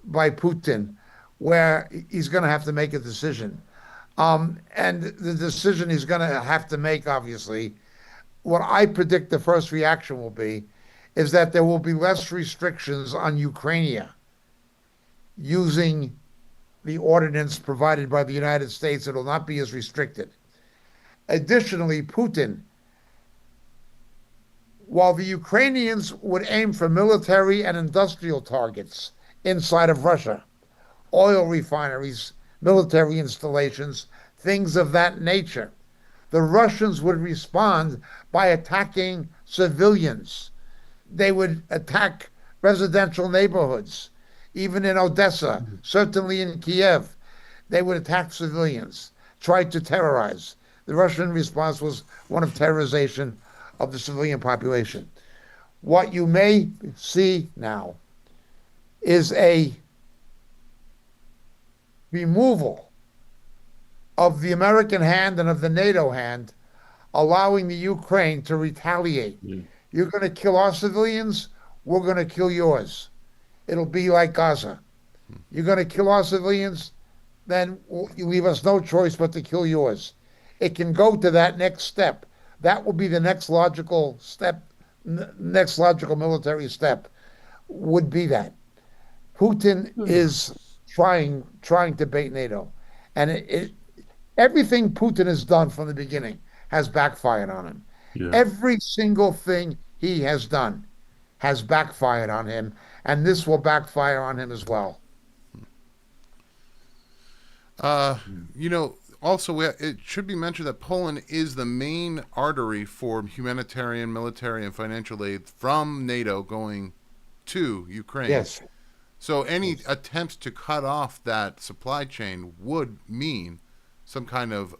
by Putin where he's going to have to make a decision. And the decision he's going to have to make, obviously, what I predict the first reaction will be, is that there will be less restrictions on Ukraine using the ordinance provided by the United States. It will not be as restricted. Additionally, Putin, while the Ukrainians would aim for military and industrial targets inside of Russia, oil refineries, military installations, things of that nature, the Russians would respond by attacking civilians, They would attack residential neighborhoods, even in Odessa, certainly in Kiev. They would attack civilians, try to terrorize. The Russian response was one of terrorization of the civilian population. What you may see now is a removal of the American hand and of the NATO hand, allowing the Ukraine to retaliate. You're going to kill our civilians, we're going to kill yours. It'll be like Gaza. You're going to kill our civilians, then you leave us no choice but to kill yours. It can go to that next step. That will be the next logical step, next logical military step would be that. Putin is trying to bait NATO. And everything Putin has done from the beginning has backfired on him. Yeah. Every single thing he has done has backfired on him, and this will backfire on him as well. Also, it should be mentioned that Poland is the main artery for humanitarian, military, and financial aid from NATO going to Ukraine. Yes. So any attempts to cut off that supply chain would mean some kind of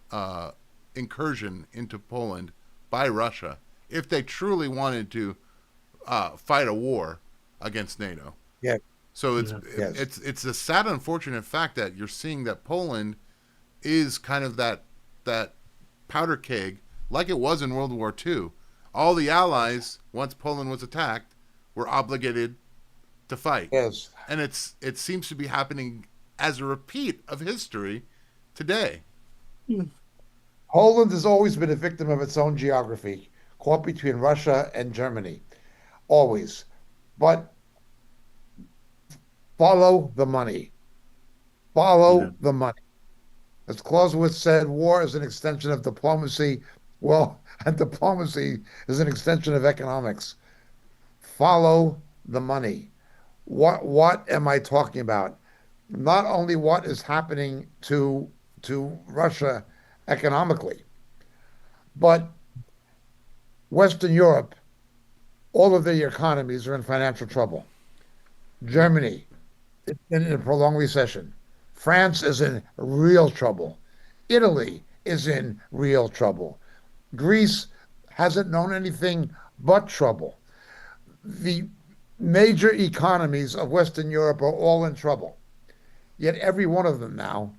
incursion into Poland by Russia if they truly wanted to fight a war against NATO. Yeah. So it's a sad, unfortunate fact that you're seeing that Poland is kind of that powder keg, like it was in World War II. All the allies, once Poland was attacked, were obligated to fight. Yes. And it seems to be happening as a repeat of history today. Poland has always been a victim of its own geography, caught between Russia and Germany, always. But follow the money. Follow the money. As Clausewitz said, war is an extension of diplomacy. Well, and diplomacy is an extension of economics. Follow the money. What am I talking about? Not only what is happening to Russia economically, but Western Europe, all of their economies are in financial trouble. Germany is in a prolonged recession. France is in real trouble. Italy is in real trouble. Greece hasn't known anything but trouble. The major economies of Western Europe are all in trouble. Yet every one of them now,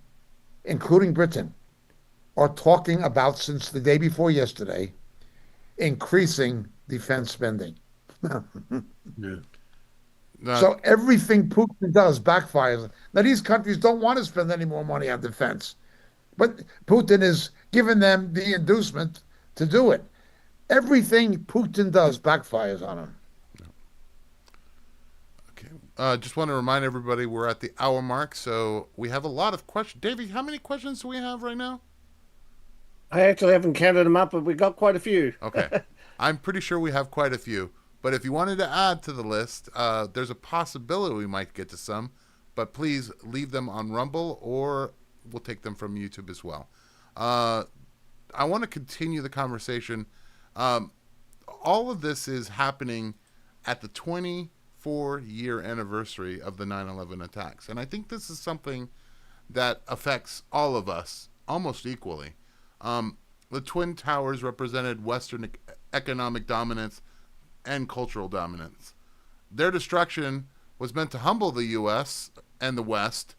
including Britain, are talking about, since the day before yesterday, increasing defense spending. So everything Putin does backfires. Now, these countries don't want to spend any more money on defense, but Putin is giving them the inducement to do it. Everything Putin does backfires on him. Okay. Just want to remind everybody we're at the hour mark, so we have a lot of questions. Davey, how many questions do we have right now? I actually haven't counted them up, but we got quite a few. Okay. I'm pretty sure we have quite a few. But if you wanted to add to the list, there's a possibility we might get to some. But please leave them on Rumble, or we'll take them from YouTube as well. I want to continue the conversation. All of this is happening at the 24-year anniversary of the 9/11 attacks. And I think this is something that affects all of us almost equally. The Twin Towers represented Western economic dominance and cultural dominance. Their destruction was meant to humble the U.S. and the West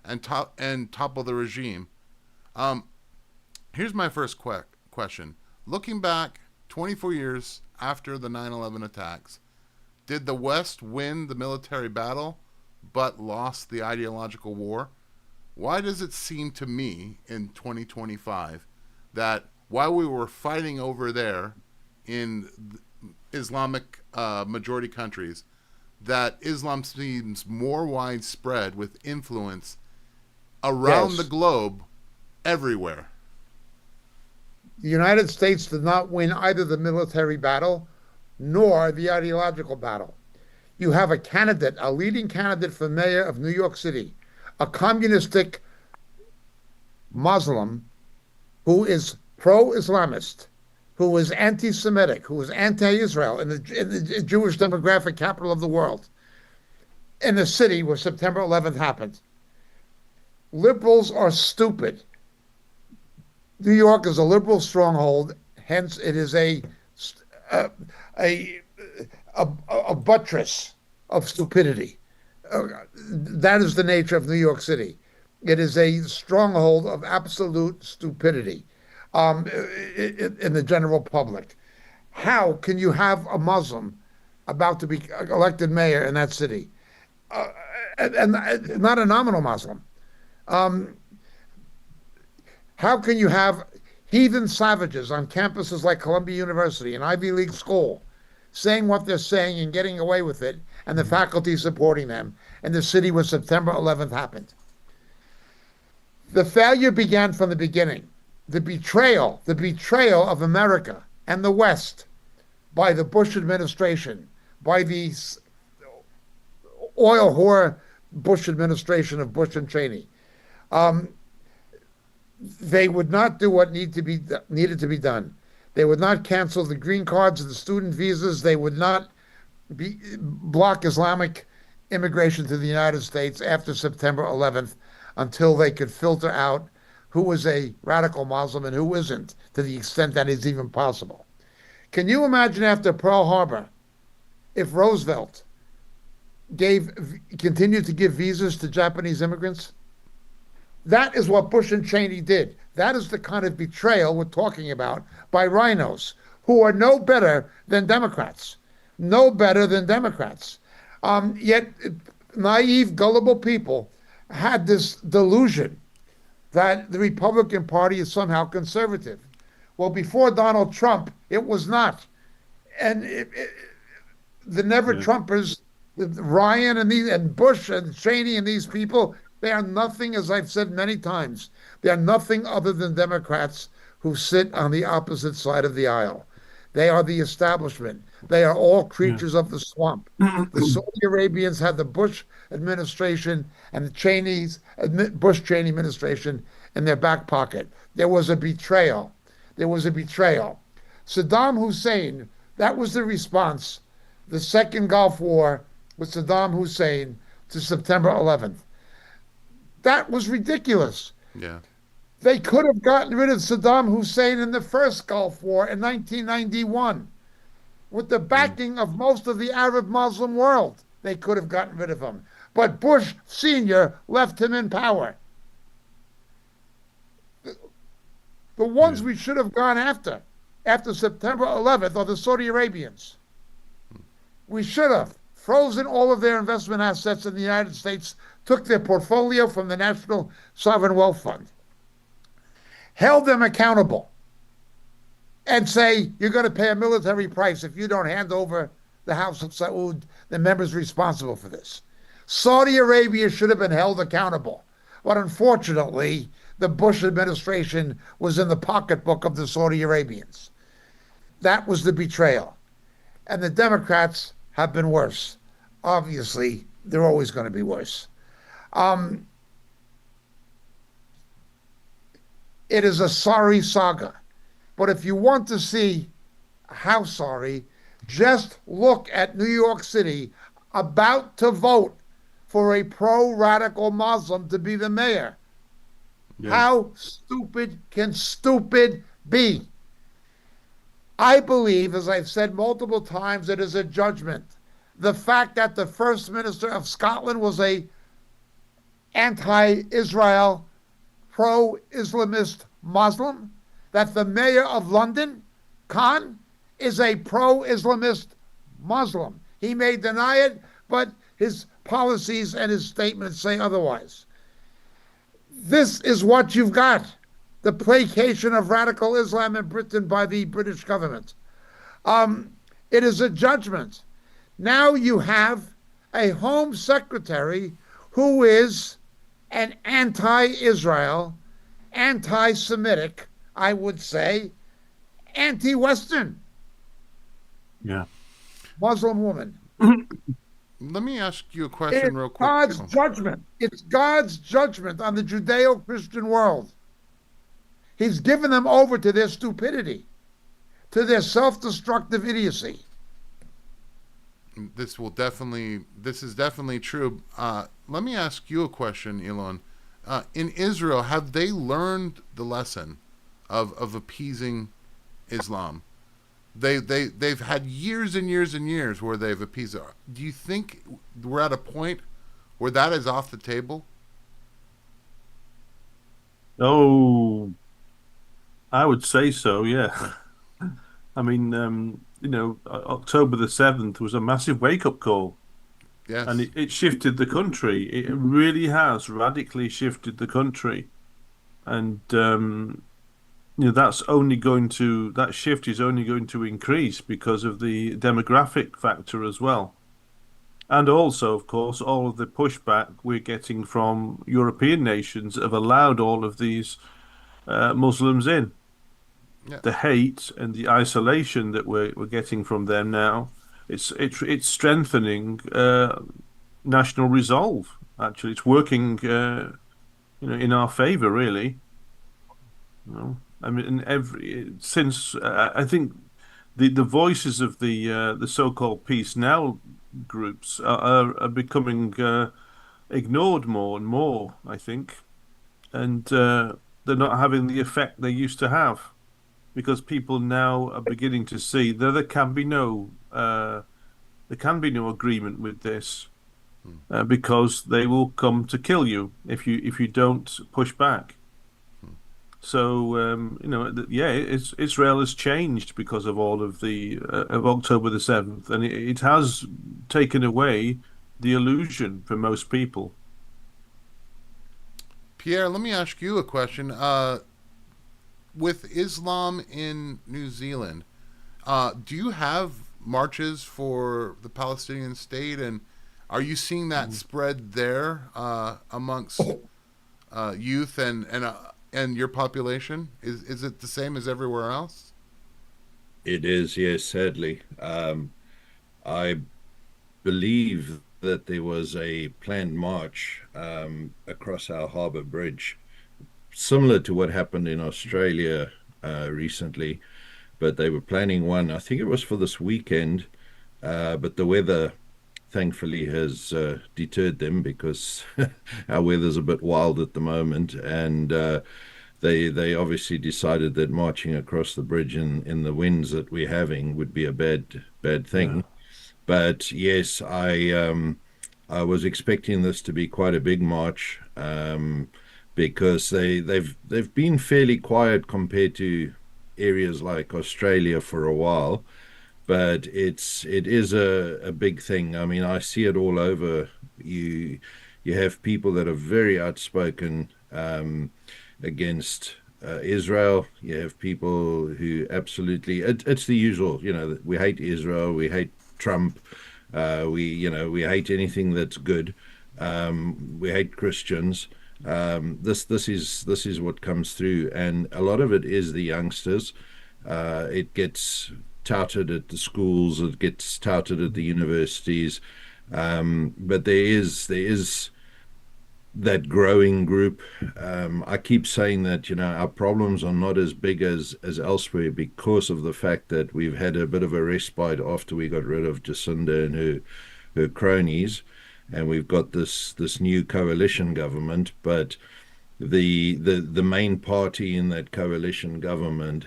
and topple the regime. Here's my first question. Looking back 24 years after the 9/11 attacks, did the West win the military battle but lost the ideological war? Why does it seem to me in 2025 that while we were fighting over there in Islamic majority countries, that Islam seems more widespread with influence around the globe everywhere? The United States did not win either the military battle nor the ideological battle. You have a candidate, a leading candidate for mayor of New York City, a communistic Muslim who is pro-Islamist, who was anti-Semitic, who was anti-Israel in the Jewish demographic capital of the world, in the city where September 11th happened. Liberals are stupid. New York is a liberal stronghold, hence it is a buttress of stupidity. That is the nature of New York City. It is a stronghold of absolute stupidity in the general public. How can you have a Muslim about to be elected mayor in that city? And not a nominal Muslim. How can you have heathen savages on campuses like Columbia University, an Ivy League school, saying what they're saying and getting away with it, and the faculty supporting them, in the city where September 11th happened? The failure began from the beginning. The betrayal of America and the West by the Bush administration, by the oil whore Bush administration of Bush and Cheney. They would not do what needed to be done. They would not cancel the green cards and the student visas. They would not block Islamic immigration to the United States after September 11th until they could filter out who was a radical Muslim and who isn't, to the extent that is even possible. Can you imagine after Pearl Harbor, if Roosevelt continued to give visas to Japanese immigrants? That is what Bush and Cheney did. That is the kind of betrayal we're talking about by rhinos who are no better than Democrats. No better than Democrats. Yet naive, gullible people had this delusion that the Republican Party is somehow conservative. Well, before Donald Trump, it was not. And the never-Trumpers, Ryan and Bush and Cheney and these people, they are nothing, as I've said many times, they are nothing other than Democrats who sit on the opposite side of the aisle. They are the establishment. They are all creatures of the swamp. The Saudi Arabians had the Bush administration and the Bush-Cheney administration in their back pocket. There was a betrayal. There was a betrayal. Saddam Hussein, that was the response, the second Gulf War with Saddam Hussein to September 11th. That was ridiculous. Yeah. They could have gotten rid of Saddam Hussein in the first Gulf War in 1991. With the backing of most of the Arab Muslim world, they could have gotten rid of him. But Bush Sr. left him in power. The ones we should have gone after September 11th, are the Saudi Arabians. We should have frozen all of their investment assets in the United States, took their portfolio from the National Sovereign Wealth Fund, held them accountable, and say, you're going to pay a military price if you don't hand over the House of Saud, the members responsible for this. Saudi Arabia should have been held accountable. But unfortunately, the Bush administration was in the pocketbook of the Saudi Arabians. That was the betrayal. And the Democrats have been worse. Obviously, they're always going to be worse. It is a sorry saga. But if you want to see how sorry, just look at New York City about to vote for a pro-radical Muslim to be the mayor. Yeah. How stupid can stupid be? I believe, as I've said multiple times, it is a judgment. The fact that the First Minister of Scotland was a anti-Israel, pro-Islamist Muslim, that the mayor of London, Khan, is a pro-Islamist Muslim. He may deny it, but his policies and his statements say otherwise. This is what you've got, the placation of radical Islam in Britain by the British government. It is a judgment. Now you have a Home Secretary who is an anti-Israel, anti-Semitic, I would say, anti-Western. Yeah. Muslim woman. Let me ask you a question real quick. God's judgment. It's God's judgment on the Judeo-Christian world. He's given them over to their stupidity. to their self-destructive idiocy. This is definitely true. Let me ask you a question, Elon. In Israel, have they learned the lesson of appeasing Islam? They've had years and years and years where they've appeased it. Do you think we're at a point where that is off the table? Oh, I would say so, yeah. I mean, October the 7th was a massive wake-up call, Yes. and it shifted the country. It really has radically shifted the country. And that shift is only going to increase because of the demographic factor as well. And also, of course, all of the pushback we're getting from European nations have allowed all of these Muslims in. Yeah. The hate and the isolation that we're getting from them now, it's strengthening national resolve. Actually, it's working, in our favor, really. I mean, I think the voices of the so-called Peace Now groups are becoming ignored more and more, I think, and they're not having the effect they used to have, because people now are beginning to see that there can be no agreement with this, because they will come to kill you if you don't push back. So Israel has changed because of all of the of October the 7th, and it has taken away the illusion for most people. Pierre, let me ask you a question. With Islam in New Zealand, do you have marches for the Palestinian state, and are you seeing that spread there amongst youth and your population? Is it the same as everywhere else? It is, yes, sadly. I believe that there was a planned march across our harbour bridge, similar to what happened in Australia recently, but they were planning one. I think it was for this weekend, but the weather thankfully has deterred them, because our weather's a bit wild at the moment, and they obviously decided that marching across the bridge in the winds that we're having would be a bad thing. Yeah. But yes, I was expecting this to be quite a big march, because they've been fairly quiet compared to areas like Australia for a while. But it is a big thing. I mean, I see it all over. You have people that are very outspoken against Israel. You have people who absolutely, it's the usual. We hate Israel. We hate Trump. We hate anything that's good. We hate Christians. This is what comes through, and a lot of it is the youngsters. It gets touted at the schools, it gets touted at the universities, but there is that growing group. I keep saying that our problems are not as big as elsewhere, because of the fact that we've had a bit of a respite after we got rid of Jacinda and her cronies, and we've got this new coalition government. But the main party in that coalition government,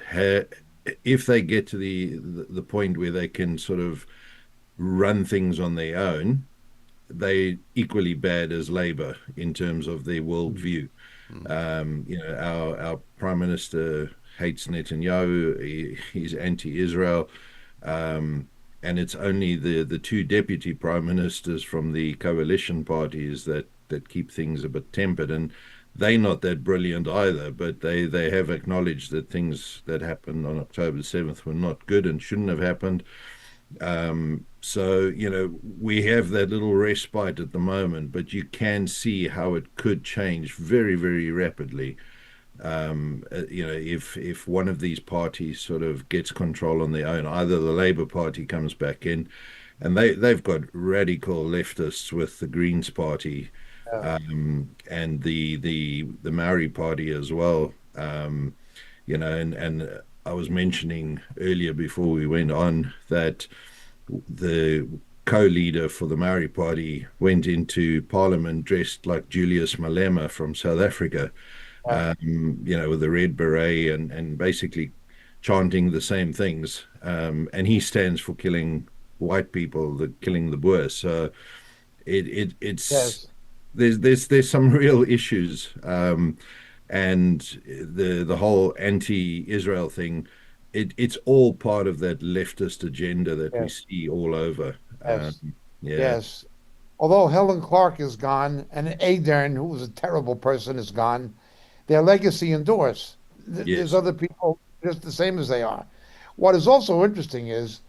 if they get to the point where they can sort of run things on their own, they equally bad as Labour in terms of their worldview. Our Prime Minister hates Netanyahu. He's anti-Israel, and it's only the two deputy prime ministers from the coalition parties that keep things a bit tempered, and they're not that brilliant either, but they have acknowledged that things that happened on October 7th were not good and shouldn't have happened. So, we have that little respite at the moment, but you can see how it could change very, very rapidly. If one of these parties sort of gets control on their own, either the Labour Party comes back in, and they've got radical leftists with the Greens Party, and the Maori Party as well, and I was mentioning earlier before we went on that the co-leader for the Maori Party went into Parliament dressed like Julius Malema from South Africa, with a red beret and basically chanting the same things. And he stands for killing white people, killing the Boers. So it's Yes. there's some real issues, and the whole anti-Israel thing. It's all part of that leftist agenda that we Yes. see all over. Yes. Yeah, Yes. Although Helen Clark is gone and Adern, who was a terrible person, is gone, their legacy endures. There's yes, other people just the same as they are. What is also interesting is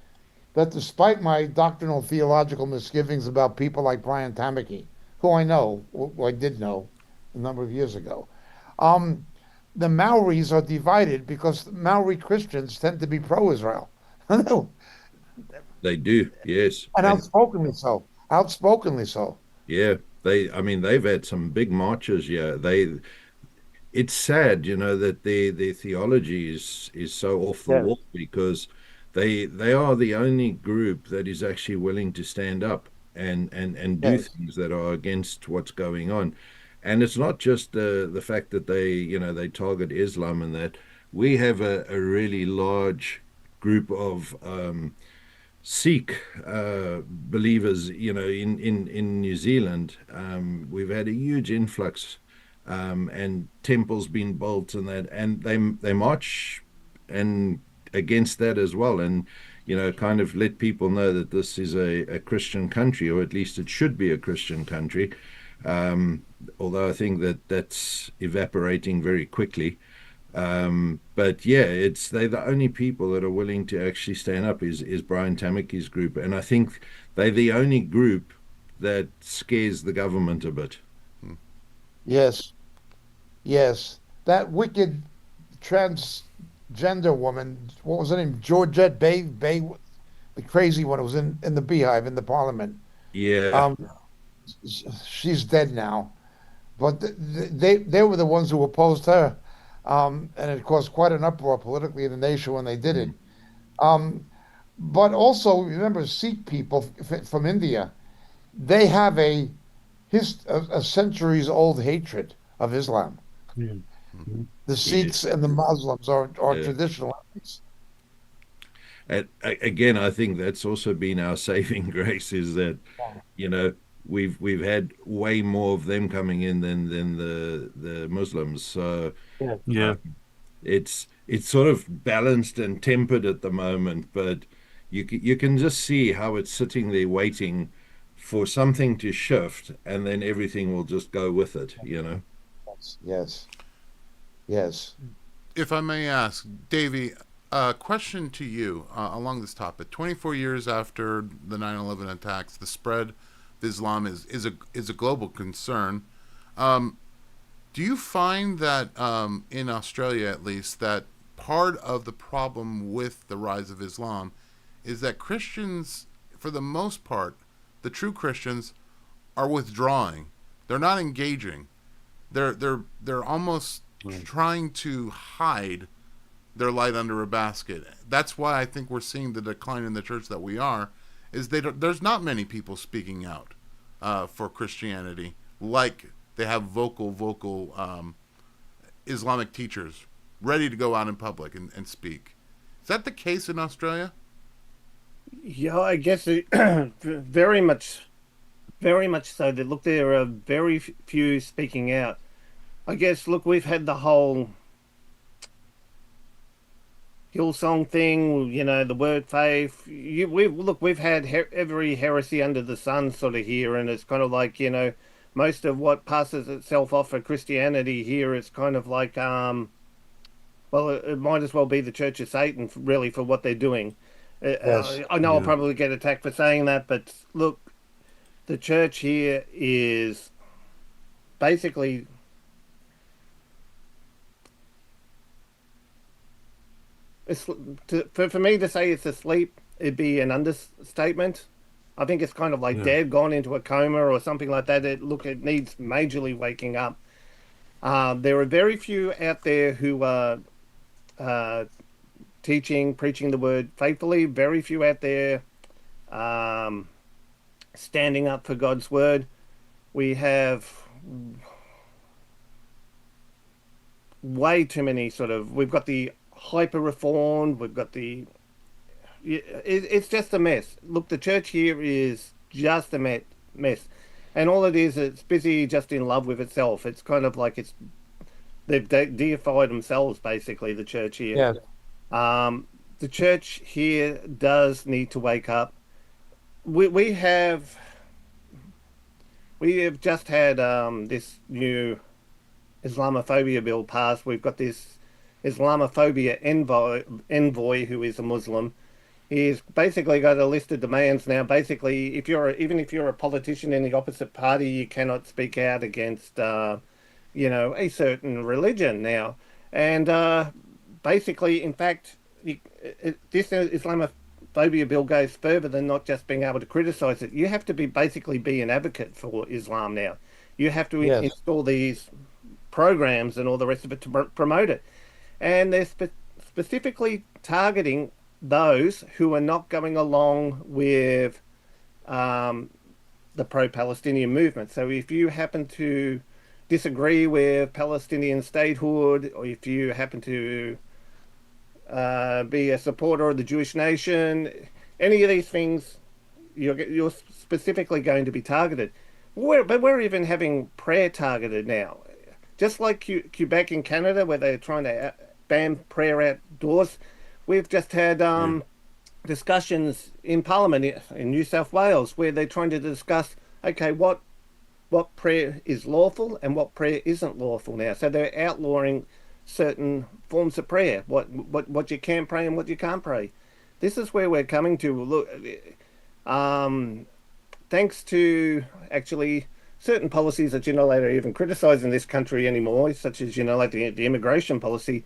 that despite my doctrinal theological misgivings about people like Brian Tamaki, who I know, who I did know a number of years ago, um, the Maoris are divided because Maori Christians tend to be pro-Israel. And they do. Yes, and outspokenly so. Outspokenly so. yeah, I mean, they've had some big marches. Yeah, it's sad, that their theology is so off the Yes. wall because they are the only group that is actually willing to stand up and do Yes. things that are against what's going on. And it's not just the fact that they target Islam and that. We have a really large group of Sikh believers, in New Zealand. We've had a huge influx, and temples being built and that, and they march and against that as well, and kind of let people know that this is a Christian country, or at least it should be a Christian country. Although I think that that's evaporating very quickly. But yeah, they're the only people that are willing to actually stand up is Brian Tamaki's group, and I think they're the only group that scares the government a bit. Yes. Yes. That wicked transgender woman, what was her name? Georgette Bay, the crazy one who was in the Beehive in the Parliament. Yeah, Um, she's dead now, but they were the ones who opposed her, and it caused quite an uproar politically in the nation when they did it. Um, but also remember, Sikh people from India, they have a centuries old hatred of Islam. Yeah. The yeah, Sikhs and the Muslims are yeah. traditional enemies. And again, I think that's also been our saving grace is that, you know, we've had way more of them coming in than the Muslims. So Yeah. Yeah. it's sort of balanced and tempered at the moment, but you can just see how it's sitting there waiting for something to shift, and then everything will just go with it, you know. Yes. Yes. Yes. If I may ask, Davey, a question to you along this topic. 24 years after the 9/11 attacks, the spread of Islam is a global concern. Do you find that in Australia, at least, that part of the problem with the rise of Islam is that Christians, for the most part, the true Christians, are withdrawing. They're not engaging. They're almost trying to hide their light under a basket. That's why I think we're seeing the decline in the church that we are. There's not many people speaking out for Christianity like they have vocal Islamic teachers ready to go out in public and speak. Is that the case in Australia? Yeah, I guess very much so. That look, there are very few speaking out. I guess, look, we've had the whole Hillsong thing, you know, the word faith. We've had every heresy under the sun sort of here, and it's kind of like, you know, most of what passes itself off for Christianity here is kind of like, well, it might as well be the Church of Satan, really, for what they're doing. Yes. I know I'll Yeah. probably get attacked for saying that, but look, the church here is basically for me to say it's asleep, it'd be an understatement. I think it's kind of like Yeah. dead, gone into a coma or something like that. It needs majorly waking up. There are very few out there who are teaching, preaching the word faithfully. Very few out there standing up for God's word. We have way too many we've got the hyper reformed, we've got it's just a mess. Look, the church here is just a mess. And all it is, it's busy just in love with itself. It's kind of like they've deified themselves, basically, the church here. Yes. The church here does need to wake up. We have just had this new Islamophobia bill passed. We've got this Islamophobia envoy who is a Muslim. He's basically got a list of demands now. Basically, even if you're a politician in the opposite party, you cannot speak out against a certain religion now. And basically, in fact, this Islamophobia bill goes further than not just being able to criticize it. You have to basically be an advocate for Islam now. You have to install these programs and all the rest of it to promote it. And they're specifically targeting those who are not going along with the pro-Palestinian movement. So if you happen to disagree with Palestinian statehood, or if you happen to be a supporter of the Jewish nation, any of these things, you're specifically going to be targeted. But we're even having prayer targeted now. Just like Quebec in Canada, where they're trying to ban prayer outdoors, we've just had discussions in Parliament in New South Wales where they're trying to discuss, okay, what prayer is lawful and what prayer isn't lawful now. So they're outlawing certain forms of prayer, what you can pray and what you can't pray. This is where we're coming to. Look, thanks to actually certain policies that you're not allowed to even criticize in this country anymore, such as like the immigration policy.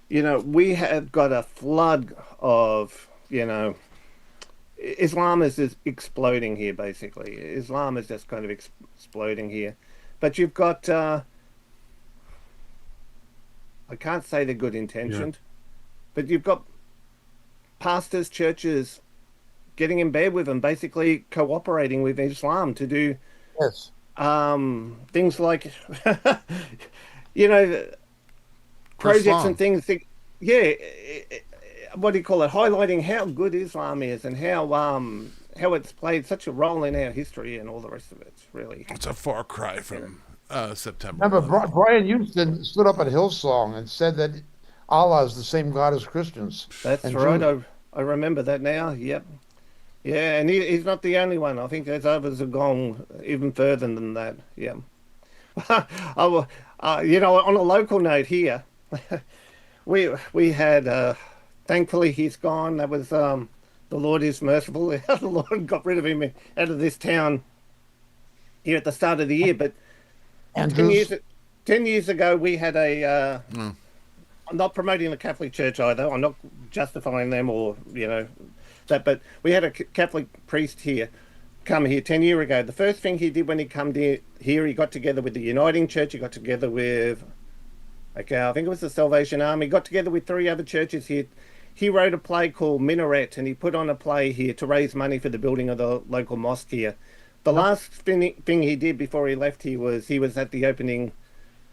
We have got a flood of Islam is just exploding here. Basically, Islam is just kind of exploding here. But you've got I can't say they're good intentioned, but you've got pastors, churches getting in bed with them, basically cooperating with Islam to do things like projects and things. What do you call it? Highlighting how good Islam is and how it's played such a role in our history and all the rest of it. Really, it's a far cry from September. Remember, Brian Houston stood up at Hillsong and said that Allah is the same God as Christians. That's right. I remember that now. Yep. Yeah, and he's not the only one. I think there's others who've gone even further than that. Yeah. On a local note here, we had, thankfully he's gone. That was, the Lord is merciful. The Lord got rid of him out of this town here at the start of the year. But 10 years ago, we had I'm not promoting the Catholic Church either. I'm not justifying them or, that, but we had a Catholic priest come here 10 years ago. The first thing he did when he came here, he got together with the Uniting Church. He got together with, I think it was the Salvation Army. He got together with 3 other churches here. He wrote a play called Minaret, and he put on a play here to raise money for the building of the local mosque here. The last thing he did before he left here was he was at the opening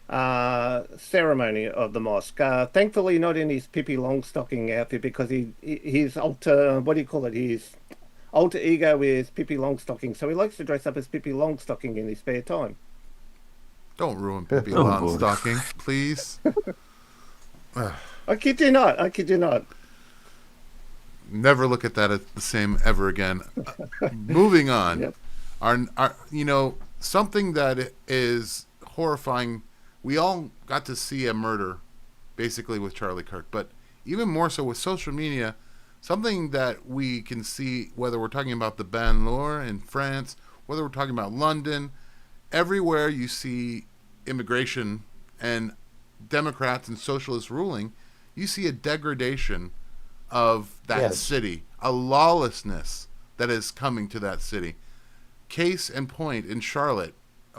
ceremony of the mosque. Thankfully not in his Pippi Longstocking outfit, because his alter ego is Pippi Longstocking, so he likes to dress up as Pippi Longstocking in his spare time. Don't ruin Pippi Longstocking, please. I kid you not. Never look at that as the same ever again. Moving on. Yep. Our something that is horrifying. We all got to see a murder, basically, with Charlie Kirk, but even more so with social media, something that we can see, whether we're talking about the Banlieue in France, whether we're talking about London, everywhere you see immigration and Democrats and socialists ruling, you see a degradation of that city, a lawlessness that is coming to that city. Case in point, in Charlotte,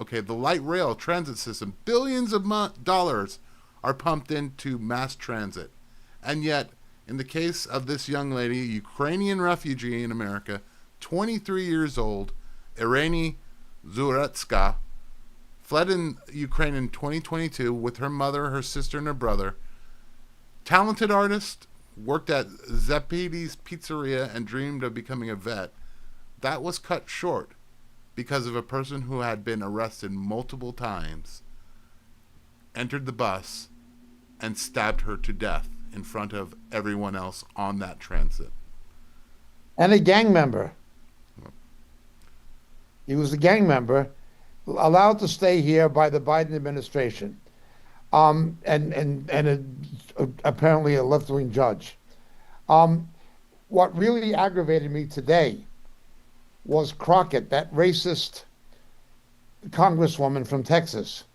the light rail transit system, billions of dollars are pumped into mass transit. And yet, in the case of this young lady, a Ukrainian refugee in America, 23 years old, Irene Zuretska, fled in Ukraine in 2022 with her mother, her sister, and her brother. Talented artist, worked at Zepides Pizzeria and dreamed of becoming a vet. That was cut short because of a person who had been arrested multiple times, entered the bus, and stabbed her to death in front of everyone else on that transit. And a gang member. He was a gang member, allowed to stay here by the Biden administration, apparently a left-wing judge. What really aggravated me today was Crockett, that racist congresswoman from Texas,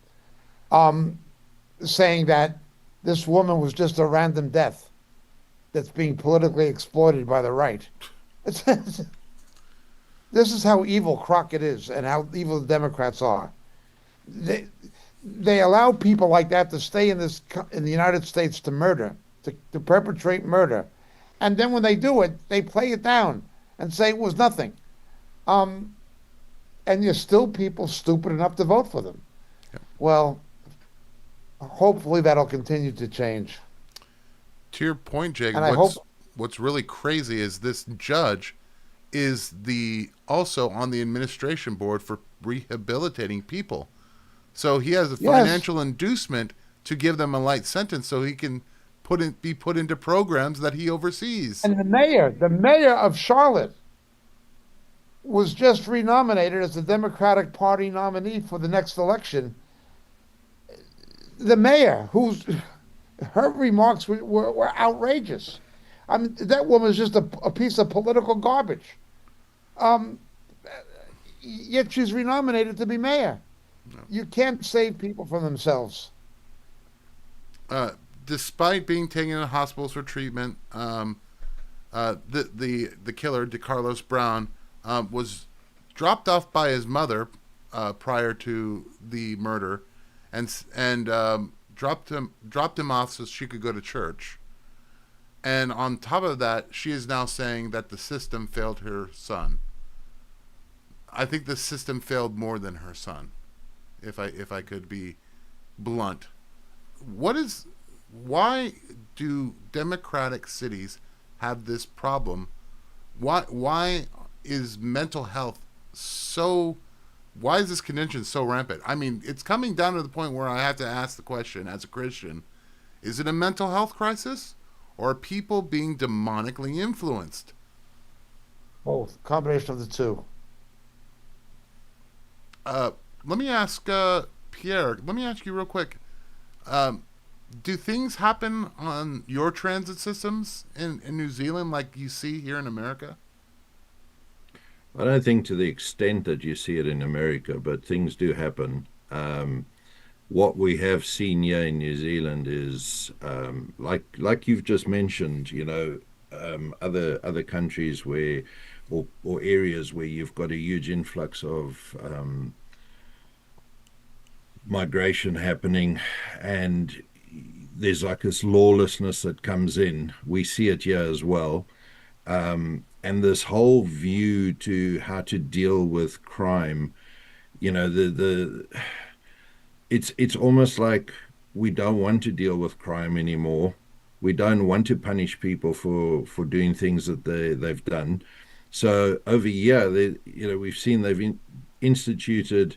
saying that this woman was just a random death that's being politically exploited by the right. This is how evil Crockett is and how evil the Democrats are. They allow people like that to stay in the United States to murder, to perpetrate murder. And then when they do it, they play it down and say it was nothing. And there's still people stupid enough to vote for them. Yep. Well, hopefully that'll continue to change. To your point, Jake, And what's really crazy is this judge is also on the administration board for rehabilitating people. So he has a financial inducement to give them a light sentence so he can be put into programs that he oversees. And the mayor of Charlotte was just renominated as the Democratic Party nominee for the next election. The mayor, her remarks were outrageous. I mean, that woman is just a piece of political garbage. Yet she's renominated to be mayor. No. You can't save people from themselves. Despite being taken to hospitals for treatment, the killer, DeCarlos Brown, was dropped off by his mother prior to the murder, and dropped him off so she could go to church. And on top of that, she is now saying that the system failed her son. I think the system failed more than her son, if I could be blunt. Why do democratic cities have this problem? Why is mental health why is this condition so rampant? I mean, it's coming down to the point where I have to ask the question as a Christian, is it a mental health crisis? Or are people being demonically influenced? Both. Combination of the two. Let me ask Pierre. Let me ask you real quick. Do things happen on your transit systems in New Zealand like you see here in America? I don't think to the extent that you see it in America, but things do happen. What we have seen here in New Zealand is, like you've just mentioned, other countries where, or areas where you've got a huge influx of migration happening, and there's like this lawlessness that comes in. We see it here as well. And this whole view to how to deal with crime, it's almost like we don't want to deal with crime anymore. We don't want to punish people for doing things that they've done. So over here, we've seen they've instituted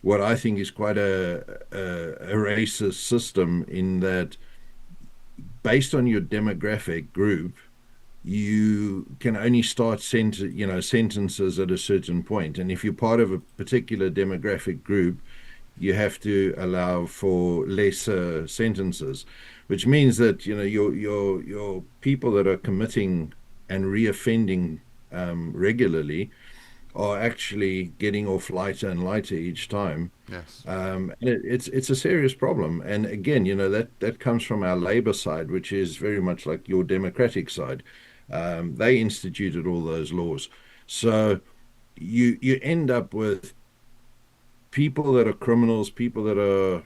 what I think is quite a racist system, in that based on your demographic group, you can only start sentences at a certain point. And if you're part of a particular demographic group, you have to allow for lesser sentences, which means that your people that are committing and reoffending regularly are actually getting off lighter and lighter each time. Yes. It's a serious problem. And again, that comes from our labor side, which is very much like your democratic side. They instituted all those laws. So you end up with people that are criminals, people that are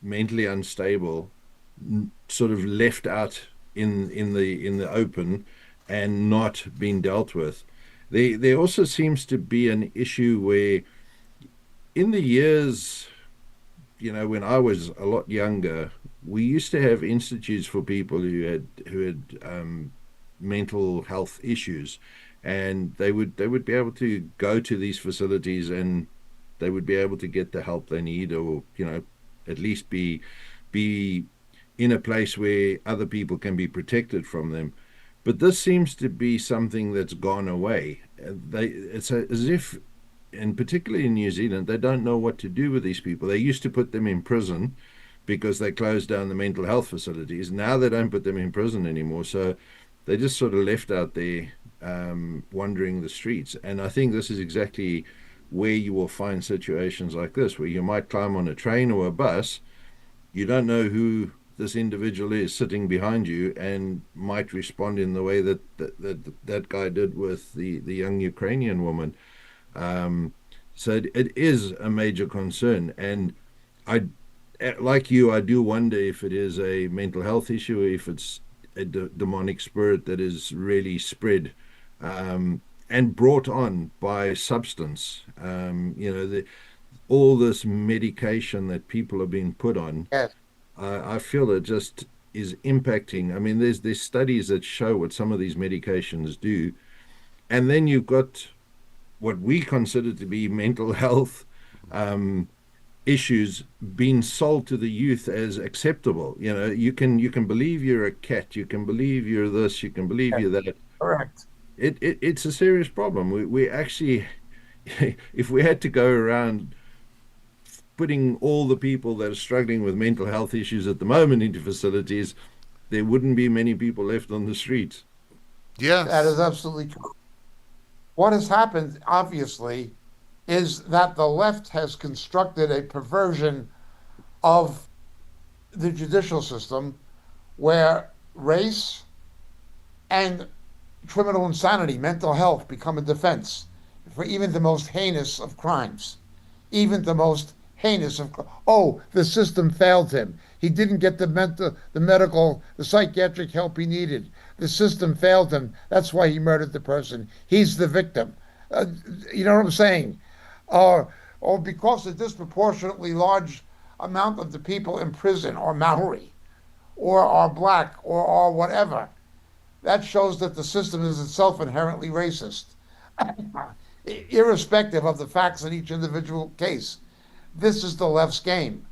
mentally unstable, sort of left out in the open and not being dealt with. There also seems to be an issue where in the years, when I was a lot younger, we used to have institutes for people who had mental health issues, and they would be able to go to these facilities and they would be able to get the help they need, or at least be in a place where other people can be protected from them. But this seems to be something that's gone away. It's as if, and particularly in New Zealand, they don't know what to do with these people. They used to put them in prison because they closed down the mental health facilities. Now they don't put them in prison anymore. So they're just sort of left out there wandering the streets. And I think this is exactly where you will find situations like this, where you might climb on a train or a bus. You don't know who this individual is sitting behind you, and might respond in the way that guy did with the young Ukrainian woman. So it is a major concern, and like you, I do wonder if it is a mental health issue, if it's a demonic spirit that is really spread and brought on by substance. All this medication that people are being put on. Yes. I feel it just is impacting. I mean, there's studies that show what some of these medications do, and then you've got what we consider to be mental health issues being sold to the youth as acceptable. You can believe you're a cat, you can believe you're this, you can believe you're that. Correct. It's a serious problem. We actually, if we had to go around putting all the people that are struggling with mental health issues at the moment into facilities, there wouldn't be many people left on the streets. Yes. That is absolutely true. What has happened, obviously, is that the left has constructed a perversion of the judicial system where race and criminal insanity, mental health, become a defense for even the most heinous of crimes. Even the most heinous of, the system failed him. He didn't get the medical, the psychiatric help he needed. The system failed him. That's why he murdered the person. He's the victim. You know what I'm saying? Or because a disproportionately large amount of the people in prison are Maori, or are black, or are whatever. That shows that the system is itself inherently racist, irrespective of the facts in each individual case. This is the left's game.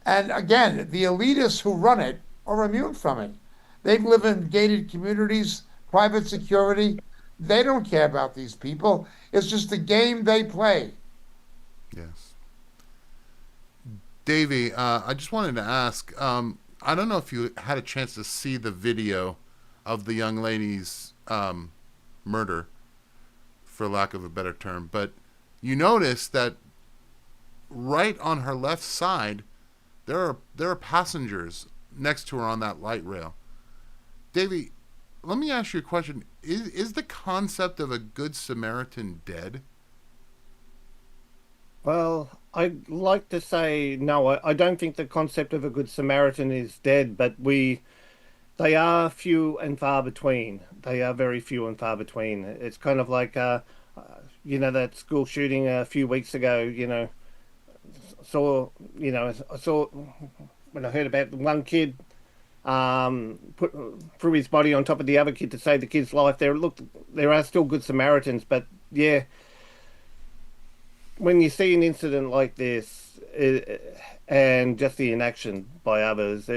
And again, the elitists who run it are immune from it. They live in gated communities, private security. They don't care about these people. It's just the game they play. Yes. Davey, I just wanted to ask, I don't know if you had a chance to see the video of the young lady's murder, for lack of a better term, but you notice that right on her left side, there are passengers next to her on that light rail. Davey, let me ask you a question. Is the concept of a good Samaritan dead? Well, I'd like to say no. I don't think the concept of a good Samaritan is dead, but they are few and far between. They are very few and far between. It's kind of like, that school shooting a few weeks ago. I saw when I heard about one kid threw his body on top of the other kid to save the kid's life. There are still good Samaritans, but yeah, when you see an incident like this and just the inaction by others,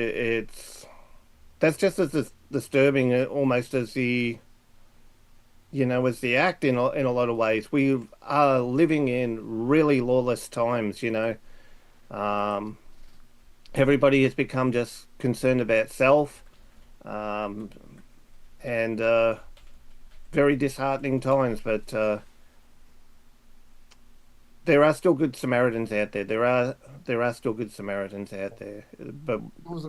that's just as disturbing almost as the act in a lot of ways. We are living in really lawless times. Everybody has become just concerned about self, and very disheartening times. But there are still good Samaritans out there. There are still good Samaritans out there. But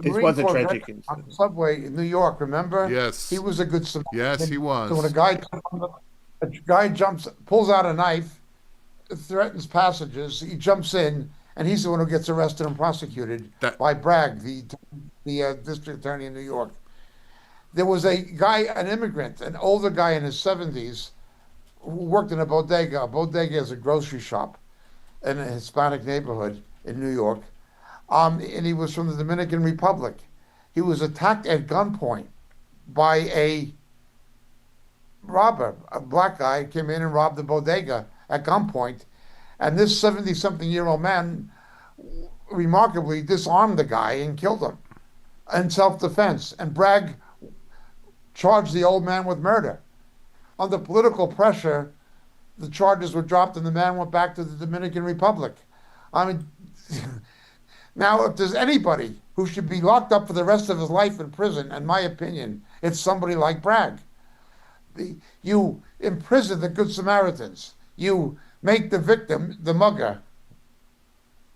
this was a tragic incident. On the subway in New York, remember? Yes. He was a good Samaritan. Yes, he was. So when a guy pulls out a knife, threatens passengers, he jumps in, and he's the one who gets arrested and prosecuted by Bragg, the district attorney in New York. There was a guy, an immigrant, an older guy in his 70s, who worked in a bodega. A bodega is a grocery shop in a Hispanic neighborhood in New York. And he was from the Dominican Republic. He was attacked at gunpoint by a robber. A black guy came in and robbed the bodega at gunpoint. And this 70-something-year-old man remarkably disarmed the guy and killed him in self-defense. And Bragg charged the old man with murder. Under political pressure, the charges were dropped and the man went back to the Dominican Republic. I mean, now, if there's anybody who should be locked up for the rest of his life in prison, in my opinion, it's somebody like Bragg. You imprison the Good Samaritans. You make the victim the mugger.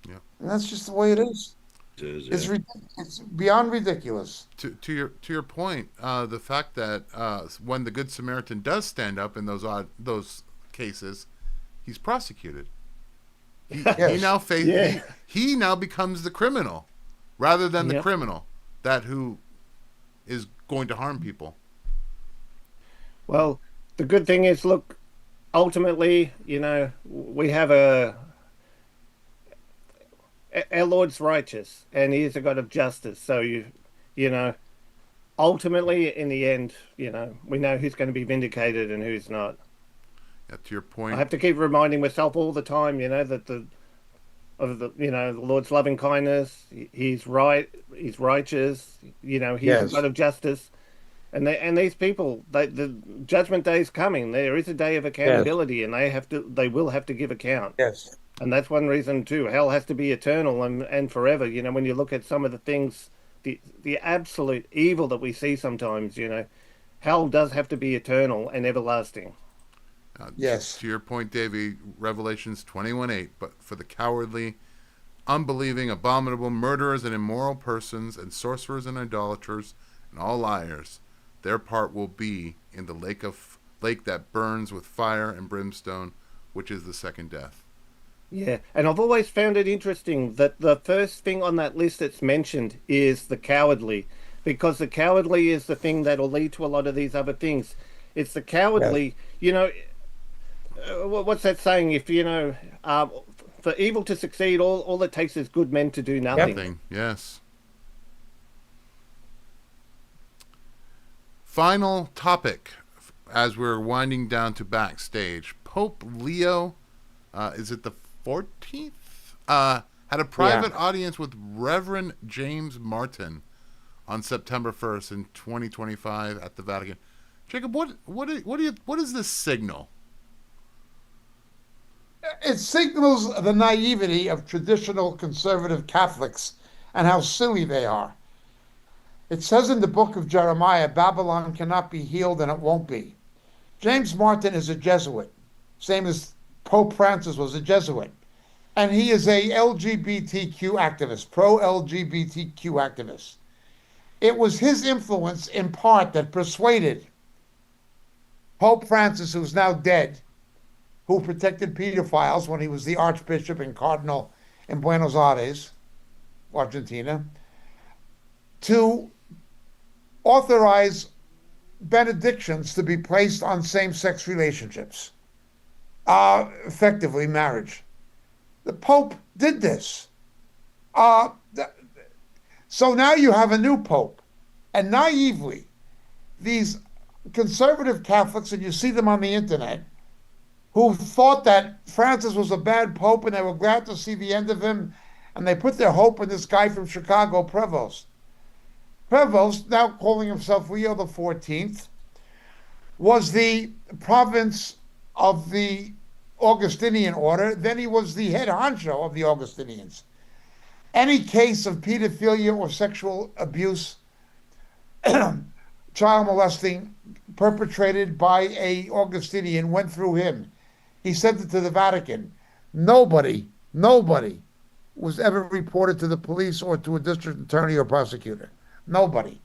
Yeah. And that's just the way it is. It's beyond ridiculous. To your point, the fact that when the Good Samaritan does stand up in those cases, he's prosecuted. Yes. He now becomes the criminal rather than the criminal who is going to harm people. Well, the good thing is, look, ultimately, we have our Lord's righteous and he is a God of justice. So ultimately, in the end, we know who's going to be vindicated and who's not. Yeah, to your point, I have to keep reminding myself all the time, that the Lord's loving kindness, he's right, he's righteous, he's a God of justice. And these people, the judgment day is coming. There is a day of accountability, and they will have to give account. Yes. And that's one reason too. Hell has to be eternal and forever. When you look at some of the things, the absolute evil that we see sometimes, hell does have to be eternal and everlasting. Yes. To your point, Davey, Revelations 21:8. But for the cowardly, unbelieving, abominable, murderers, and immoral persons, and sorcerers, and idolaters, and all liars, their part will be in the lake that burns with fire and brimstone, which is the second death. Yeah, and I've always found it interesting that the first thing on that list that's mentioned is the cowardly, because the cowardly is the thing that'll lead to a lot of these other things. It's the cowardly, what's that saying? If, for evil to succeed, all it takes is good men to do nothing. Nothing, yes. Final topic as we're winding down to backstage. Pope Leo, is it the 14th? Had a private audience with Reverend James Martin on September 1st in 2025 at the Vatican. Jacob, what is this signal? It signals the naivety of traditional conservative Catholics and how silly they are. It says in the book of Jeremiah, Babylon cannot be healed and it won't be. James Martin is a Jesuit, same as Pope Francis was a Jesuit. And he is a LGBTQ activist, pro-LGBTQ activist. It was his influence in part that persuaded Pope Francis, who's now dead, who protected pedophiles when he was the Archbishop and Cardinal in Buenos Aires, Argentina, to authorize benedictions to be placed on same-sex relationships, effectively marriage. The Pope did this. So now you have a new Pope, and naively, these conservative Catholics, and you see them on the internet, who thought that Francis was a bad Pope and they were glad to see the end of him, and they put their hope in this guy from Chicago, Prevost. Prevost, now calling himself Leo the 14th, was the province of the Augustinian order. Then he was the head honcho of the Augustinians. Any case of pedophilia or sexual abuse, child molesting perpetrated by a Augustinian went through him. He sent it to the Vatican. Nobody was ever reported to the police or to a district attorney or prosecutor. Nobody.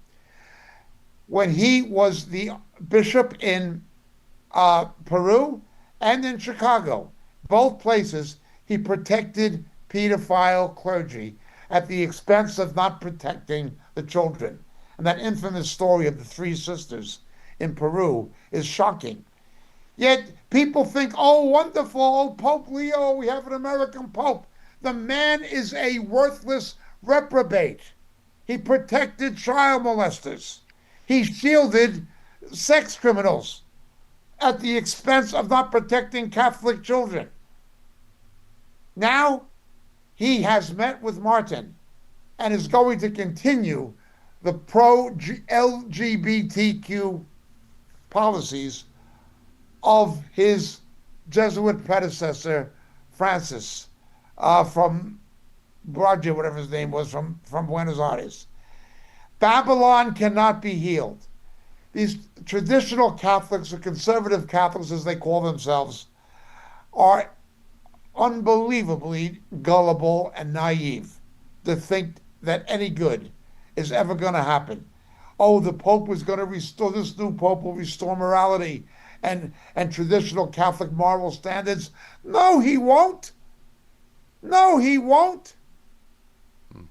When he was the bishop in Peru and in Chicago, both places, he protected pedophile clergy at the expense of not protecting the children. And that infamous story of the three sisters in Peru is shocking. Yet people think, oh, wonderful, Pope Leo, we have an American Pope. The man is a worthless reprobate. He protected child molesters. He shielded sex criminals at the expense of not protecting Catholic children. Now he has met with Martin and is going to continue the pro-LGBTQ policies of his Jesuit predecessor, Francis, from Borgia, whatever his name was, from Buenos Aires. Babylon cannot be healed. These traditional Catholics, or conservative Catholics as they call themselves, are unbelievably gullible and naive to think that any good is ever going to happen. Oh, the Pope was going to restore, this new Pope will restore morality and traditional Catholic moral standards. No, he won't. No, he won't.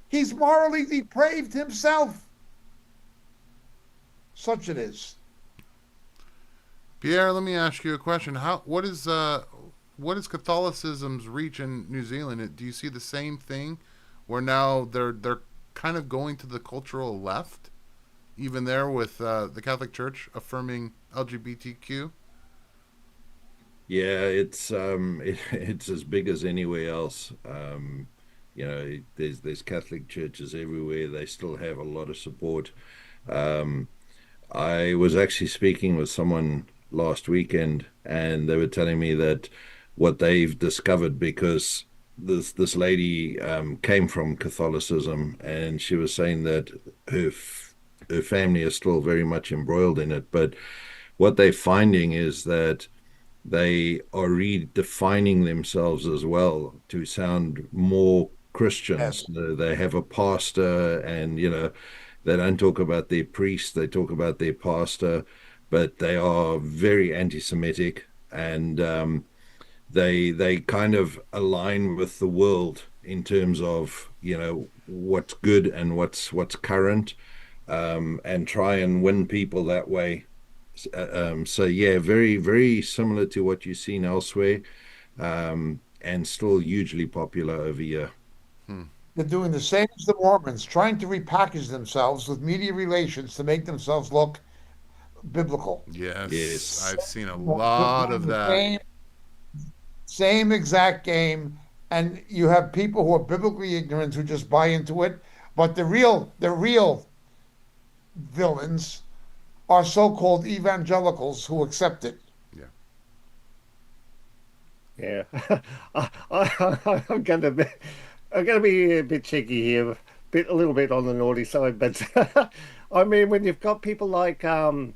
He's morally depraved himself. Such it is. Pierre, let me ask you a question. What is Catholicism's reach in New Zealand? Do you see the same thing, where now they're kind of going to the cultural left, even there with the Catholic Church affirming LGBTQ? Yeah, it's as big as anywhere else. There's Catholic churches everywhere. They still have a lot of support. I was actually speaking with someone last weekend, and they were telling me that what they've discovered, because this lady came from Catholicism, and she was saying that her family is still very much embroiled in it. But what they're finding is that they are redefining themselves as well to sound more Christians. Yes. They have a pastor, and they don't talk about their priest, they talk about their pastor, but they are very anti-Semitic, and they kind of align with the world in terms of what's good and what's current, and try and win people that way. So yeah, very, very similar to what you've seen elsewhere, and still hugely popular over here. They're doing the same as the Mormons, trying to repackage themselves with media relations to make themselves look biblical. Yes. I've seen a lot of that. Same exact game, and you have people who are biblically ignorant who just buy into it, but the real villains are so-called evangelicals who accept it. Yeah. I'm gonna be a bit cheeky here, a little bit on the naughty side, but I mean, when you've got people like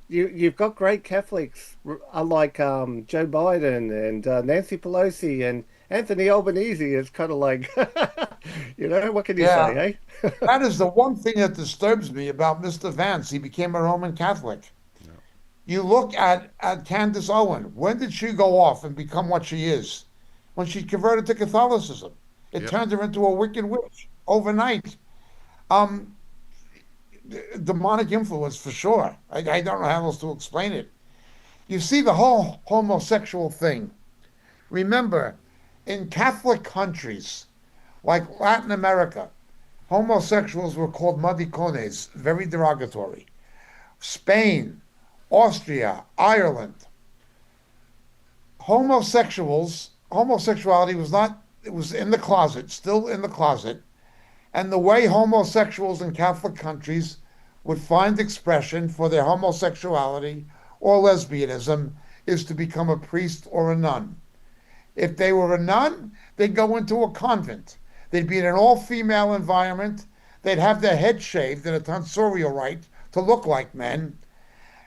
you've got great Catholics like Joe Biden and Nancy Pelosi and Anthony Albanese, it's kind of like what can you say, eh? That is the one thing that disturbs me about Mr. Vance. He became a Roman Catholic. Yeah. You look at Candace Owen. When did she go off and become what she is? When she converted to Catholicism. It turned her into a wicked witch overnight. Demonic influence for sure. I don't know how else to explain it. You see the whole homosexual thing. Remember, in Catholic countries like Latin America, homosexuals were called maricones, very derogatory. Spain, Austria, Ireland. Homosexuality was not, it was in the closet, still in the closet. And the way homosexuals in Catholic countries would find expression for their homosexuality or lesbianism is to become a priest or a nun. If they were a nun, they'd go into a convent. They'd be in an all-female environment. They'd have their head shaved in a tonsorial rite to look like men.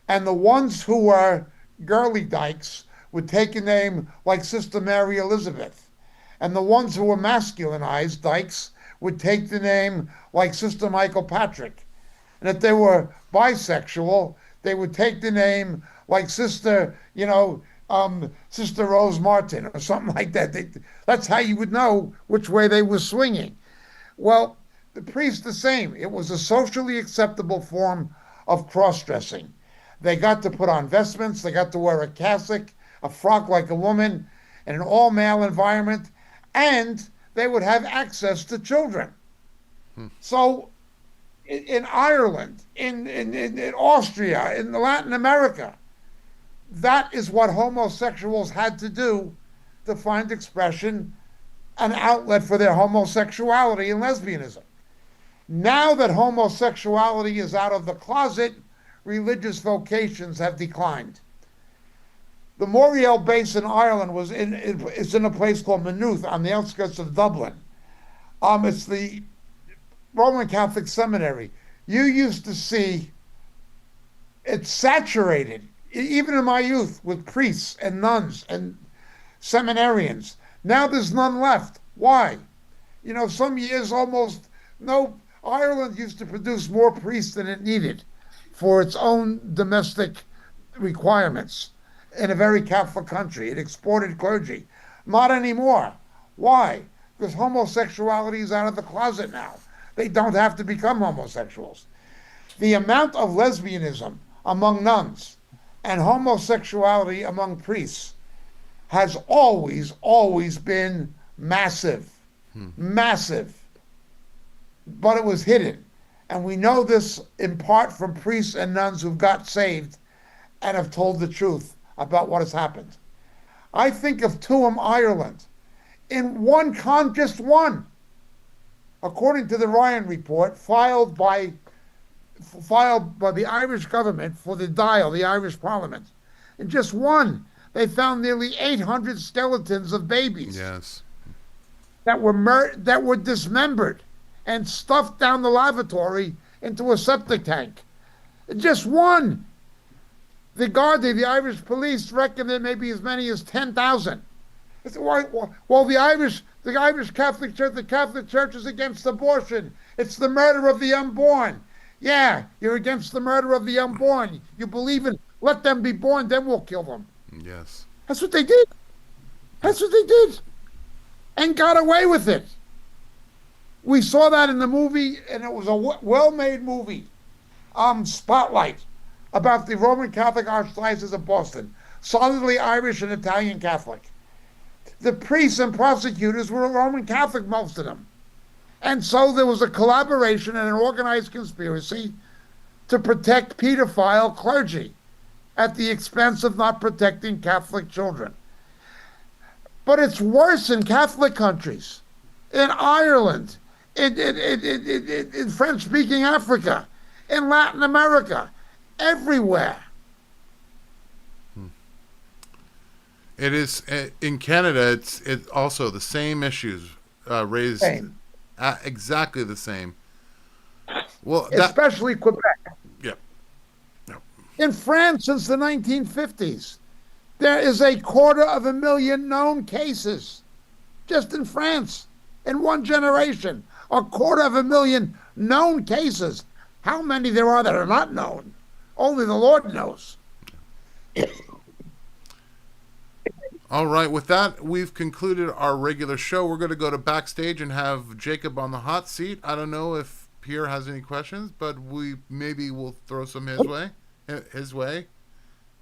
And the ones who were girly dykes would take a name like Sister Mary Elizabeth. And the ones who were masculinized dykes would take the name like Sister Michael Patrick. And if they were bisexual, they would take the name like Sister, Sister Rose Martin or something like that. That's how you would know which way they were swinging. Well, The priests, the same. It was a socially acceptable form of cross-dressing. They got to put on vestments, they got to wear a cassock, a frock like a woman, in an all-male environment, and they would have access to children. So in Ireland, in Austria, in Latin America, that is what homosexuals had to do to find expression, an outlet for their homosexuality and lesbianism. Now that homosexuality is out of the closet, religious vocations have declined. The Moriel base in Ireland is in a place called Maynooth on the outskirts of Dublin. It's the Roman Catholic seminary. You used to see it saturated, even in my youth, with priests and nuns and seminarians. Now there's none left. Why? Some years almost no. Ireland used to produce more priests than it needed for its own domestic requirements in a very Catholic country. It exported clergy. Not anymore. Why? Because homosexuality is out of the closet now. They don't have to become homosexuals. The amount of lesbianism among nuns and homosexuality among priests has always been massive. Massive. But it was hidden. And we know this in part from priests and nuns who've got saved and have told the truth about what has happened. I think of Tuam, Ireland, in just one, according to the Ryan report, filed by the Irish government for the Dáil, the Irish Parliament. In just one, they found nearly 800 skeletons of babies. Yes. That were dismembered and stuffed down the lavatory into a septic tank. Just one. The Gardaí, the Irish police, reckon there may be as many as 10,000. Well, the Irish Catholic Church, the Catholic Church is against abortion. It's the murder of the unborn. Yeah, you're against the murder of the unborn. You believe in let them be born, then we'll kill them. Yes. That's what they did. That's what they did. And got away with it. We saw that in the movie, and it was a well-made movie, Spotlight, about the Roman Catholic Archdiocese of Boston, solidly Irish and Italian Catholic. The priests and prosecutors were Roman Catholic, most of them. And so there was a collaboration and an organized conspiracy to protect pedophile clergy at the expense of not protecting Catholic children. But it's worse in Catholic countries, in Ireland, in French-speaking Africa, in Latin America, everywhere. It is in Canada. It's also the same issues raised. Same. Exactly the same. Well, especially Quebec. Yep. Yep. In France, since the 1950s, there is 250,000 known cases, just in France, in one generation. 250,000 known cases. How many there are that are not known? Only the Lord knows. All right. With that, we've concluded our regular show. We're going to go to backstage and have Jacob on the hot seat. I don't know if Pierre has any questions, but maybe we'll throw some his way,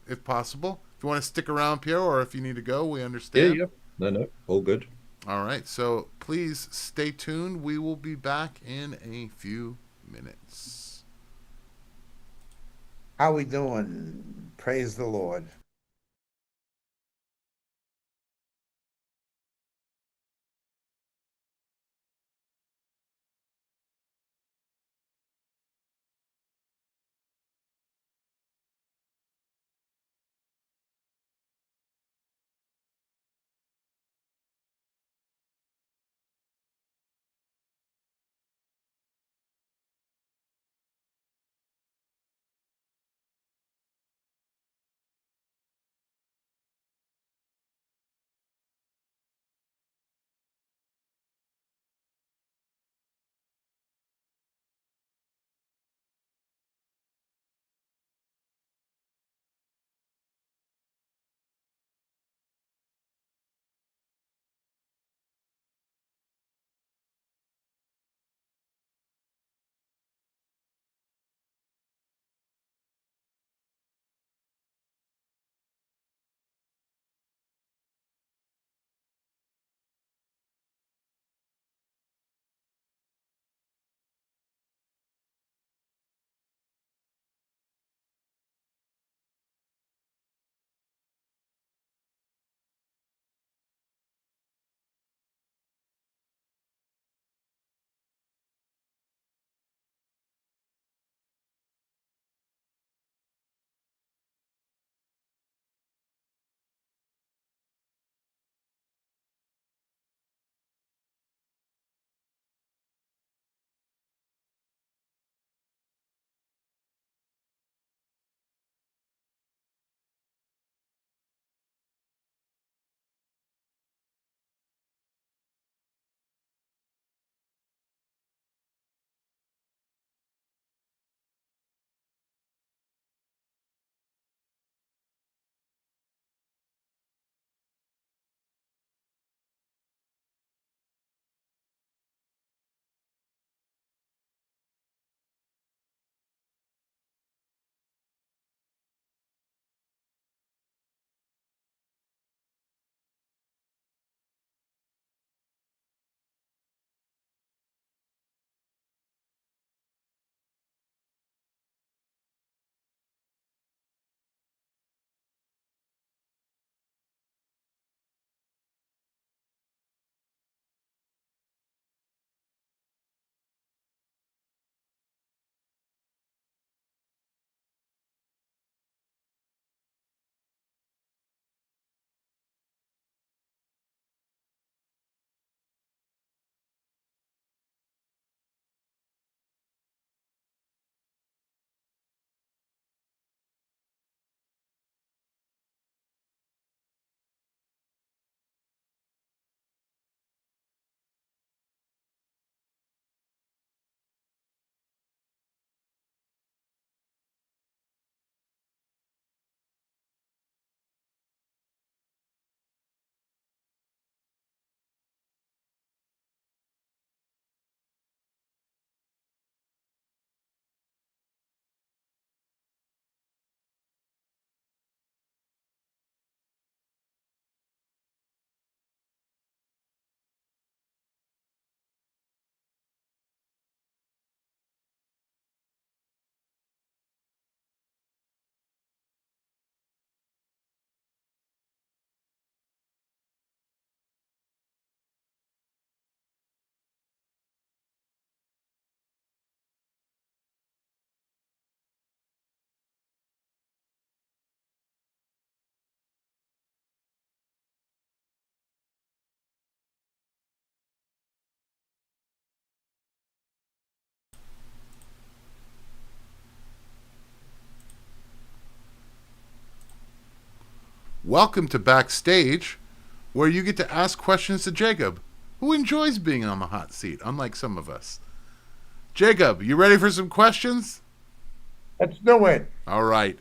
if possible. If you want to stick around, Pierre, or if you need to go, we understand. Yeah. No, all good. All right. So please stay tuned. We will be back in a few minutes. How we doing? Praise the Lord. welcome to Backstage, where you get to ask questions to Jacob, who enjoys being on the hot seat, unlike some of us. Jacob, you ready for some questions? Let's do it. All right.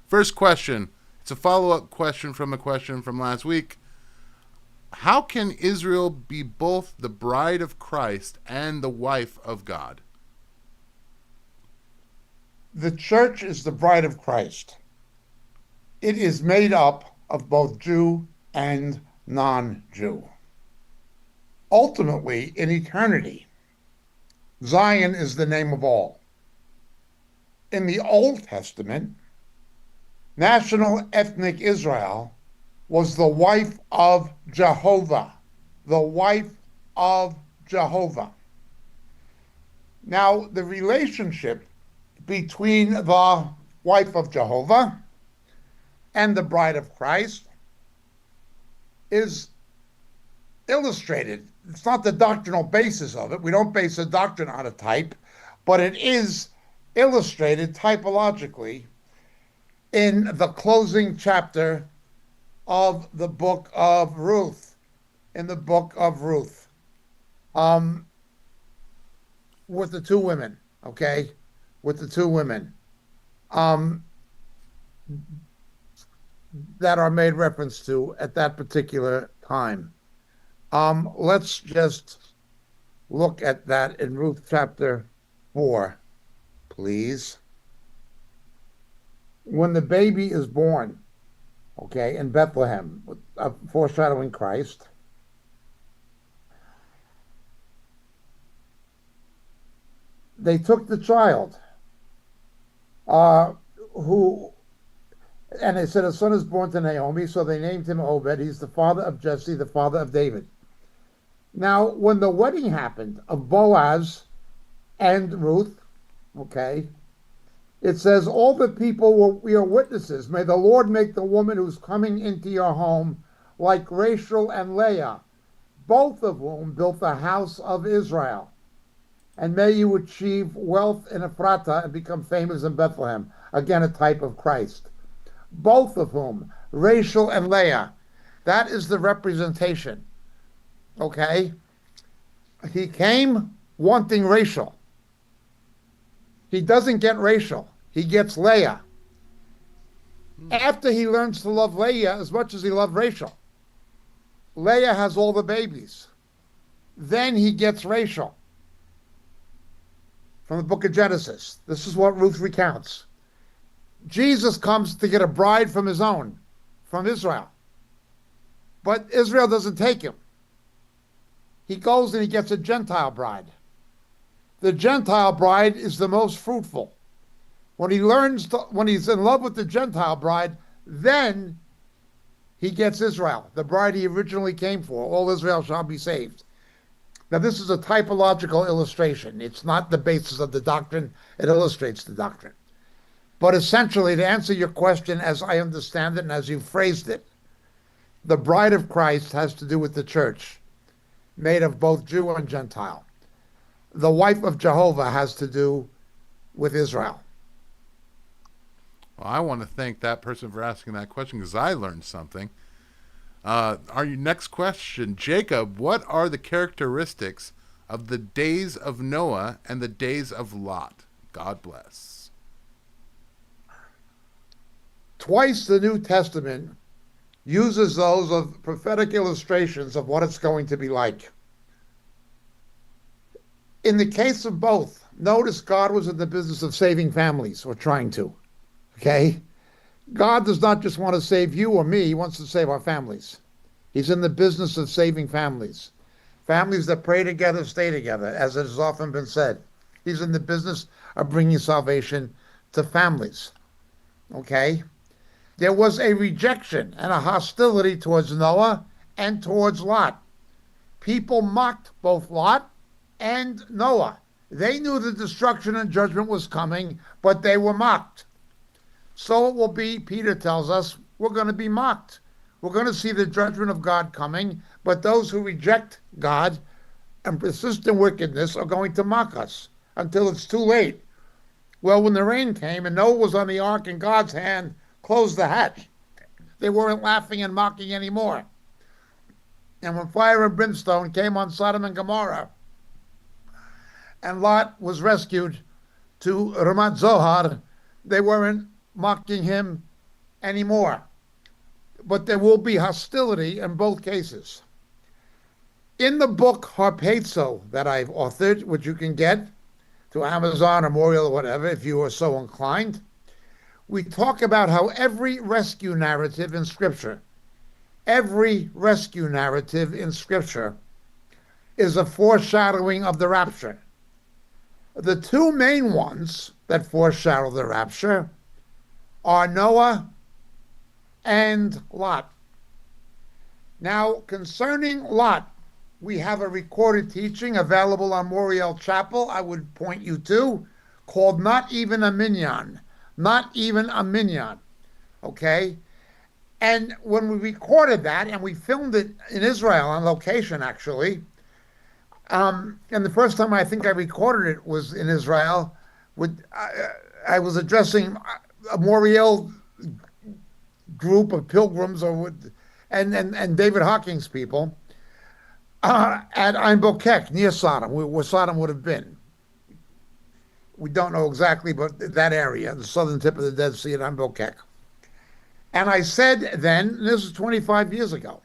First question. It's a follow-up question from a question from last week. How can Israel be both the bride of Christ and the wife of God? The church is the bride of Christ. It is made up of both Jew and non-Jew. Ultimately, in eternity, Zion is the name of all. In the Old Testament, national ethnic Israel was the wife of Jehovah, the wife of Jehovah. Now, the relationship between the wife of Jehovah and the bride of Christ is illustrated. It's not the doctrinal basis of it. We don't base a doctrine on a type, but it is illustrated typologically in the closing chapter of the book of Ruth. In the book of Ruth, with the two women, okay? With the two women that are made reference to at that particular time. Let's just look at that in Ruth chapter 4, please. When the baby is born, okay, in Bethlehem, foreshadowing Christ, they took the child, and they said, a son is born to Naomi, so they named him Obed. He's the father of Jesse, the father of David. Now, when the wedding happened of Boaz and Ruth, okay, it says, all the people we are witnesses. May the Lord make the woman who's coming into your home like Rachel and Leah, both of whom built the house of Israel. And may you achieve wealth in Ephrata and become famous in Bethlehem. Again, a type of Christ. Both of whom, Rachel and Leah. That is the representation. Okay? He came wanting Rachel. He doesn't get Rachel. He gets Leah. After he learns to love Leah as much as he loved Rachel, Leah has all the babies. Then he gets Rachel. From the book of Genesis. This is what Ruth recounts. Jesus comes to get a bride from his own, from Israel. But Israel doesn't take him. He goes and he gets a Gentile bride. The Gentile bride is the most fruitful. When he's in love with the Gentile bride, then he gets Israel, the bride he originally came for. All Israel shall be saved. Now, this is a typological illustration. It's not the basis of the doctrine. It illustrates the doctrine. But essentially, to answer your question as I understand it and as you phrased it, the bride of Christ has to do with the church, made of both Jew and Gentile. The wife of Jehovah has to do with Israel. Well, I want to thank that person for asking that question because I learned something. Our next question, Jacob, what are the characteristics of the days of Noah and the days of Lot? God bless. Twice the New Testament uses those of prophetic illustrations of what it's going to be like. In the case of both, notice God was in the business of saving families, or trying to. Okay? God does not just want to save you or me, he wants to save our families. He's in the business of saving families. Families that pray together, stay together, as it has often been said. He's in the business of bringing salvation to families. Okay? There was a rejection and a hostility towards Noah and towards Lot. People mocked both Lot and Noah. They knew the destruction and judgment was coming, but they were mocked. So it will be, Peter tells us, we're going to be mocked. We're going to see the judgment of God coming, but those who reject God and persist in wickedness are going to mock us until it's too late. Well, when the rain came and Noah was on the ark and God's hand closed the hatch, They weren't laughing and mocking anymore. And when fire and brimstone came on Sodom and Gomorrah, and Lot was rescued to Ramat Zohar, they weren't mocking him anymore. But there will be hostility in both cases. In the book Harpazo that I've authored, which you can get to Amazon or Moriel or whatever if you are so inclined, we talk about how every rescue narrative in Scripture is a foreshadowing of the rapture. The two main ones that foreshadow the rapture are Noah and Lot. Now, concerning Lot, we have a recorded teaching available on Moriel Chapel, I would point you to, called Not Even a Minyan. Not Even a Minyan. Okay? And when we recorded that, and we filmed it in Israel on location, actually, and the first time I think I recorded it was in Israel, I was addressing a Moriel group of pilgrims and David Hawking's people at Ein Bokek, near Sodom, where Sodom would have been. We don't know exactly, but that area, the southern tip of the Dead Sea at Ein Bokek. And I said then, and this is 25 years ago,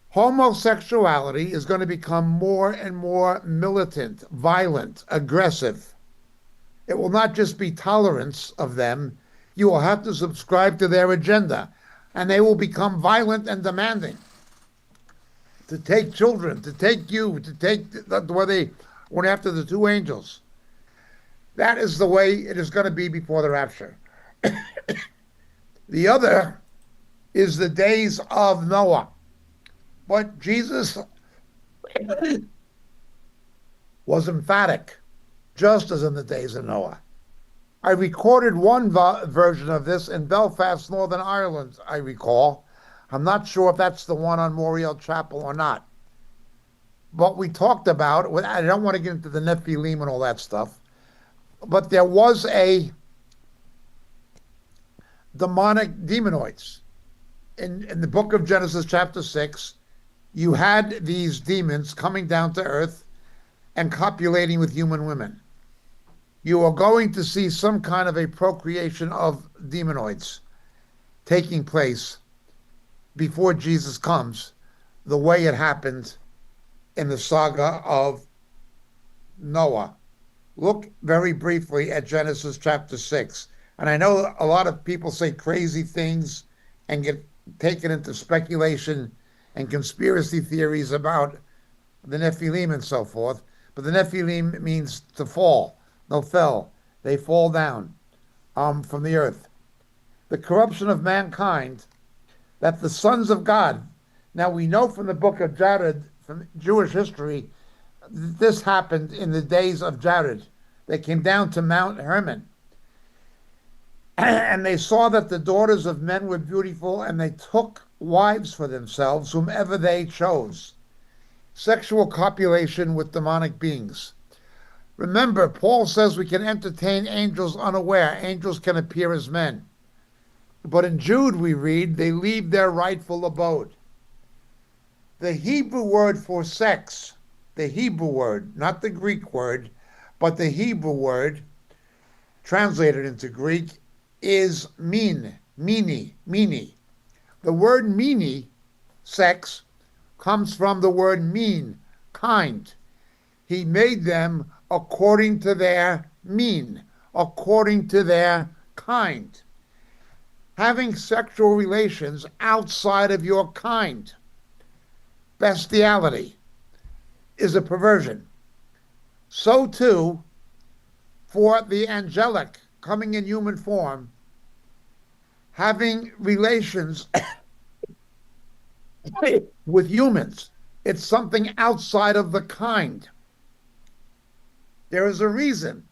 homosexuality is going to become more and more militant, violent, aggressive. It will not just be tolerance of them. You will have to subscribe to their agenda, and they will become violent and demanding. To take children, to take you, to take where they went after the two angels. That is the way it is going to be before the rapture. The other is the days of Noah. But Jesus was emphatic, just as in the days of Noah. I recorded one version of this in Belfast, Northern Ireland, I recall. I'm not sure if that's the one on Moriel Chapel or not. But we talked about, I don't want to get into the Nephilim and all that stuff, but there was a demonoids. In the book of Genesis chapter 6, you had these demons coming down to earth and copulating with human women. You are going to see some kind of a procreation of demonoids taking place before Jesus comes, the way it happened in the saga of Noah. Look very briefly at Genesis chapter 6. And I know a lot of people say crazy things and get taken into speculation and conspiracy theories about the Nephilim and so forth. But the Nephilim means to fall. No fell. They fall down from the earth. The corruption of mankind, that the sons of God. Now we know from the book of Jared, from Jewish history, this happened in the days of Jared. They came down to Mount Hermon. And they saw that the daughters of men were beautiful, and they took wives for themselves, whomever they chose. Sexual copulation with demonic beings. Remember, Paul says we can entertain angels unaware. Angels can appear as men. But in Jude we read, they leave their rightful abode. The Hebrew word for sex, the Hebrew word, not the Greek word, but the Hebrew word, translated into Greek, is mini. The word mini, sex, comes from the word mean, kind. He made them according to their mean, according to their kind. Having sexual relations outside of your kind, bestiality, is a perversion. So too, for the angelic coming in human form, having relations with humans, it's something outside of the kind. There is a reason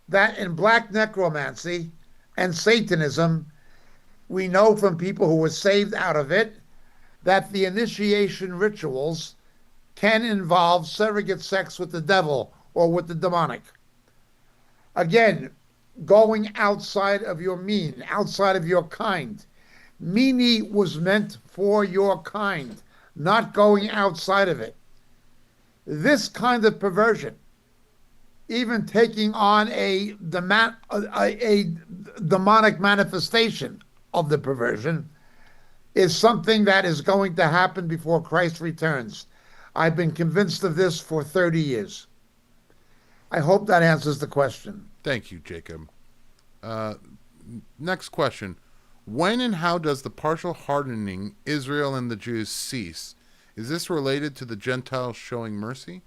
that in black necromancy and Satanism, we know from people who were saved out of it that the initiation rituals can involve surrogate sex with the devil or with the demonic. Again, going outside of your mean, outside of your kind. Mini was meant for your kind, not going outside of it. This kind of perversion, even taking on a demonic manifestation of the perversion, is something that is going to happen before Christ returns. I've been convinced of this for 30 years. I hope that answers the question. Thank you, Jacob. Next question. When and how does the partial hardening Israel and the Jews cease? Is this related to the Gentiles showing mercy?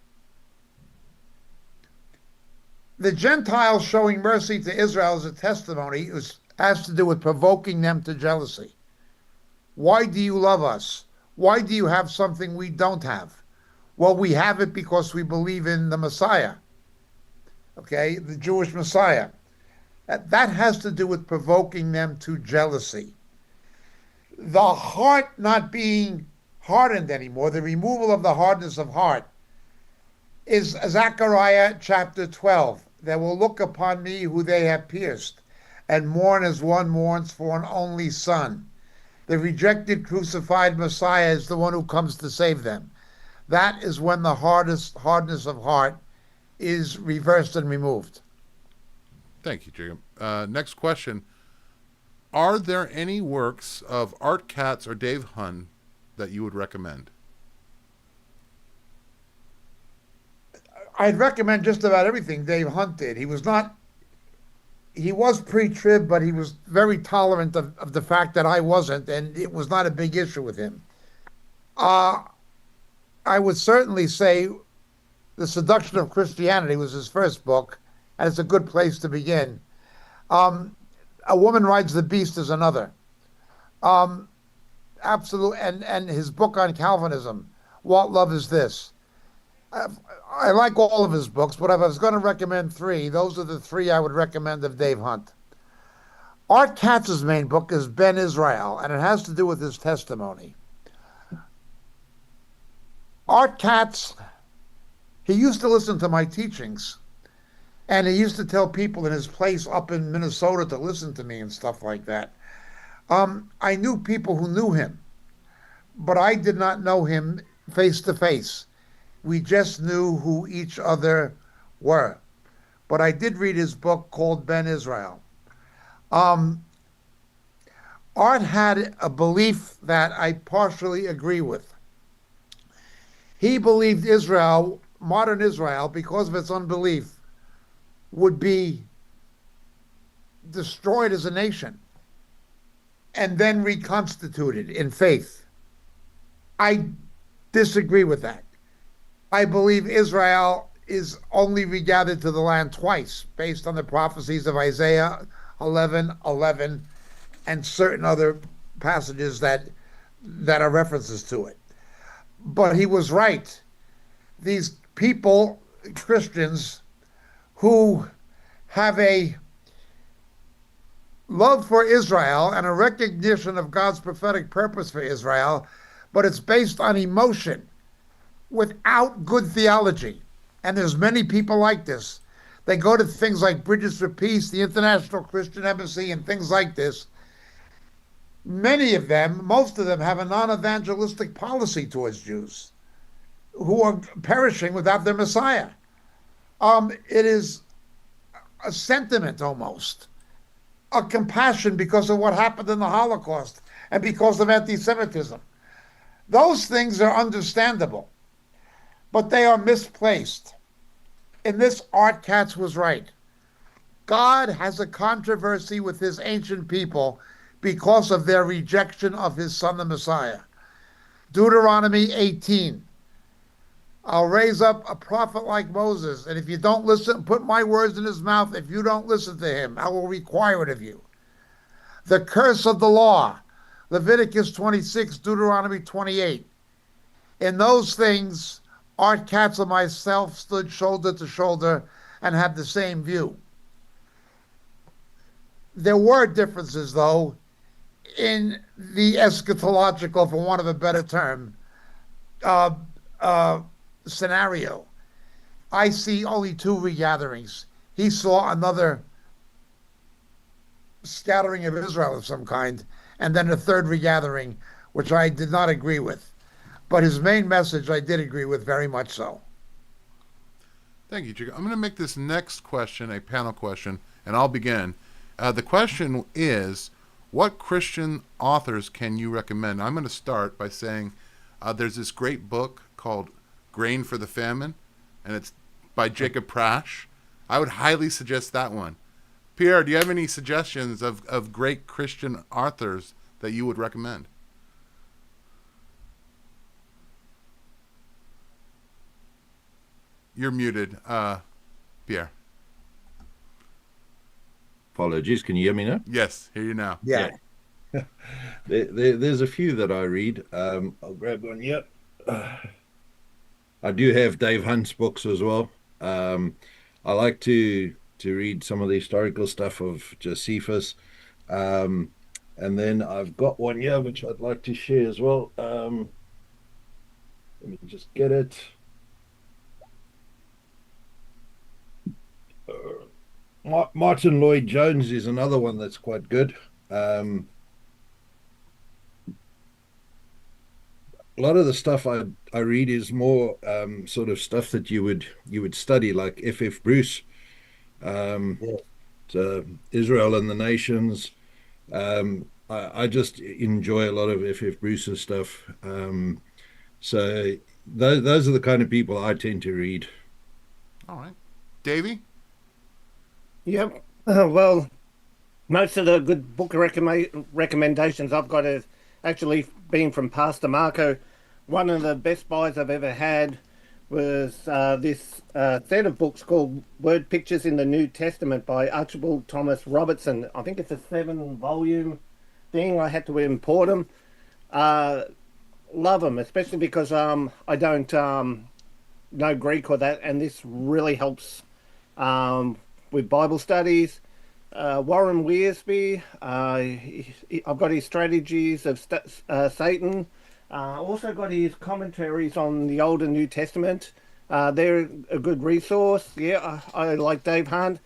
The Gentiles showing mercy to Israel as a testimony has to do with provoking them to jealousy. Why do you love us? Why do you have something we don't have? Well, we have it because we believe in the Messiah, okay, the Jewish Messiah. That has to do with provoking them to jealousy. The heart not being hardened anymore, the removal of the hardness of heart, is Zechariah chapter 12. They will look upon me who they have pierced, and mourn as one mourns for an only son. The rejected, crucified Messiah is the one who comes to save them. That is when the hardness of heart is reversed and removed. Thank you, Jacob. Next question. Are there any works of Art Katz or Dave Hunt that you would recommend? I'd recommend just about everything Dave Hunt did. He was pre-trib, but he was very tolerant of the fact that I wasn't, and it was not a big issue with him. I would certainly say The Seduction of Christianity was his first book, and it's a good place to begin. A Woman Rides the Beast is another. Absolutely, and his book on Calvinism, What Love Is This? I like all of his books, but if I was going to recommend three, those are the three I would recommend of Dave Hunt. Art Katz's main book is Ben Israel, and it has to do with his testimony. Art Katz, he used to listen to my teachings, and he used to tell people in his place up in Minnesota to listen to me and stuff like that. I knew people who knew him, but I did not know him face to face. We just knew who each other were. But I did read his book called Ben Israel. Art had a belief that I partially agree with. He believed Israel, modern Israel, because of its unbelief, would be destroyed as a nation and then reconstituted in faith. I disagree with that. I believe Israel is only regathered to the land twice, based on the prophecies of Isaiah 11:11 and certain other passages that are references to it. But he was right. These people, Christians, who have a love for Israel and a recognition of God's prophetic purpose for Israel, but it's based on emotion without good theology. And there's many people like this. They go to things like Bridges for Peace, the International Christian Embassy, and things like this. Many of them, most of them, have a non-evangelistic policy towards Jews who are perishing without their Messiah. It is a sentiment almost, a compassion because of what happened in the Holocaust and because of anti-Semitism. Those things are understandable, but they are misplaced. In this, Art Katz was right. God has a controversy with his ancient people because of their rejection of his son, the Messiah. Deuteronomy 18. I'll raise up a prophet like Moses, and if you don't listen, put my words in his mouth. If you don't listen to him, I will require it of you. The curse of the law. Leviticus 26, Deuteronomy 28. In those things, Art Katz and myself stood shoulder to shoulder and had the same view. There were differences, though, in the eschatological, for want of a better term, scenario. I see only two regatherings. He saw another scattering of Israel of some kind, and then a third regathering, which I did not agree with. But his main message I did agree with very much so. Thank you, Jacob. I'm going to make this next question a panel question, and I'll begin. The question is, what Christian authors can you recommend? I'm going to start by saying there's this great book called Grain for the Famine, and it's by Jacob Prasch. I would highly suggest that one. Pierre, do you have any suggestions of great Christian authors that you would recommend? You're muted, Pierre. Apologies. Can you hear me now? Yes, hear you now. Yeah. There's a few that I read. I'll grab one. Yep. I do have Dave Hunt's books as well. I like to read some of the historical stuff of Josephus. And then I've got one here which I'd like to share as well. Let me just get it. Martin Lloyd-Jones is another one that's quite good. A lot of the stuff I read is more sort of stuff that you would study, like F.F. Bruce, Israel and the Nations. I just enjoy a lot of F.F. Bruce's stuff. So those are the kind of people I tend to read. All right. Davey? Yep. Well, most of the good book recommendations I've got have actually been from Pastor Marco. One of the best buys I've ever had was this set of books called Word Pictures in the New Testament by Archibald Thomas Robertson. I think it's a 7-volume thing. I had to import them. Love them, especially because I don't know Greek or that, and this really helps with Bible studies. Warren Wiersbe, I've got his Strategies of Satan. Also got his commentaries on the Old and New Testament. They're a good resource. Yeah, I like Dave Hunt.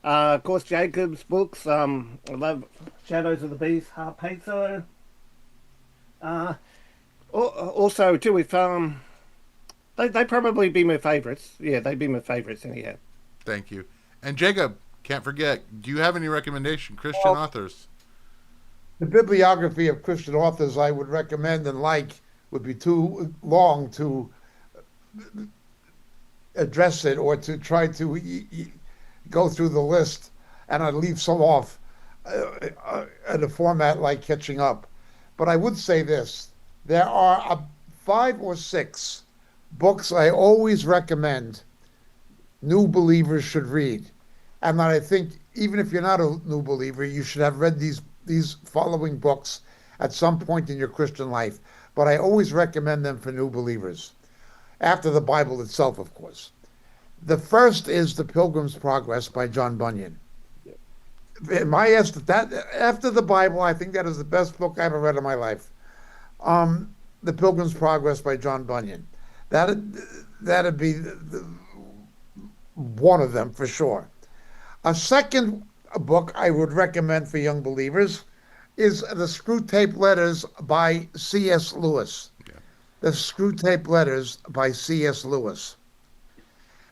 Of course, Jacob's books. I love Shadows of the Beast, Harpazo. Also, too, if they probably be my favourites. Yeah, they'd be my favourites anyhow. Thank you. And Jacob, can't forget, do you have any recommendation, Christian authors? The bibliography of Christian authors I would recommend and like would be too long to address it or to try to go through the list, and I'd leave some off in a format like catching up. But I would say this. There are 5 or 6 books I always recommend new believers should read. And that I think even if you're not a new believer, you should have read these following books at some point in your Christian life. But I always recommend them for new believers, after the Bible itself, of course. The first is The Pilgrim's Progress by John Bunyan. In my estimate, that after the Bible, I think that is the best book I ever read in my life. The Pilgrim's Progress by John Bunyan. That'd be one of them for sure. A second book I would recommend for young believers is The Screwtape Letters by C.S. Lewis. Yeah. The Screwtape Letters by C.S. Lewis.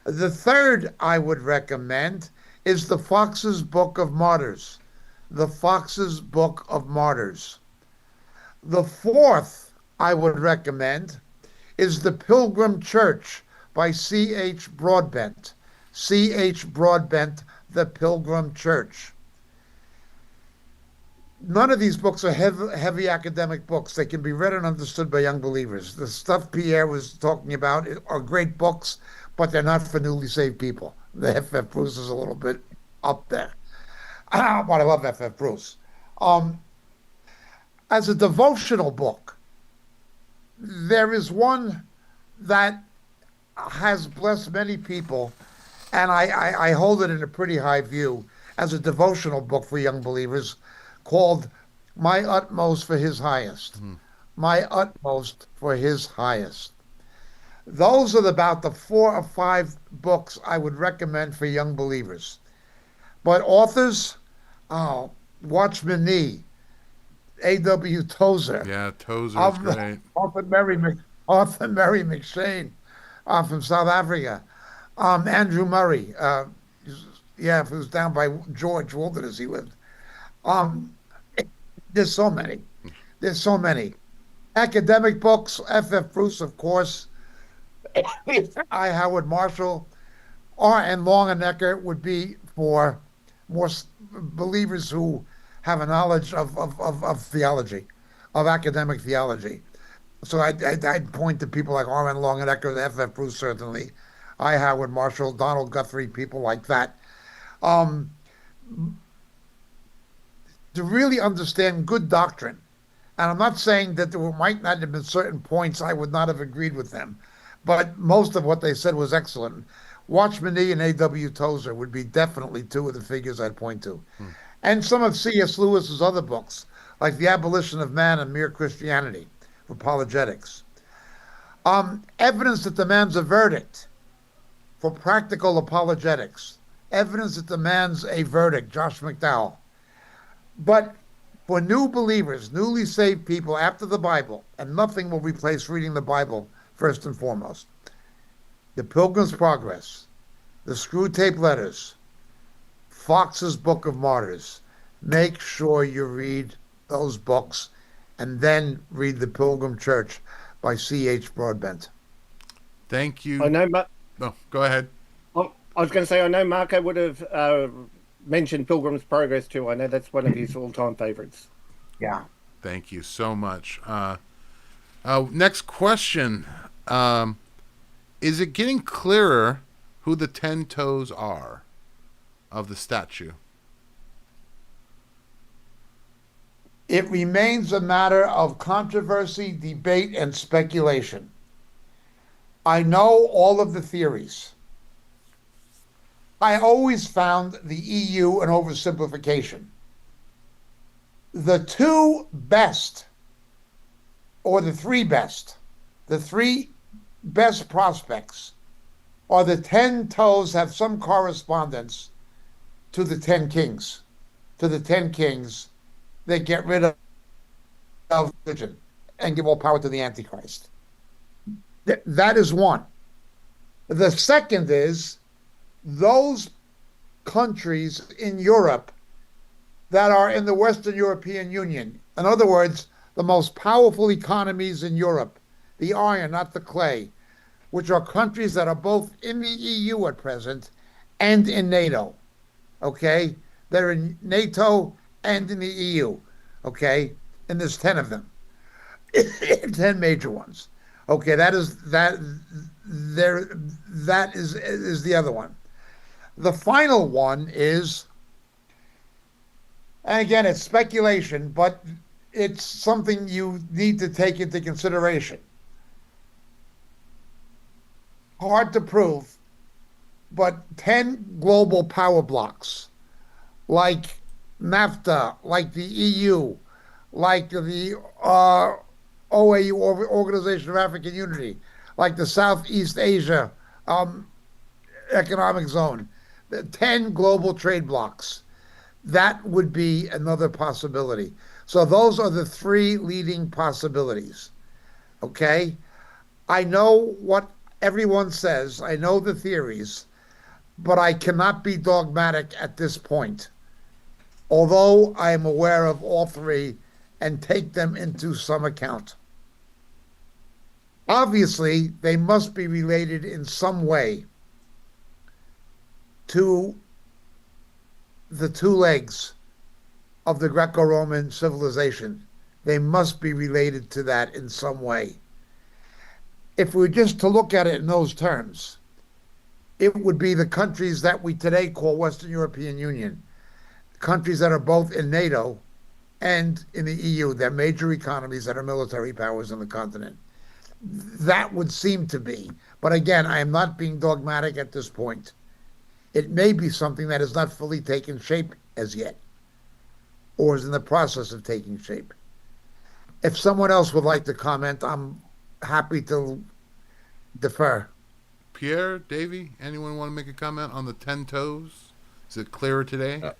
The third I would recommend is The Fox's Book of Martyrs. The Fox's Book of Martyrs. The fourth I would recommend is The Pilgrim Church by C.H. Broadbent. C.H. Broadbent, The Pilgrim Church. None of these books are heavy academic books. They can be read and understood by young believers. The stuff Pierre was talking about are great books, but they're not for newly saved people. The F.F. Bruce is a little bit up there. But I love F.F. Bruce. As a devotional book, there is one that has blessed many people, and I hold it in a pretty high view as a devotional book for young believers, called My Utmost for His Highest. My Utmost for His Highest. Those are about the 4 or 5 books I would recommend for young believers. But authors, Watchman Nee, A.W. Tozer. Yeah, Tozer is great. Arthur Murray McShane from South Africa. Andrew Murray, who's down by George Wilderness he lived. Um, there's so many. There's so many. Academic books, F.F. Bruce, of course. I. Howard Marshall. R.N. Longenecker would be for more believers who have a knowledge of theology, of academic theology. So I'd point to people like R.N. Longenecker, F.F. Bruce, certainly. I. Howard Marshall, Donald Guthrie, people like that. To really understand good doctrine, and I'm not saying that there might not have been certain points I would not have agreed with them, but most of what they said was excellent. Watchman Nee and A.W. Tozer would be definitely two of the figures I'd point to. And some of C.S. Lewis's other books, like The Abolition of Man and Mere Christianity, apologetics. Evidence that demands a verdict for practical apologetics. Evidence that demands a verdict, Josh McDowell. But for new believers, newly saved people after the Bible, and nothing will replace reading the Bible first and foremost. The Pilgrim's Progress, the Screwtape Letters, Fox's Book of Martyrs. Make sure you read those books and then read The Pilgrim Church by C.H. Broadbent. Thank you. I know. Oh, go ahead. I was going to say, I know Marco would have mentioned Pilgrim's Progress too. I know that's one of his all-time favorites. Yeah. Thank you so much. Next question. Is it getting clearer who the 10 toes are of the statue? It remains a matter of controversy, debate, and speculation. I know all of the theories. I always found the EU an oversimplification. The two best, or the three best prospects are the 10 toes have some correspondence to the 10 kings. To the 10 kings that get rid of religion and give all power to the Antichrist. That is one. The second is those countries in Europe that are in the Western European Union. In other words, the most powerful economies in Europe, the iron, not the clay, which are countries that are both in the EU at present and in NATO. Okay? They're in NATO and in the EU. Okay? And there's 10 of them. 10 major ones. Okay, that is the other one. The final one is, and again, it's speculation, but it's something you need to take into consideration. Hard to prove, but 10 global power blocks, like NAFTA, like the EU, like the OAU, Organization of African Unity, like the Southeast Asia Economic Zone, the 10 global trade blocks. That would be another possibility. So those are the three leading possibilities. Okay? I know what everyone says. I know the theories, but I cannot be dogmatic at this point. Although I am aware of all three and take them into some account. Obviously, they must be related in some way to the two legs of the Greco-Roman civilization. They must be related to that in some way. If we were just to look at it in those terms, it would be the countries that we today call Western European Union, countries that are both in NATO and in the EU. They're major economies that are military powers on the continent. That would seem to be. But again, I am not being dogmatic at this point. It may be something that has not fully taken shape as yet, or is in the process of taking shape. If someone else would like to comment, I'm happy to defer. Pierre, Davey, anyone want to make a comment on the 10 toes? Is it clearer today?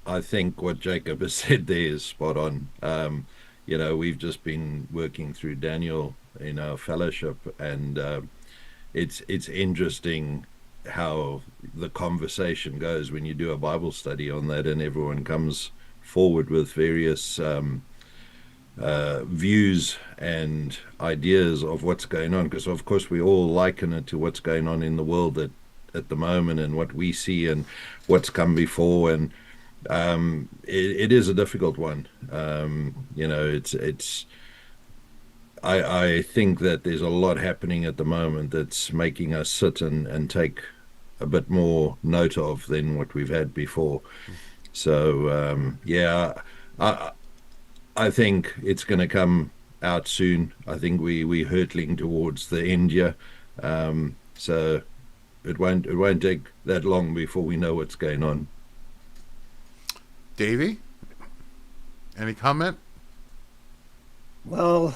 I think what Jacob has said there is spot on. We've just been working through Daniel in our fellowship, and it's interesting how the conversation goes when you do a Bible study on that, and everyone comes forward with various views and ideas of what's going on. Because of course we all liken it to what's going on in the world at the moment, and what we see and what's come before, and it is a difficult one. It's I think that there's a lot happening at the moment that's making us sit and take a bit more note of than what we've had before. So I think it's going to come out soon. I think we're hurtling towards the end here. So it won't take that long before we know what's going on. Davey, any comment? Well,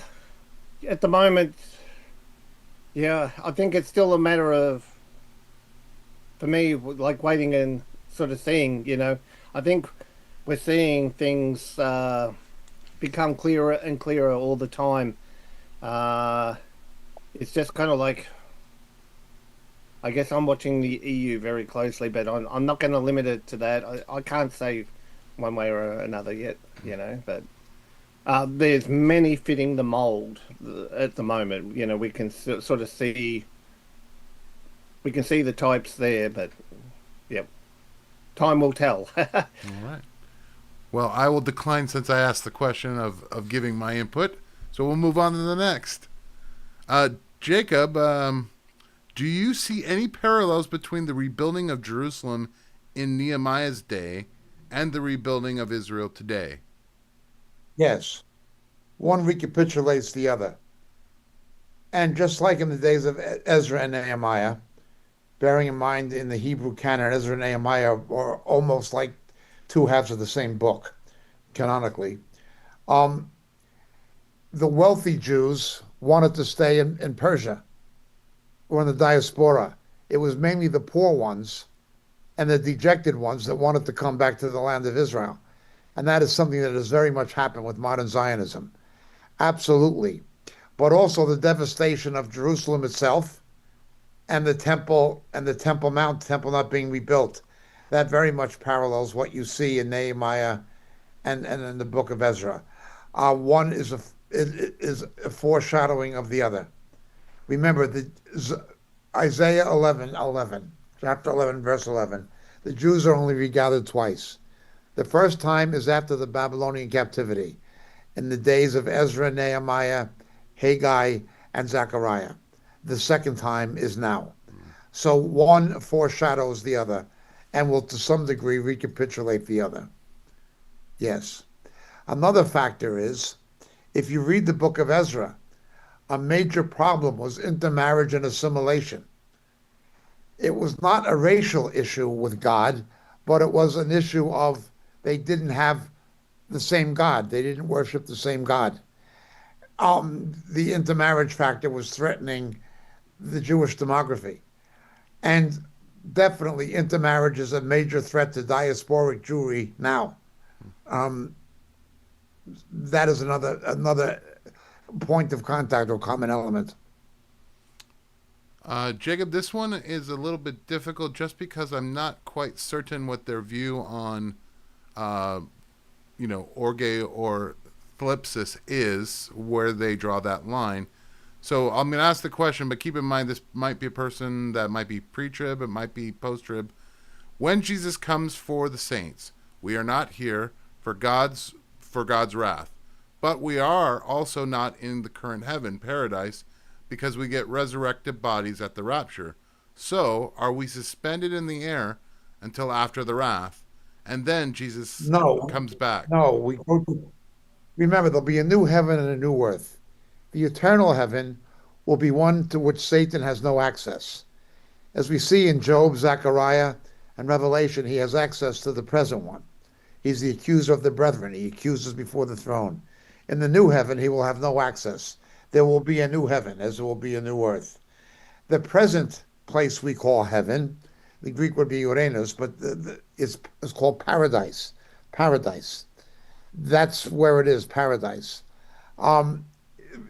at the moment, yeah, I think it's still a matter of, for me, like waiting and sort of seeing, I think we're seeing things become clearer and clearer all the time. It's just kind of like, I guess I'm watching the EU very closely, but I'm not going to limit it to that. I can't say one way or another yet, but there's many fitting the mold at the moment. We can sort of see, the types there, but yep, time will tell. All right. Well, I will decline since I asked the question of giving my input, so we'll move on to the next. Jacob, do you see any parallels between the rebuilding of Jerusalem in Nehemiah's day and the rebuilding of Israel today? Yes. One recapitulates the other. And just like in the days of Ezra and Nehemiah, bearing in mind in the Hebrew canon, Ezra and Nehemiah are almost like two halves of the same book, canonically. The wealthy Jews wanted to stay in Persia or in the diaspora. It was mainly the poor ones and the dejected ones that wanted to come back to the land of Israel. And that is something that has very much happened with modern Zionism. Absolutely. But also the devastation of Jerusalem itself and the Temple Mount, Temple not being rebuilt. That very much parallels what you see in Nehemiah and in the book of Ezra. One is a foreshadowing of the other. Remember, Isaiah 11, chapter 11, verse 11. The Jews are only regathered twice. The first time is after the Babylonian captivity, in the days of Ezra, Nehemiah, Haggai, and Zechariah. The second time is now. So one foreshadows the other and will to some degree recapitulate the other. Yes. Another factor is, if you read the book of Ezra, a major problem was intermarriage and assimilation. It was not a racial issue with God, but it was an issue of they didn't have the same God. They didn't worship the same God. The intermarriage factor was threatening the Jewish demography. And definitely intermarriage is a major threat to diasporic Jewry now. That is another point of contact or common element. Jacob, this one is a little bit difficult just because I'm not quite certain what their view on, orge or thlipsis is, where they draw that line. So I'm going to ask the question, but keep in mind this might be a person that might be pre-trib, it might be post-trib. When Jesus comes for the saints, we are not here for God's wrath, but we are also not in the current heaven, paradise, because we get resurrected bodies at the rapture. So are we suspended in the air until after the wrath, and then Jesus comes back? No, remember, there'll be a new heaven and a new earth. The eternal heaven will be one to which Satan has no access. As we see in Job, Zechariah, and Revelation, he has access to the present one. He's the accuser of the brethren. He accuses before the throne. In the new heaven, he will have no access. There will be a new heaven, as there will be a new earth. The present place we call heaven, the Greek would be Uranus, but it's called paradise. paradise. That's where it is, paradise. Um,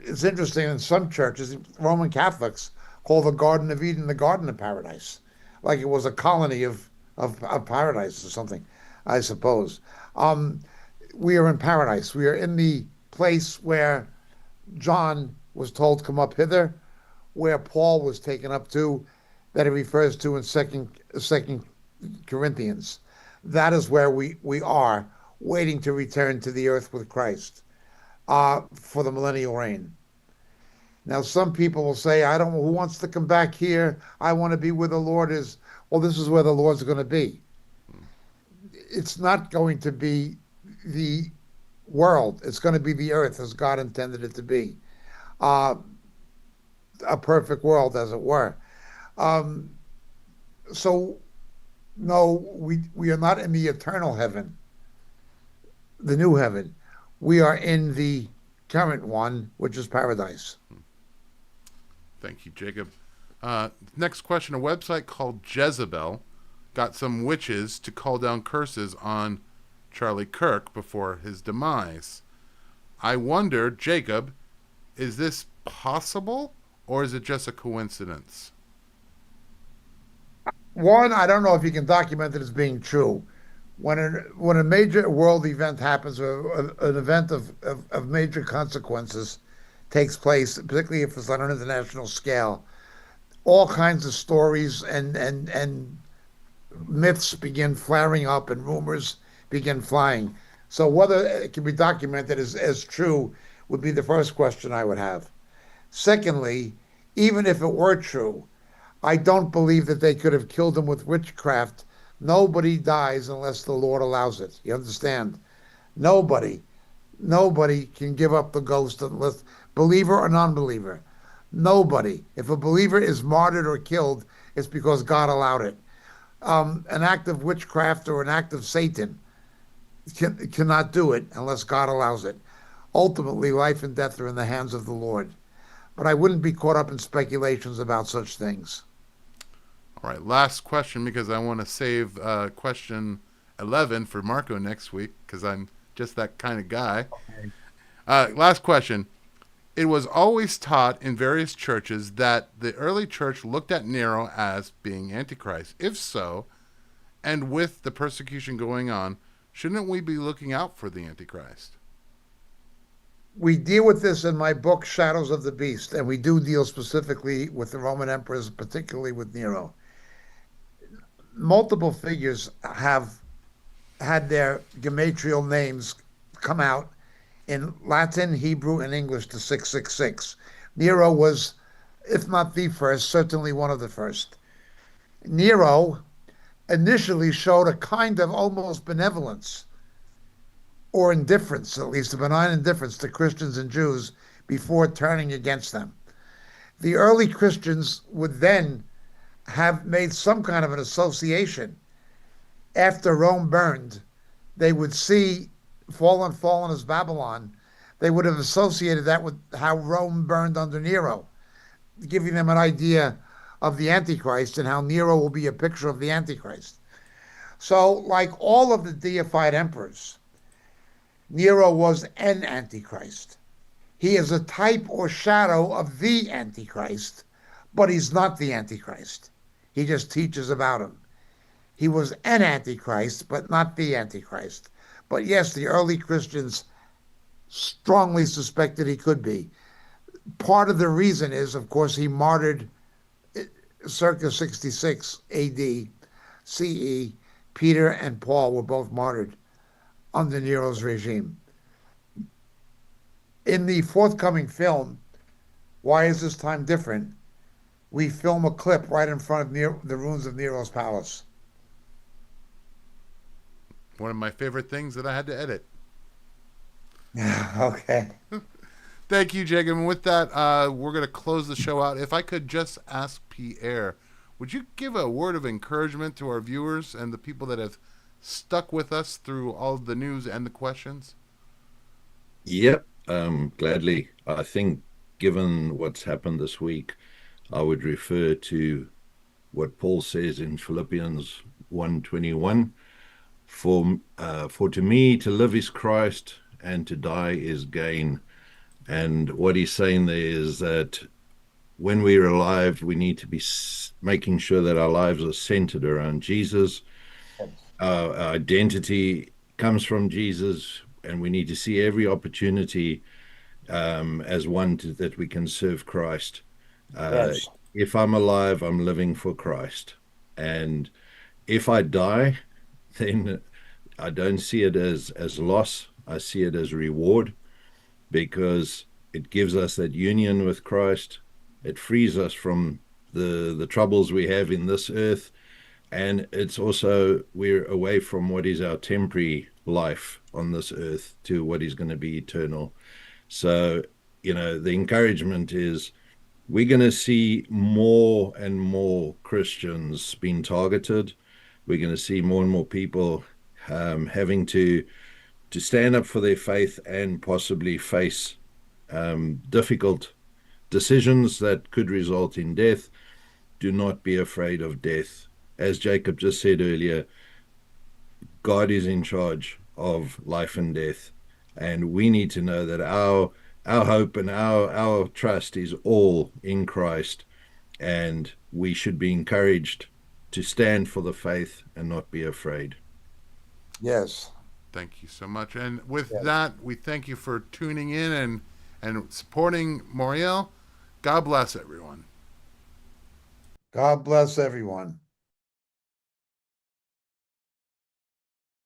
it's interesting in some churches, Roman Catholics call the Garden of Eden the Garden of Paradise, like it was a colony of paradise or something, I suppose. Um, we are in paradise. We are in the place where John was told, "Come up hither," where Paul was taken up to, that he refers to in Second Corinthians. That is where we are, waiting to return to the earth with Christ for the millennial reign. Now, some people will say, "I don't know who wants to come back here. I want to be where the Lord is." Well, this is where the Lord's going to be. It's not going to be the world. It's going to be the earth as God intended it to be. Uh, a perfect world, as it were. Um, so, no, we are not in the eternal heaven, the new heaven. We are in the current one, which is paradise. Thank you, Jacob. Next question. A website called Jezebel got some witches to call down curses on Charlie Kirk before his demise. I wonder, Jacob, is this possible or is it just a coincidence? One, I don't know if you can document it as being true. When a major world event happens, or an event of major consequences takes place, particularly if it's on an international scale, all kinds of stories and myths begin flaring up and rumors begin flying. So whether it can be documented as true would be the first question I would have. Secondly, even if it were true, I don't believe that they could have killed him with witchcraft. Nobody dies unless the Lord allows it. You understand? Nobody. Nobody can give up the ghost unless, believer or non-believer. Nobody. If a believer is martyred or killed, it's because God allowed it. An act of witchcraft or an act of Satan cannot do it unless God allows it. Ultimately, life and death are in the hands of the Lord. But I wouldn't be caught up in speculations about such things. All right, last question, because I want to save question 11 for Marco next week, because I'm just that kind of guy. Okay. Last question. It was always taught in various churches that the early church looked at Nero as being Antichrist. If so, and with the persecution going on, shouldn't we be looking out for the Antichrist? We deal with this in my book, Shadows of the Beast, and we do deal specifically with the Roman emperors, particularly with Nero. Multiple figures have had their gematria names come out in Latin, Hebrew, and English to 666. Nero was, if not the first, certainly one of the first. Nero initially showed a kind of almost benevolence or indifference, at least a benign indifference to Christians and Jews before turning against them. The early Christians would then have made some kind of an association. After Rome burned, they would see fallen as Babylon. They would have associated that with how Rome burned under Nero, giving them an idea of the Antichrist and how Nero will be a picture of the Antichrist. So, like all of the deified emperors, Nero was an Antichrist. He is a type or shadow of the Antichrist, but he's not the Antichrist. He just teaches about him. He was an Antichrist, but not the Antichrist. But yes, the early Christians strongly suspected he could be. Part of the reason is, of course, he martyred circa 66 AD, CE. Peter and Paul were both martyred under Nero's regime. In the forthcoming film, Why Is This Time Different?, we film a clip right in front of the ruins of Nero's palace. One of my favorite things that I had to edit. Okay. Thank you, Jacob. And with that, we're going to close the show out. If I could just ask Pierre, would you give a word of encouragement to our viewers and the people that have stuck with us through all of the news and the questions? Yep, gladly. I think given what's happened this week, I would refer to what Paul says in Philippians 1:21. For to me to live is Christ, and to die is gain. And what he's saying there is that when we're alive, we need to be making sure that our lives are centered around Jesus. Our identity comes from Jesus, and we need to see every opportunity as one that we can serve Christ. Yes. If I'm alive, I'm living for Christ. And if I die, then I don't see it as loss. I see it as reward, because it gives us that union with Christ. It frees us from the troubles we have in this earth. And it's also, we're away from what is our temporary life on this earth to what is going to be eternal. So, the encouragement is we're going to see more and more Christians being targeted. We're going to see more and more people having to stand up for their faith and possibly face difficult decisions that could result in death. Do not be afraid of death. As Jacob just said earlier, God is in charge of life and death, and we need to know that our hope and our trust is all in Christ, and we should be encouraged to stand for the faith and not be afraid. Yes. Thank you so much. And with that, we thank you for tuning in and supporting Moriel. God bless everyone. God bless everyone.